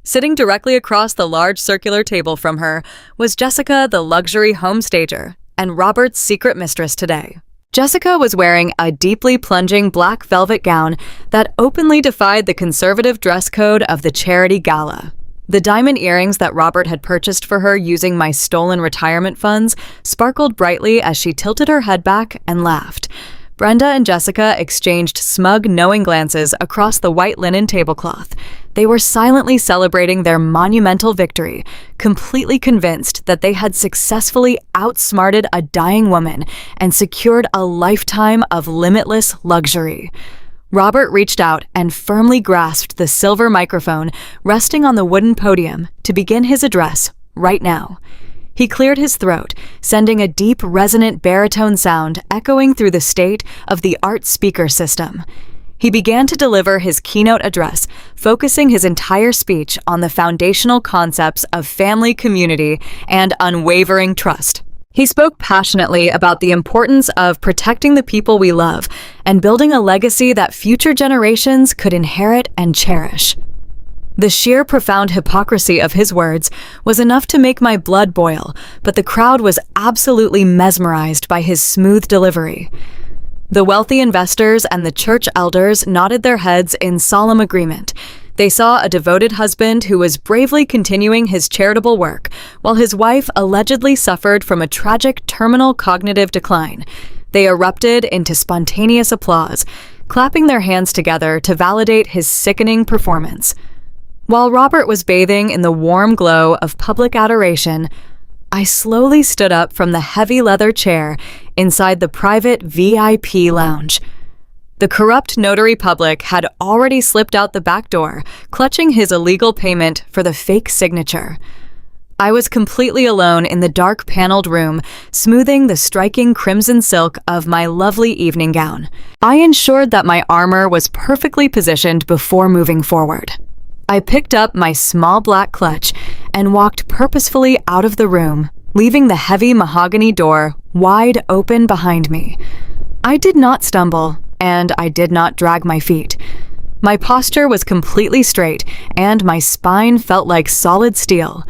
Sitting directly across the large circular table from her was Jessica, the luxury home stager, and Robert's secret mistress today. Jessica was wearing a deeply plunging black velvet gown that openly defied the conservative dress code of the charity gala. The diamond earrings that Robert had purchased for her using my stolen retirement funds sparkled brightly as she tilted her head back and laughed. Brenda and Jessica exchanged smug, knowing glances across the white linen tablecloth. They were silently celebrating their monumental victory, completely convinced that they had successfully outsmarted a dying woman and secured a lifetime of limitless luxury. Robert reached out and firmly grasped the silver microphone resting on the wooden podium to begin his address right now. He cleared his throat, sending a deep, resonant baritone sound echoing through the state of the art speaker system. He began to deliver his keynote address, focusing his entire speech on the foundational concepts of family, community, and unwavering trust. He spoke passionately about the importance of protecting the people we love and building a legacy that future generations could inherit and cherish. The sheer profound hypocrisy of his words was enough to make my blood boil, but the crowd was absolutely mesmerized by his smooth delivery. The wealthy investors and the church elders nodded their heads in solemn agreement. They saw a devoted husband who was bravely continuing his charitable work, while his wife allegedly suffered from a tragic terminal cognitive decline. They erupted into spontaneous applause, clapping their hands together to validate his sickening performance. While Robert was bathing in the warm glow of public adoration, I slowly stood up from the heavy leather chair inside the private VIP lounge. The corrupt notary public had already slipped out the back door, clutching his illegal payment for the fake signature. I was completely alone in the dark paneled room, smoothing the striking crimson silk of my lovely evening gown. I ensured that my armor was perfectly positioned before moving forward. I picked up my small black clutch and walked purposefully out of the room, leaving the heavy mahogany door wide open behind me. I did not stumble, and I did not drag my feet. My posture was completely straight, and my spine felt like solid steel.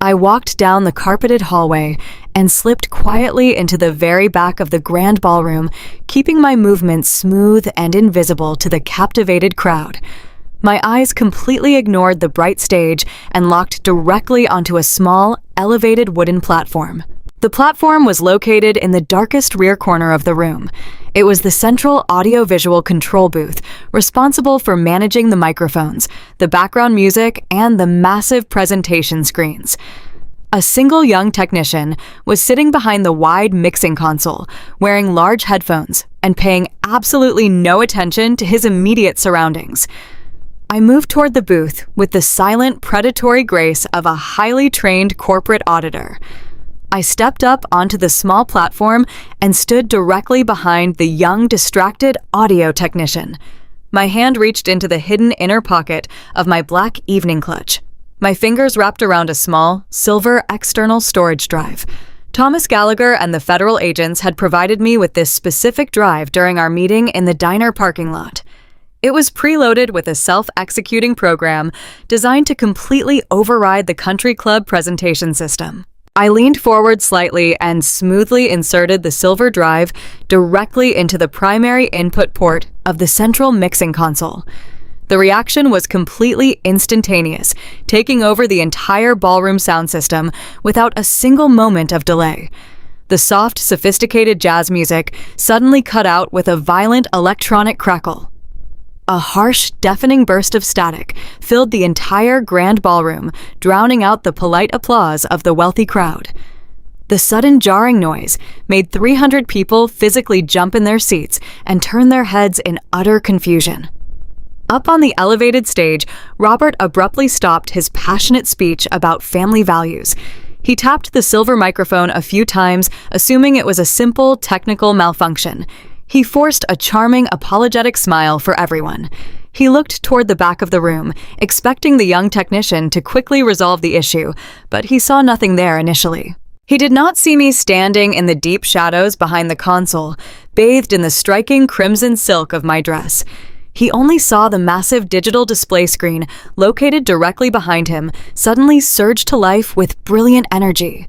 I walked down the carpeted hallway and slipped quietly into the very back of the grand ballroom, keeping my movements smooth and invisible to the captivated crowd. My eyes completely ignored the bright stage and locked directly onto a small, elevated wooden platform. The platform was located in the darkest rear corner of the room. It was the central audio-visual control booth, responsible for managing the microphones, the background music, and the massive presentation screens. A single young technician was sitting behind the wide mixing console, wearing large headphones and paying absolutely no attention to his immediate surroundings. I moved toward the booth with the silent, predatory grace of a highly trained corporate auditor. I stepped up onto the small platform and stood directly behind the young, distracted audio technician. My hand reached into the hidden inner pocket of my black evening clutch. My fingers wrapped around a small, silver external storage drive. Thomas Gallagher and the federal agents had provided me with this specific drive during our meeting in the diner parking lot. It was preloaded with a self-executing program designed to completely override the country club presentation system. I leaned forward slightly and smoothly inserted the silver drive directly into the primary input port of the central mixing console. The reaction was completely instantaneous, taking over the entire ballroom sound system without a single moment of delay. The soft, sophisticated jazz music suddenly cut out with a violent electronic crackle. A harsh, deafening burst of static filled the entire grand ballroom, drowning out the polite applause of the wealthy crowd. The sudden jarring noise made 300 people physically jump in their seats and turn their heads in utter confusion. Up on the elevated stage, Robert abruptly stopped his passionate speech about family values. He tapped the silver microphone a few times, assuming it was a simple technical malfunction. He forced a charming, apologetic smile for everyone. He looked toward the back of the room, expecting the young technician to quickly resolve the issue, but he saw nothing there initially. He did not see me standing in the deep shadows behind the console, bathed in the striking crimson silk of my dress. He only saw the massive digital display screen located directly behind him suddenly surge to life with brilliant energy.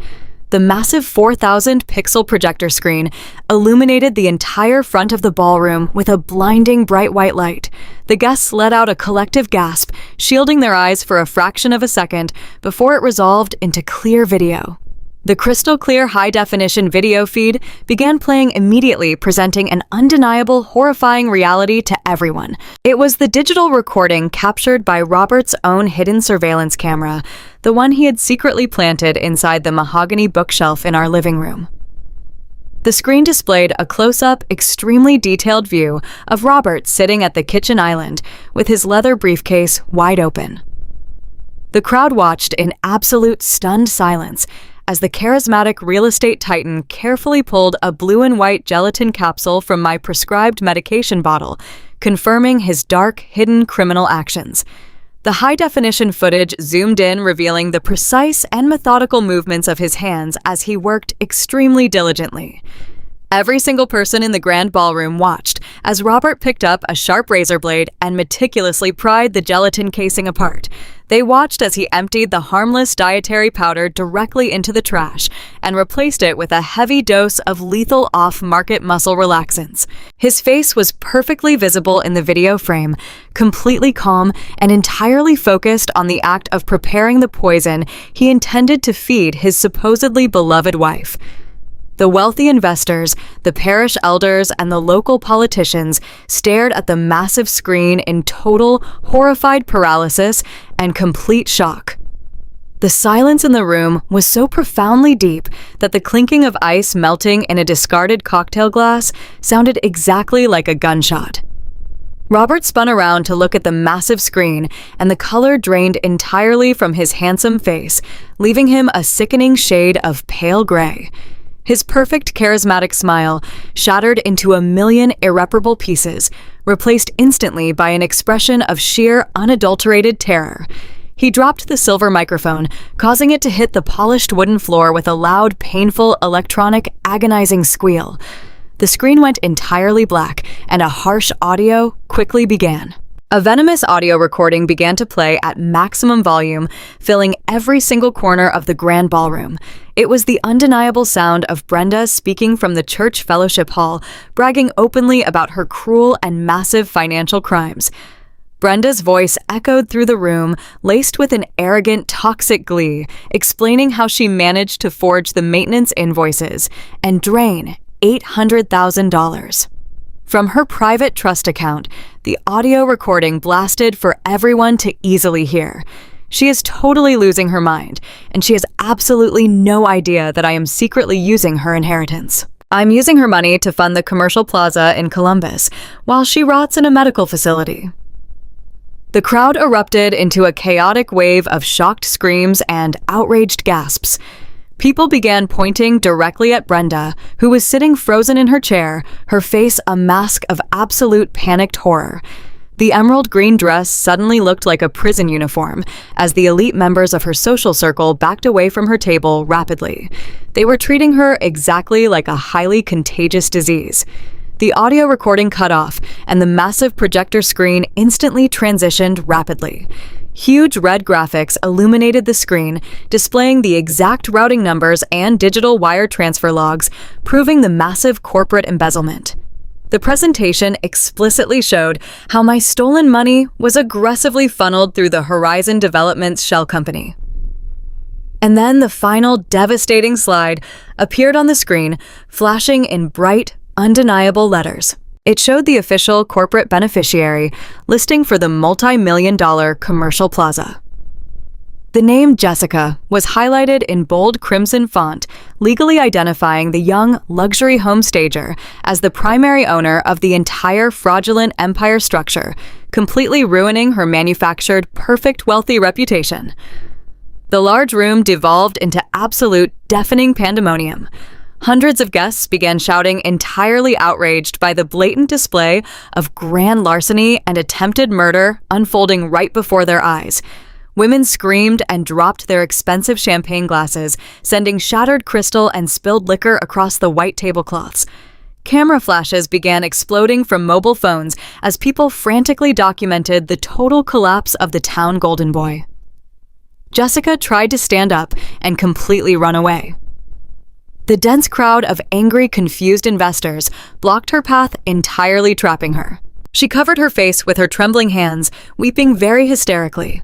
The massive 4,000-pixel projector screen illuminated the entire front of the ballroom with a blinding bright white light. The guests let out a collective gasp, shielding their eyes for a fraction of a second before it resolved into clear video. The crystal-clear high-definition video feed began playing immediately, presenting an undeniable, horrifying reality to everyone. It was the digital recording captured by Robert's own hidden surveillance camera, the one he had secretly planted inside the mahogany bookshelf in our living room. The screen displayed a close-up, extremely detailed view of Robert sitting at the kitchen island with his leather briefcase wide open. The crowd watched in absolute stunned silence as the charismatic real estate titan carefully pulled a blue and white gelatin capsule from my prescribed medication bottle, confirming his dark, hidden criminal actions. The high-definition footage zoomed in, revealing the precise and methodical movements of his hands as he worked extremely diligently. Every single person in the grand ballroom watched as Robert picked up a sharp razor blade and meticulously pried the gelatin casing apart. They watched as he emptied the harmless dietary powder directly into the trash and replaced it with a heavy dose of lethal off-market muscle relaxants. His face was perfectly visible in the video frame, completely calm and entirely focused on the act of preparing the poison he intended to feed his supposedly beloved wife. The wealthy investors, the parish elders, and the local politicians stared at the massive screen in total, horrified paralysis and complete shock. The silence in the room was so profoundly deep that the clinking of ice melting in a discarded cocktail glass sounded exactly like a gunshot. Robert spun around to look at the massive screen, and the color drained entirely from his handsome face, leaving him a sickening shade of pale gray. His perfect, charismatic smile shattered into a million irreparable pieces, replaced instantly by an expression of sheer, unadulterated terror. He dropped the silver microphone, causing it to hit the polished wooden floor with a loud, painful, electronic, agonizing squeal. The screen went entirely black, and a harsh audio quickly began. A venomous audio recording began to play at maximum volume, filling every single corner of the grand ballroom. It was the undeniable sound of Brenda speaking from the church fellowship hall, bragging openly about her cruel and massive financial crimes. Brenda's voice echoed through the room, laced with an arrogant, toxic glee, explaining how she managed to forge the maintenance invoices and drain $800,000. From her private trust account, the audio recording blasted for everyone to easily hear. She is totally losing her mind, and she has absolutely no idea that I am secretly using her inheritance. I'm using her money to fund the commercial plaza in Columbus, while she rots in a medical facility. The crowd erupted into a chaotic wave of shocked screams and outraged gasps. People began pointing directly at Brenda, who was sitting frozen in her chair, her face a mask of absolute panicked horror. The emerald green dress suddenly looked like a prison uniform as the elite members of her social circle backed away from her table rapidly. They were treating her exactly like a highly contagious disease. The audio recording cut off, and the massive projector screen instantly transitioned rapidly. Huge red graphics illuminated the screen, displaying the exact routing numbers and digital wire transfer logs, proving the massive corporate embezzlement. The presentation explicitly showed how my stolen money was aggressively funneled through the Horizon Development's shell company. And then the final devastating slide appeared on the screen, flashing in bright, undeniable letters. It showed the official corporate beneficiary listing for the multi-million-dollar commercial plaza. The name Jessica was highlighted in bold crimson font, legally identifying the young luxury home stager as the primary owner of the entire fraudulent empire structure, completely ruining her manufactured perfect wealthy reputation. The large room devolved into absolute deafening pandemonium. Hundreds of guests began shouting, entirely outraged by the blatant display of grand larceny and attempted murder unfolding right before their eyes. Women screamed and dropped their expensive champagne glasses, sending shattered crystal and spilled liquor across the white tablecloths. Camera flashes began exploding from mobile phones as people frantically documented the total collapse of the town golden boy. Jessica tried to stand up and completely run away. The dense crowd of angry, confused investors blocked her path, entirely trapping her. She covered her face with her trembling hands, weeping very hysterically.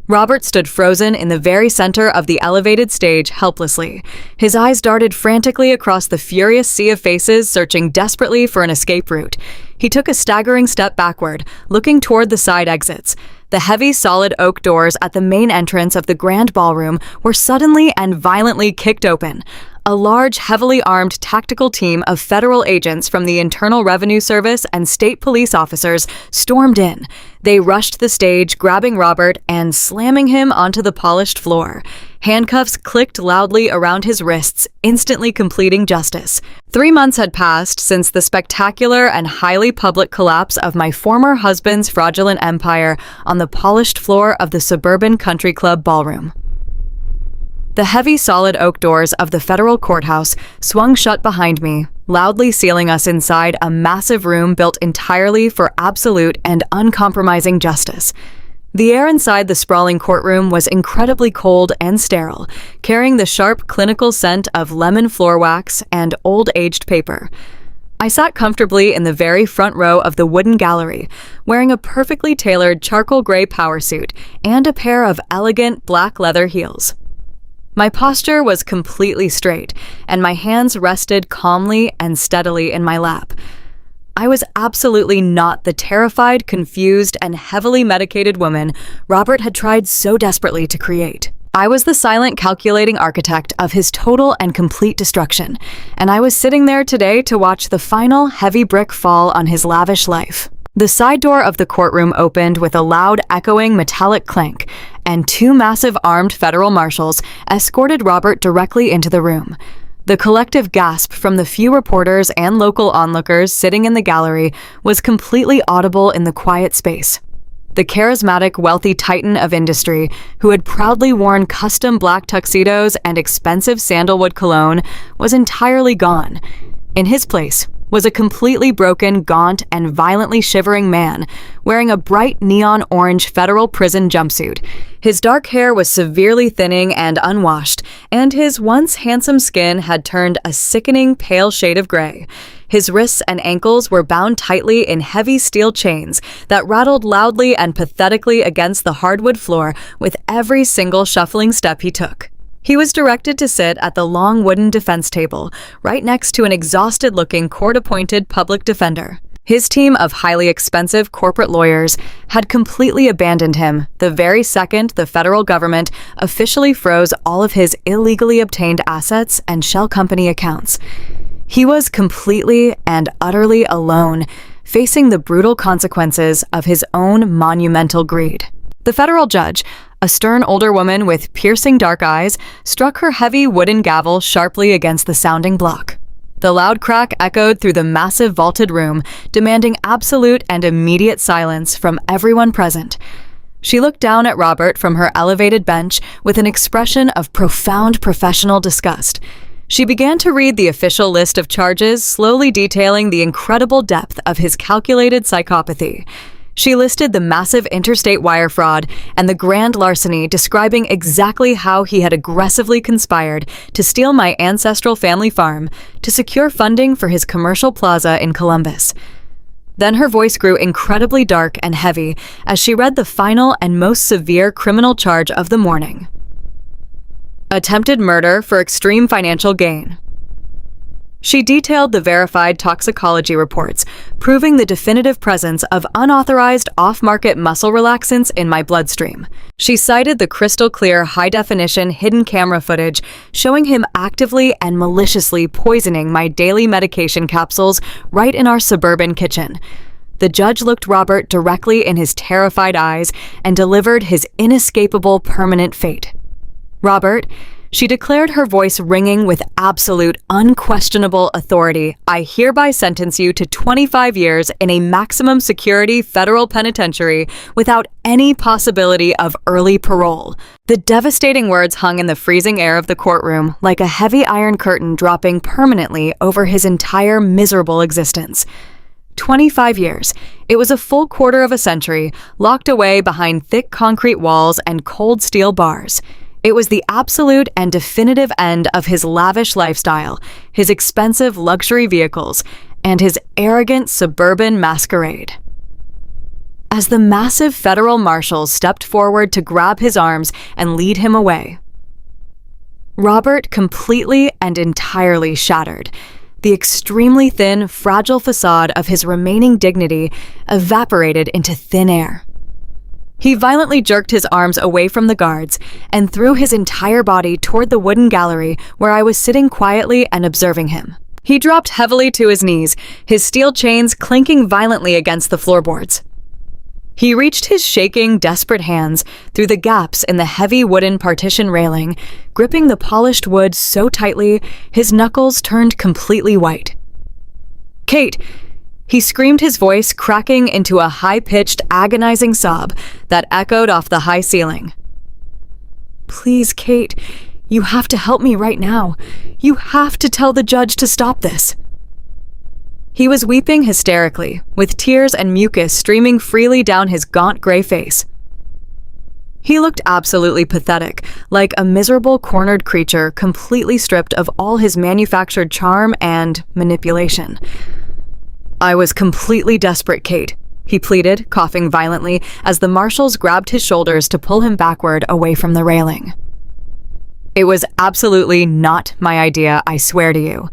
Robert stood frozen in the very center of the elevated stage helplessly. His eyes darted frantically across the furious sea of faces searching desperately for an escape route. He took a staggering step backward, looking toward the side exits. The heavy, solid oak doors at the main entrance of the grand ballroom were suddenly and violently kicked open. A large, heavily armed tactical team of federal agents from the Internal Revenue Service and state police officers stormed in. They rushed the stage, grabbing Robert and slamming him onto the polished floor. Handcuffs clicked loudly around his wrists, instantly completing justice. 3 months had passed since the spectacular and highly public collapse of my former husband's fraudulent empire on the polished floor of the suburban country club ballroom. The heavy, solid oak doors of the federal courthouse swung shut behind me, loudly sealing us inside a massive room built entirely for absolute and uncompromising justice. The air inside the sprawling courtroom was incredibly cold and sterile, carrying the sharp, clinical scent of lemon floor wax and old-aged paper. I sat comfortably in the very front row of the wooden gallery, wearing a perfectly tailored charcoal gray power suit and a pair of elegant black leather heels. My posture was completely straight, and my hands rested calmly and steadily in my lap. I was absolutely not the terrified, confused, and heavily medicated woman Robert had tried so desperately to create. I was the silent, calculating architect of his total and complete destruction, and I was sitting there today to watch the final heavy brick fall on his lavish life. The side door of the courtroom opened with a loud, echoing metallic clank, and 2 massive armed federal marshals escorted Robert directly into the room. The collective gasp from the few reporters and local onlookers sitting in the gallery was completely audible in the quiet space. The charismatic, wealthy titan of industry, who had proudly worn custom black tuxedos and expensive sandalwood cologne, was entirely gone. In his place was a completely broken, gaunt, and violently shivering man wearing a bright neon orange federal prison jumpsuit. His dark hair was severely thinning and unwashed, and his once handsome skin had turned a sickening pale shade of gray. His wrists and ankles were bound tightly in heavy steel chains that rattled loudly and pathetically against the hardwood floor with every single shuffling step he took. He was directed to sit at the long wooden defense table, right next to an exhausted-looking court-appointed public defender. His team of highly expensive corporate lawyers had completely abandoned him the very second the federal government officially froze all of his illegally obtained assets and shell company accounts. He was completely and utterly alone, facing the brutal consequences of his own monumental greed. The federal judge, a stern older woman with piercing dark eyes, struck her heavy wooden gavel sharply against the sounding block. The loud crack echoed through the massive vaulted room, demanding absolute and immediate silence from everyone present. She looked down at Robert from her elevated bench with an expression of profound professional disgust. She began to read the official list of charges, slowly detailing the incredible depth of his calculated psychopathy. She listed the massive interstate wire fraud and the grand larceny, describing exactly how he had aggressively conspired to steal my ancestral family farm to secure funding for his commercial plaza in Columbus. Then her voice grew incredibly dark and heavy as she read the final and most severe criminal charge of the morning. Attempted murder for extreme financial gain. She detailed the verified toxicology reports, proving the definitive presence of unauthorized off-market muscle relaxants in my bloodstream. She cited the crystal-clear, high-definition hidden camera footage showing him actively and maliciously poisoning my daily medication capsules right in our suburban kitchen. The judge looked Robert directly in his terrified eyes and delivered his inescapable permanent fate. Robert, she declared, her voice ringing with absolute, unquestionable authority, I hereby sentence you to 25 years in a maximum security federal penitentiary without any possibility of early parole. The devastating words hung in the freezing air of the courtroom like a heavy iron curtain dropping permanently over his entire miserable existence. 25 years. It was a full quarter of a century, locked away behind thick concrete walls and cold steel bars. It was the absolute and definitive end of his lavish lifestyle, his expensive luxury vehicles, and his arrogant suburban masquerade. As the massive federal marshals stepped forward to grab his arms and lead him away, Robert completely and entirely shattered. The extremely thin, fragile facade of his remaining dignity evaporated into thin air. He violently jerked his arms away from the guards and threw his entire body toward the wooden gallery where I was sitting quietly and observing him. He dropped heavily to his knees, his steel chains clinking violently against the floorboards. He reached his shaking, desperate hands through the gaps in the heavy wooden partition railing, gripping the polished wood so tightly his knuckles turned completely white. "Kate!" He screamed, his voice cracking into a high-pitched, agonizing sob that echoed off the high ceiling. "Please, Kate, you have to help me right now. You have to tell the judge to stop this." He was weeping hysterically, with tears and mucus streaming freely down his gaunt gray face. He looked absolutely pathetic, like a miserable cornered creature completely stripped of all his manufactured charm and manipulation. "I was completely desperate, Kate," he pleaded, coughing violently as the marshals grabbed his shoulders to pull him backward away from the railing. "It was absolutely not my idea, I swear to you.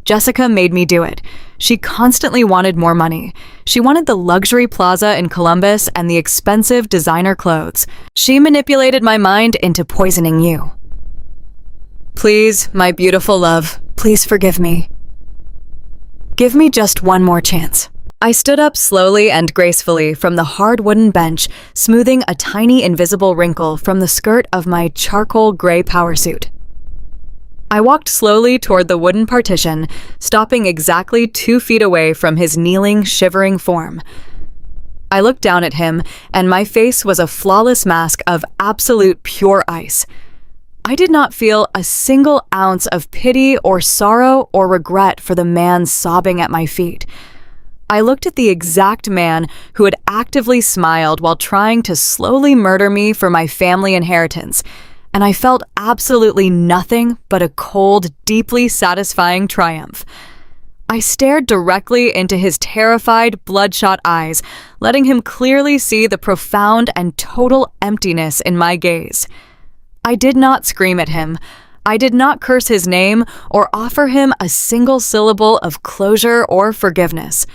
Jessica made me do it. She constantly wanted more money. She wanted the luxury plaza in Columbus and the expensive designer clothes. She manipulated my mind into poisoning you. Please, my beautiful love, please forgive me. Give me just one more chance." I stood up slowly and gracefully from the hard wooden bench, smoothing a tiny invisible wrinkle from the skirt of my charcoal gray power suit. I walked slowly toward the wooden partition, stopping exactly 2 feet away from his kneeling, shivering form. I looked down at him, and my face was a flawless mask of absolute pure ice. I did not feel a single ounce of pity or sorrow or regret for the man sobbing at my feet. I looked at the exact man who had actively smiled while trying to slowly murder me for my family inheritance, and I felt absolutely nothing but a cold, deeply satisfying triumph. I stared directly into his terrified, bloodshot eyes, letting him clearly see the profound and total emptiness in my gaze. I did not scream at him. I did not curse his name or offer him a single syllable of closure or forgiveness.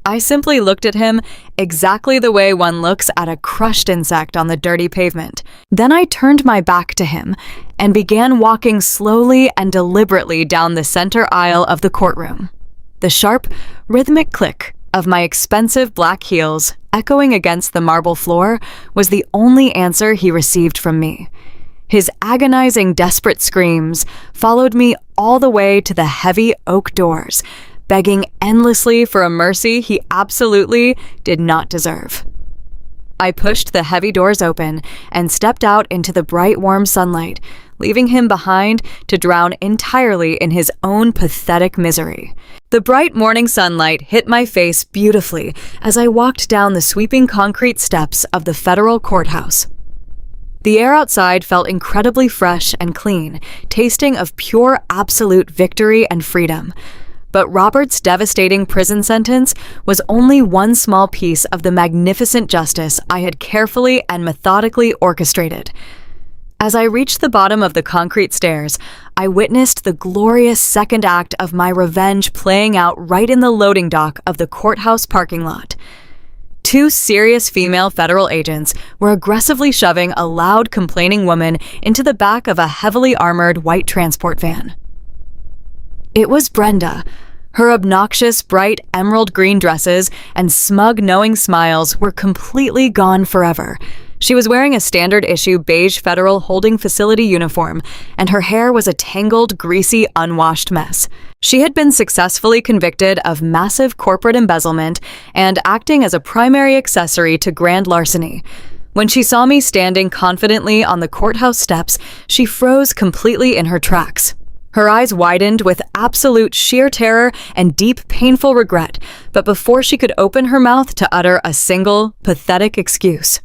I simply looked at him exactly the way one looks at a crushed insect on the dirty pavement. Then I turned my back to him and began walking slowly and deliberately down the center aisle of the courtroom. The sharp, rhythmic click of my expensive black heels echoing against the marble floor was the only answer he received from me. His agonizing, desperate screams followed me all the way to the heavy oak doors, begging endlessly for a mercy he absolutely did not deserve. I pushed the heavy doors open and stepped out into the bright, warm sunlight, leaving him behind to drown entirely in his own pathetic misery. The bright morning sunlight hit my face beautifully as I walked down the sweeping concrete steps of the federal courthouse. The air outside felt incredibly fresh and clean, tasting of pure absolute victory and freedom. But Robert's devastating prison sentence was only one small piece of the magnificent justice I had carefully and methodically orchestrated. As I reached the bottom of the concrete stairs, I witnessed the glorious second act of my revenge playing out right in the loading dock of the courthouse parking lot. Two serious female federal agents were aggressively shoving a loud, complaining woman into the back of a heavily armored white transport van. It was Brenda. Her obnoxious, bright emerald green dresses and smug, knowing smiles were completely gone forever. She was wearing a standard-issue beige federal holding facility uniform, and her hair was a tangled, greasy, unwashed mess. She had been successfully convicted of massive corporate embezzlement and acting as a primary accessory to grand larceny. When she saw me standing confidently on the courthouse steps, she froze completely in her tracks. Her eyes widened with absolute sheer terror and deep, painful regret, but before she could open her mouth to utter a single, pathetic excuse,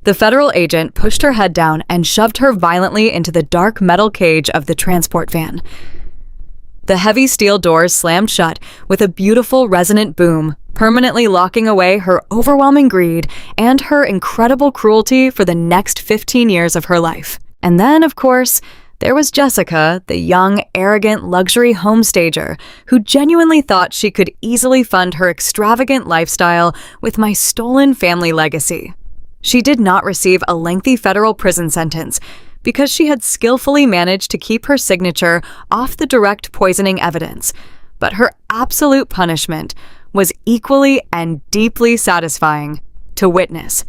the federal agent pushed her head down and shoved her violently into the dark metal cage of the transport van. The heavy steel doors slammed shut with a beautiful resonant boom, permanently locking away her overwhelming greed and her incredible cruelty for the next 15 years of her life. And then, of course, there was Jessica, the young, arrogant luxury home stager who genuinely thought she could easily fund her extravagant lifestyle with my stolen family legacy. She did not receive a lengthy federal prison sentence because she had skillfully managed to keep her signature off the direct poisoning evidence, but her absolute punishment was equally and deeply satisfying to witness.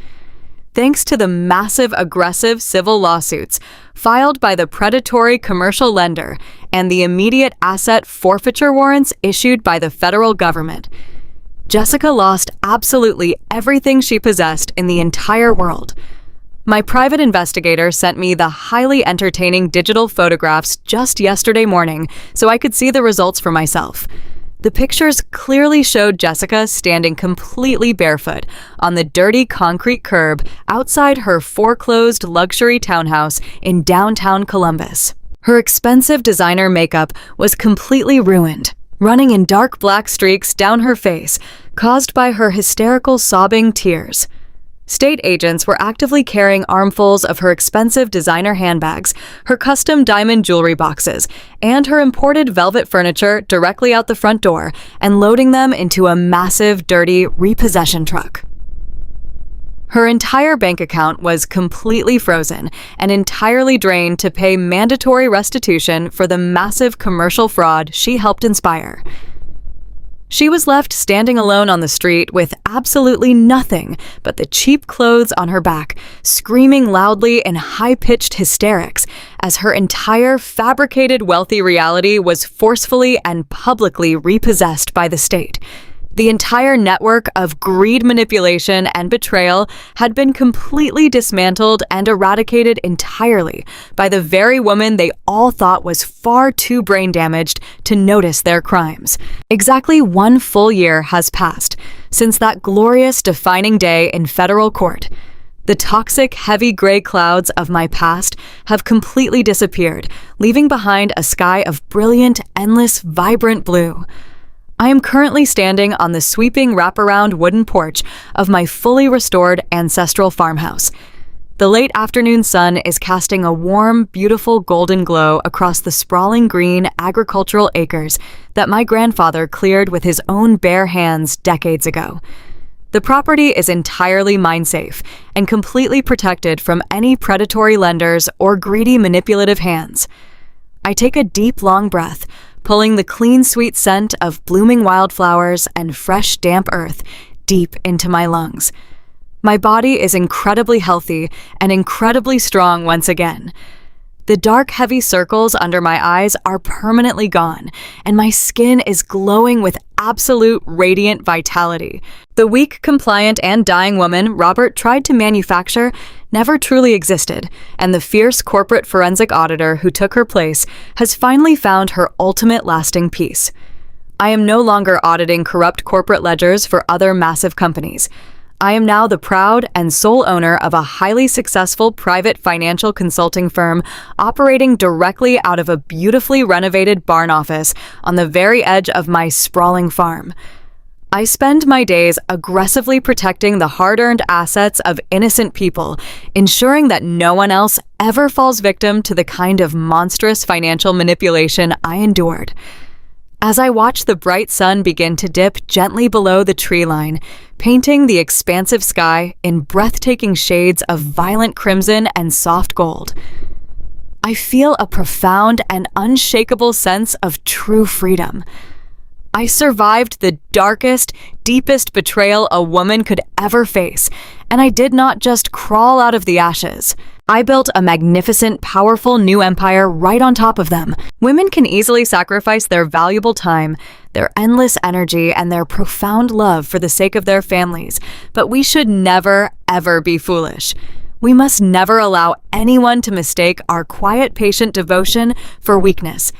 Thanks to the massive, aggressive civil lawsuits filed by the predatory commercial lender and the immediate asset forfeiture warrants issued by the federal government, Jessica lost absolutely everything she possessed in the entire world. My private investigator sent me the highly entertaining digital photographs just yesterday morning so I could see the results for myself. The pictures clearly showed Jessica standing completely barefoot on the dirty concrete curb outside her foreclosed luxury townhouse in downtown Columbus. Her expensive designer makeup was completely ruined, running in dark black streaks down her face, caused by her hysterical sobbing tears. State agents were actively carrying armfuls of her expensive designer handbags, her custom diamond jewelry boxes, and her imported velvet furniture directly out the front door and loading them into a massive, dirty repossession truck. Her entire bank account was completely frozen and entirely drained to pay mandatory restitution for the massive commercial fraud she helped inspire. She was left standing alone on the street with absolutely nothing but the cheap clothes on her back, screaming loudly in high-pitched hysterics as her entire fabricated wealthy reality was forcefully and publicly repossessed by the state. The entire network of greed, manipulation, and betrayal had been completely dismantled and eradicated entirely by the very woman they all thought was far too brain damaged to notice their crimes. Exactly 1 full year has passed since that glorious defining day in federal court. The toxic, heavy gray clouds of my past have completely disappeared, leaving behind a sky of brilliant, endless, vibrant blue. I am currently standing on the sweeping wraparound wooden porch of my fully restored ancestral farmhouse. The late afternoon sun is casting a warm, beautiful golden glow across the sprawling green agricultural acres that my grandfather cleared with his own bare hands decades ago. The property is entirely mine-safe and completely protected from any predatory lenders or greedy manipulative hands. I take a deep, long breath, pulling the clean, sweet scent of blooming wildflowers and fresh, damp earth deep into my lungs. My body is incredibly healthy and incredibly strong once again. The dark, heavy circles under my eyes are permanently gone, and my skin is glowing with absolute radiant vitality. The weak, compliant, and dying woman Robert tried to manufacture never truly existed, and the fierce corporate forensic auditor who took her place has finally found her ultimate lasting peace. I am no longer auditing corrupt corporate ledgers for other massive companies. I am now the proud and sole owner of a highly successful private financial consulting firm operating directly out of a beautifully renovated barn office on the very edge of my sprawling farm. I spend my days aggressively protecting the hard-earned assets of innocent people, ensuring that no one else ever falls victim to the kind of monstrous financial manipulation I endured. As I watch the bright sun begin to dip gently below the tree line, painting the expansive sky in breathtaking shades of violent crimson and soft gold, I feel a profound and unshakable sense of true freedom. I survived the darkest, deepest betrayal a woman could ever face, and I did not just crawl out of the ashes. I built a magnificent, powerful new empire right on top of them. Women can easily sacrifice their valuable time, their endless energy, and their profound love for the sake of their families, but we should never, ever be foolish. We must never allow anyone to mistake our quiet, patient devotion for weakness.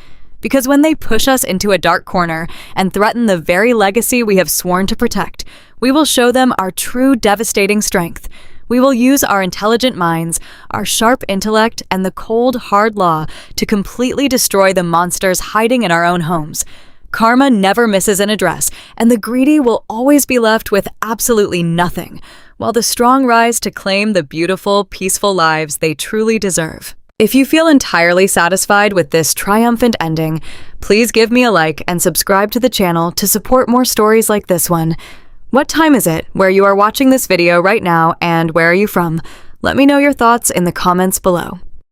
Because when they push us into a dark corner and threaten the very legacy we have sworn to protect, we will show them our true devastating strength. We will use our intelligent minds, our sharp intellect, and the cold, hard law to completely destroy the monsters hiding in our own homes. Karma never misses an address, and the greedy will always be left with absolutely nothing, while the strong rise to claim the beautiful, peaceful lives they truly deserve. If you feel entirely satisfied with this triumphant ending, please give me a like and subscribe to the channel to support more stories like this one. What time is it where you are watching this video right now, and where are you from? Let me know your thoughts in the comments below.